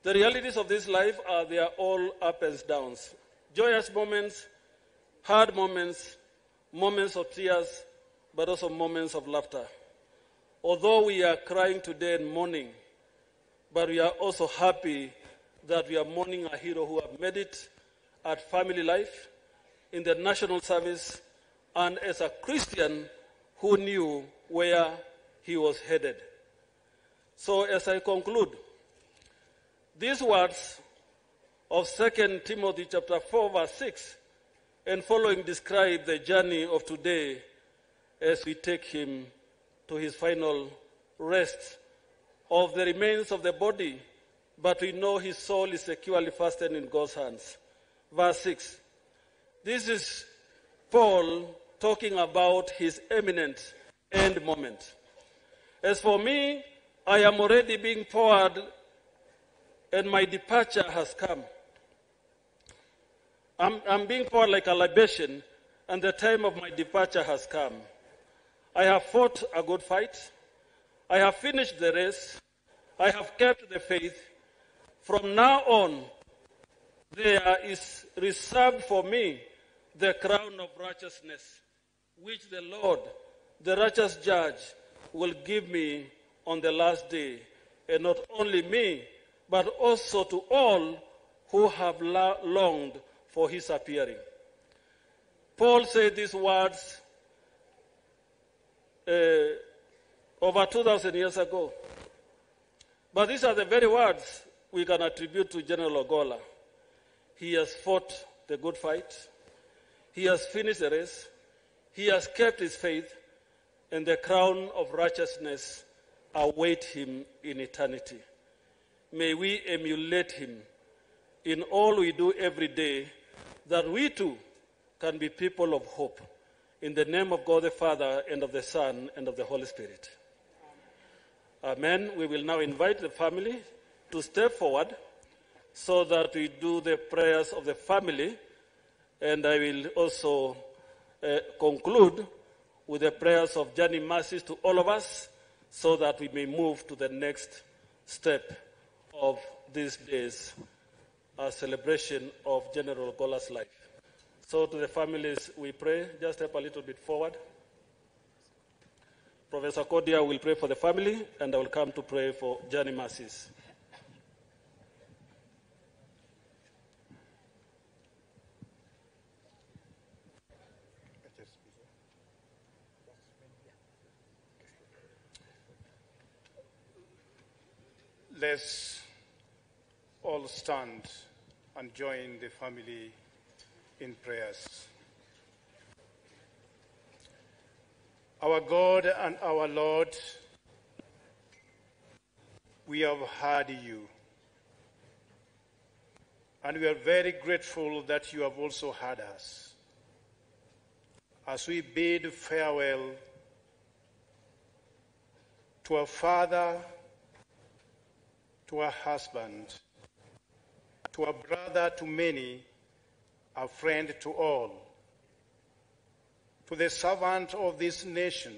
Speaker 6: The realities of this life are they are all up and downs. Joyous moments, hard moments, moments of tears, but also moments of laughter. Although we are crying today and mourning, but we are also happy that we are mourning a hero who have made it at family life, in the national service, and as a Christian who knew where he was headed. So as I conclude, these words of 2 Timothy chapter 4 verse 6 and following describe the journey of today as we take him to his final rest of the remains of the body, but we know his soul is securely fastened in God's hands. Verse 6. This is Paul talking about his imminent end moment. As for me, I am already being poured and my departure has come. I'm being poured like a libation and the time of my departure has come. I have fought a good fight. I have finished the race. I have kept the faith. From now on, there is reserved for me the crown of righteousness, which the Lord, the righteous judge, will give me on the last day. And not only me, but also to all who have longed for his appearing. Paul said these words over 2,000 years ago. But these are the very words we can attribute to General Ogolla. He has fought the good fight. He has finished the race. He has kept his faith, and the crown of righteousness awaits him in eternity. May we emulate him in all we do every day, that we too can be people of hope. In the name of God the Father, and of the Son, and of the Holy Spirit. Amen. We will now invite the family to step forward so that we do the prayers of the family. And I will also conclude with the prayers of journey mercies to all of us so that we may move to the next step of these days, a celebration of General Ogolla's life. So to the families we pray, just step a little bit forward. Professor Kodia will pray for the family, and I will come to pray for journey mercies.
Speaker 4: Let's all stand and join the family in prayers. Our God and our Lord, we have heard you. And we are very grateful that you have also heard us. As we bid farewell to our father, to our husband, to our brother to many, a friend to all, to the servant of this nation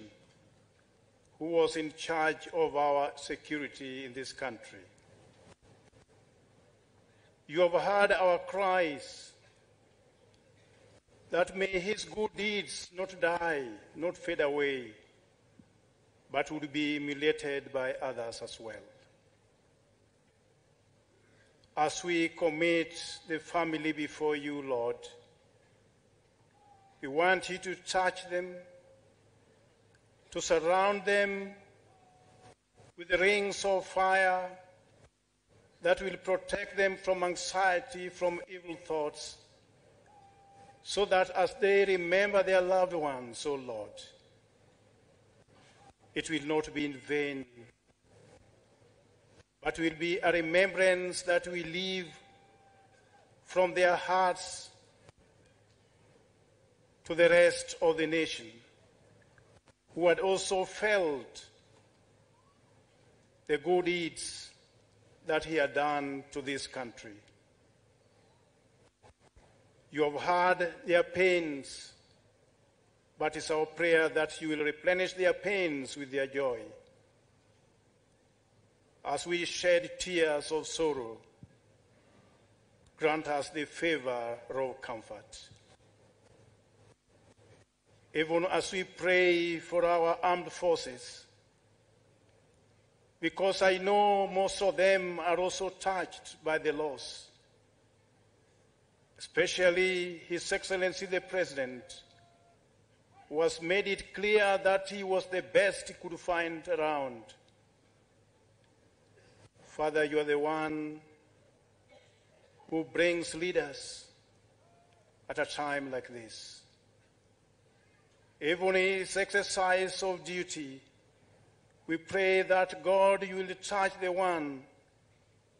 Speaker 4: who was in charge of our security in this country. You have heard our cries that may his good deeds not die, not fade away, but would be emulated by others as well. As we commit the family before you, Lord, we want you to touch them, to surround them with the rings of fire that will protect them from anxiety, from evil thoughts, so that as they remember their loved ones, O Lord, it will not be in vain, but will be a remembrance that will live from their hearts to the rest of the nation, who had also felt the good deeds that he had done to this country. You have heard their pains, but it's our prayer that you will replenish their pains with their joy. As we shed tears of sorrow, grant us the favor of comfort. Even as we pray for our armed forces, because I know most of them are also touched by the loss, especially His Excellency the President, who has made it clear that he was the best he could find around. Father, you are the one who brings leaders at a time like this. Even in his exercise of duty, we pray that God, you will touch the one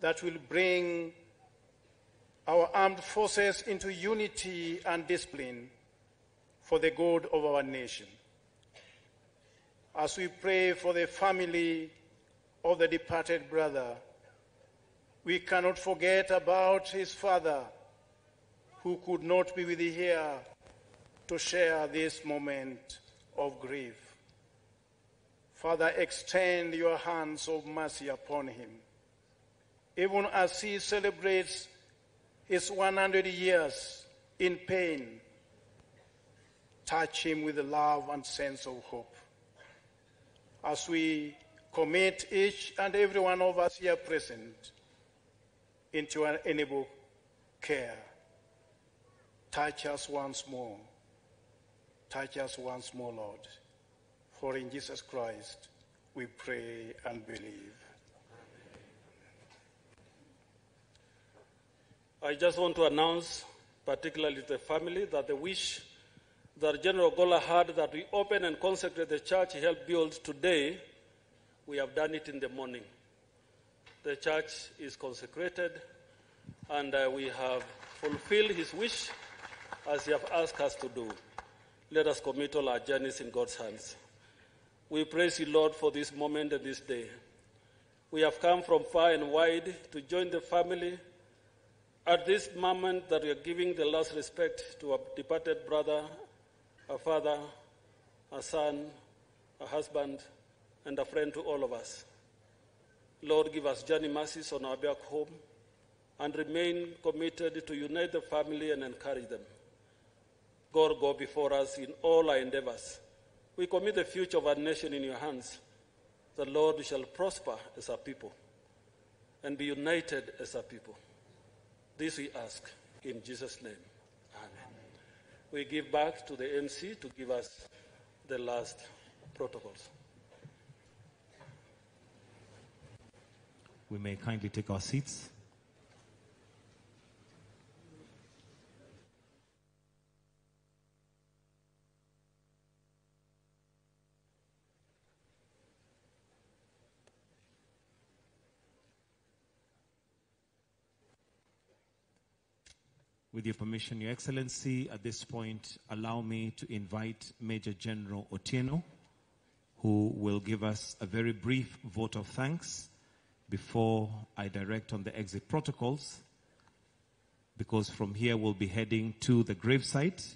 Speaker 4: that will bring our armed forces into unity and discipline for the good of our nation. As we pray for the family of the departed brother, we cannot forget about his father, who could not be with you here to share this moment of grief. Father, extend your hands of mercy upon him, even as he celebrates his 100 years in pain. Touch him with love and sense of hope. As we commit each and every one of us here present into an able care, touch us once more. Touch us once more, Lord. For in Jesus Christ we pray and believe.
Speaker 6: I just want to announce, particularly to the family, that the wish that General Ogolla had that we open and consecrate the church he helped build today, we have done it in the morning. The church is consecrated, and we have fulfilled his wish as he has asked us to do. Let us commit all our journeys in God's hands. We praise you, Lord, for this moment and this day. We have come from far and wide to join the family at this moment that we are giving the last respect to our departed brother, a father, a son, a husband, and a friend to all of us. Lord, give us journey mercies on our back home and remain committed to unite the family and encourage them. God, go before us in all our endeavors. We commit the future of our nation in your hands. The Lord shall prosper as a people and be united as a people. This we ask in Jesus' name. Amen. We give back to the MC to give us the last protocols.
Speaker 2: We may kindly take our seats. With your permission, Your Excellency, at this point, allow me to invite Major General Otieno, who will give us a very brief vote of thanks before I direct on the exit protocols, because from here we'll be heading to the gravesite.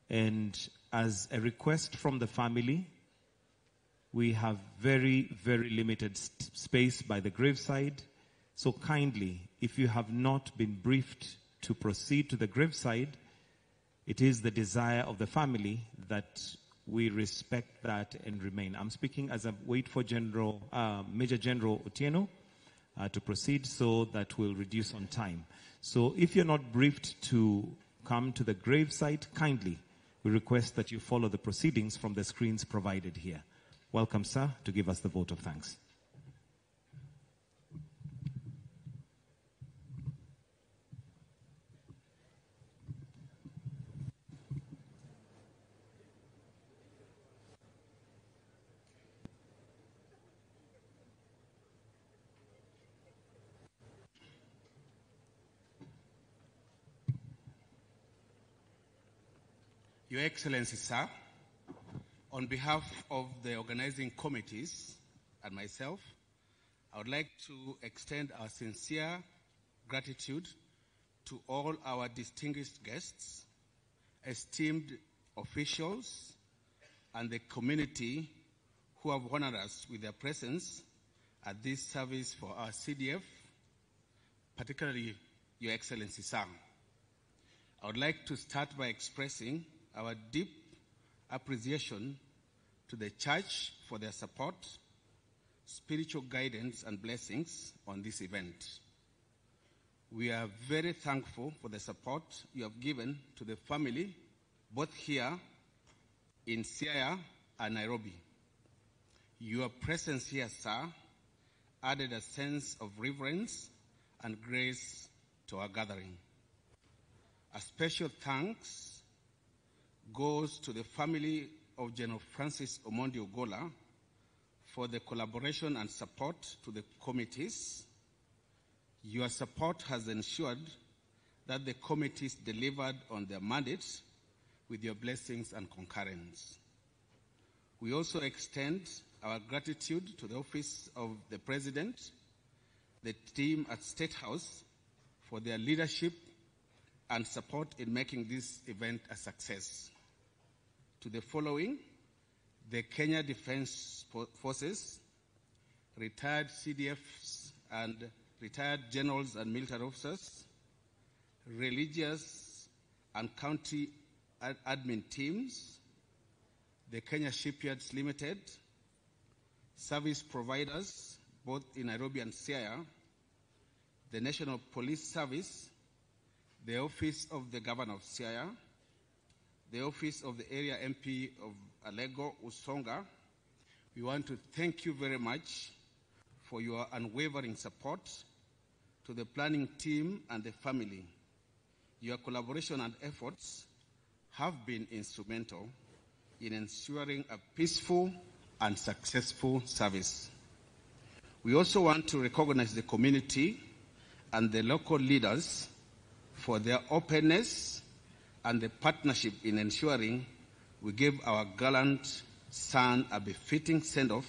Speaker 2: And as a request from the family, we have very, very limited space by the graveside. So kindly, if you have not been briefed to proceed to the graveside, it is the desire of the family that we respect that and remain. I'm speaking as I wait for Major General Otieno to proceed, so that we'll reduce on time. So if you're not briefed to come to the gravesite, kindly, we request that you follow the proceedings from the screens provided here. Welcome, sir, to give us the vote of thanks.
Speaker 7: Your Excellency, sir, on behalf of the organizing committees and myself, I would like to extend our sincere gratitude to all our distinguished guests, esteemed officials, and the community who have honored us with their presence at this service for our CDF, particularly Your Excellency, sir. I would like to start by expressing our deep appreciation to the Church for their support, spiritual guidance, and blessings on this event. We are very thankful for the support you have given to the family, both here in Siaya and Nairobi. Your presence here, sir, added a sense of reverence and grace to our gathering. A special thanks goes to the family of General Francis Omondi Ogolla for the collaboration and support to the committees. Your support has ensured that the committees delivered on their mandates with your blessings and concurrence. We also extend our gratitude to the Office of the President, the team at State House, for their leadership and support in making this event a success. To the following: the Kenya Defense Forces, retired CDFs and retired generals and military officers, religious and county admin teams, the Kenya Shipyards Limited, service providers both in Nairobi and Siaya, the National Police Service, the Office of the Governor of Siaya, the Office of the Area MP of Alego Usonga. We want to thank you very much for your unwavering support. To the planning team and the family, your collaboration and efforts have been instrumental in ensuring a peaceful and successful service. We also want to recognize the community and the local leaders for their openness and the partnership in ensuring we gave our gallant son a befitting send-off.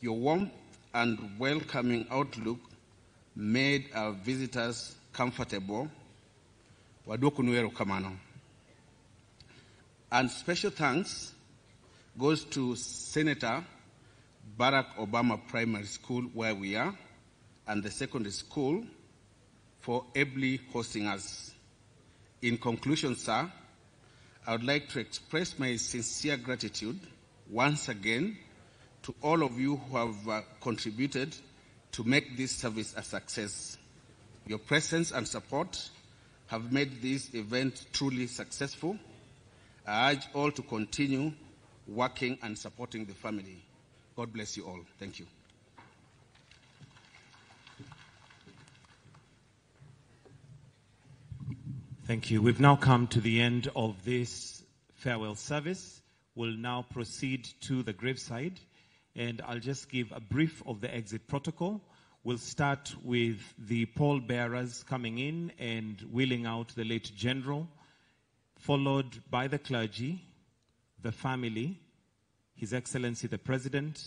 Speaker 7: Your warmth and welcoming outlook made our visitors comfortable. Wadukunuero kamano. And special thanks goes to Senator Barack Obama Primary School, where we are, and the secondary school for ably hosting us. In conclusion, sir, I would like to express my sincere gratitude once again to all of you who have contributed to make this service a success. Your presence and support have made this event truly successful. I urge all to continue working and supporting the family. God bless you all. Thank you.
Speaker 2: Thank you. We've now come to the end of this farewell service. We'll now proceed to the graveside, and I'll just give a brief of the exit protocol. We'll start with the pallbearers coming in and wheeling out the late general, followed by the clergy, the family, His Excellency the President,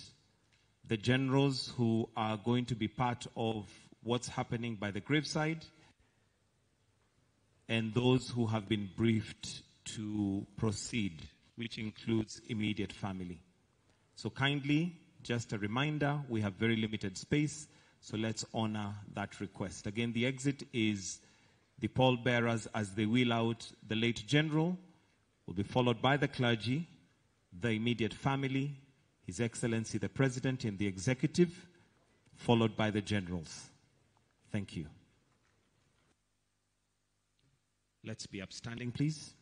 Speaker 2: the generals who are going to be part of what's happening by the graveside, and those who have been briefed to proceed, which includes immediate family. So kindly, just a reminder, we have very limited space, so let's honor that request. Again, the exit is the pallbearers as they wheel out the late general, will be followed by the clergy, the immediate family, His Excellency the President and the executive, followed by the generals. Thank you. Let's be upstanding, please.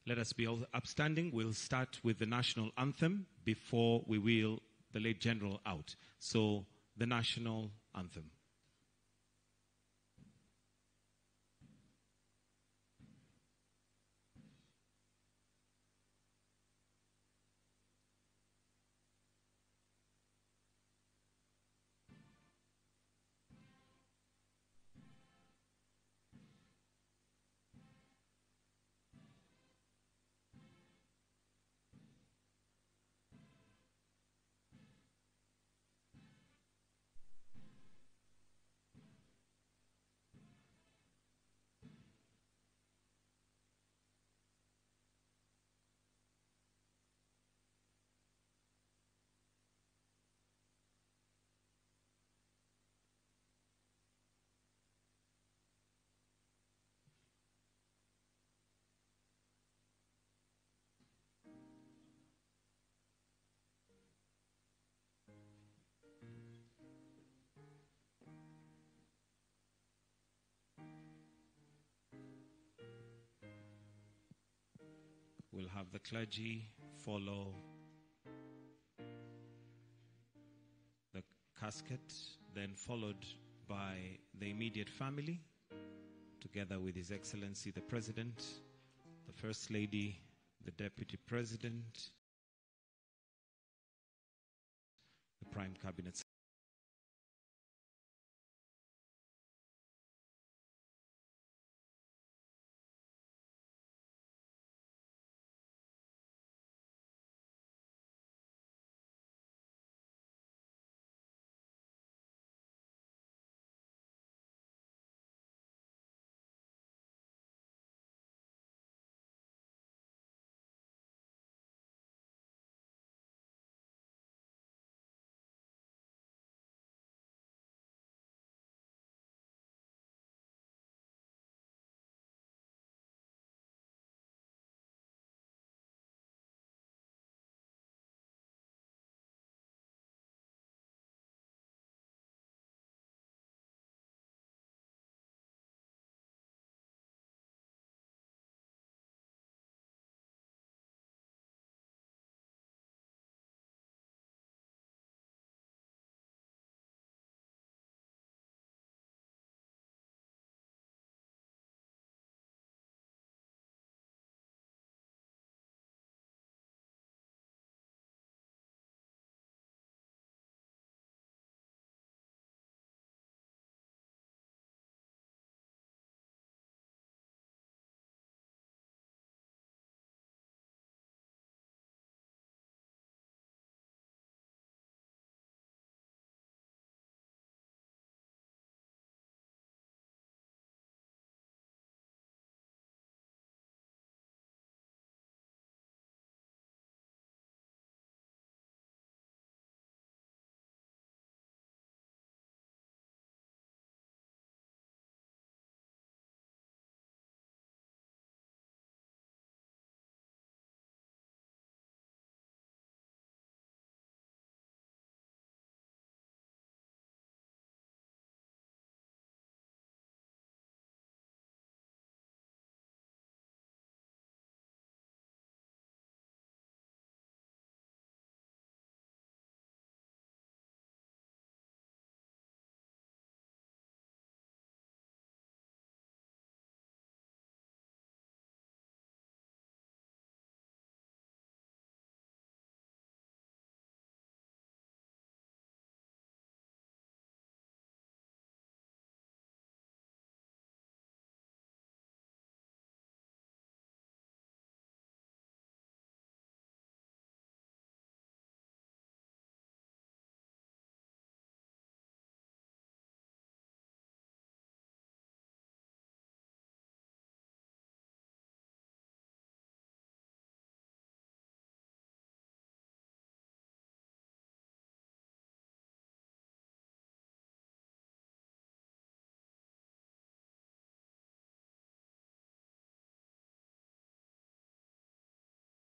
Speaker 2: Let us be all upstanding. We'll start with the national anthem before we wheel the late general out. So, the national anthem. We'll have the clergy follow the casket, then followed by the immediate family, together with His Excellency the President, the First Lady, the Deputy President, the Prime Cabinet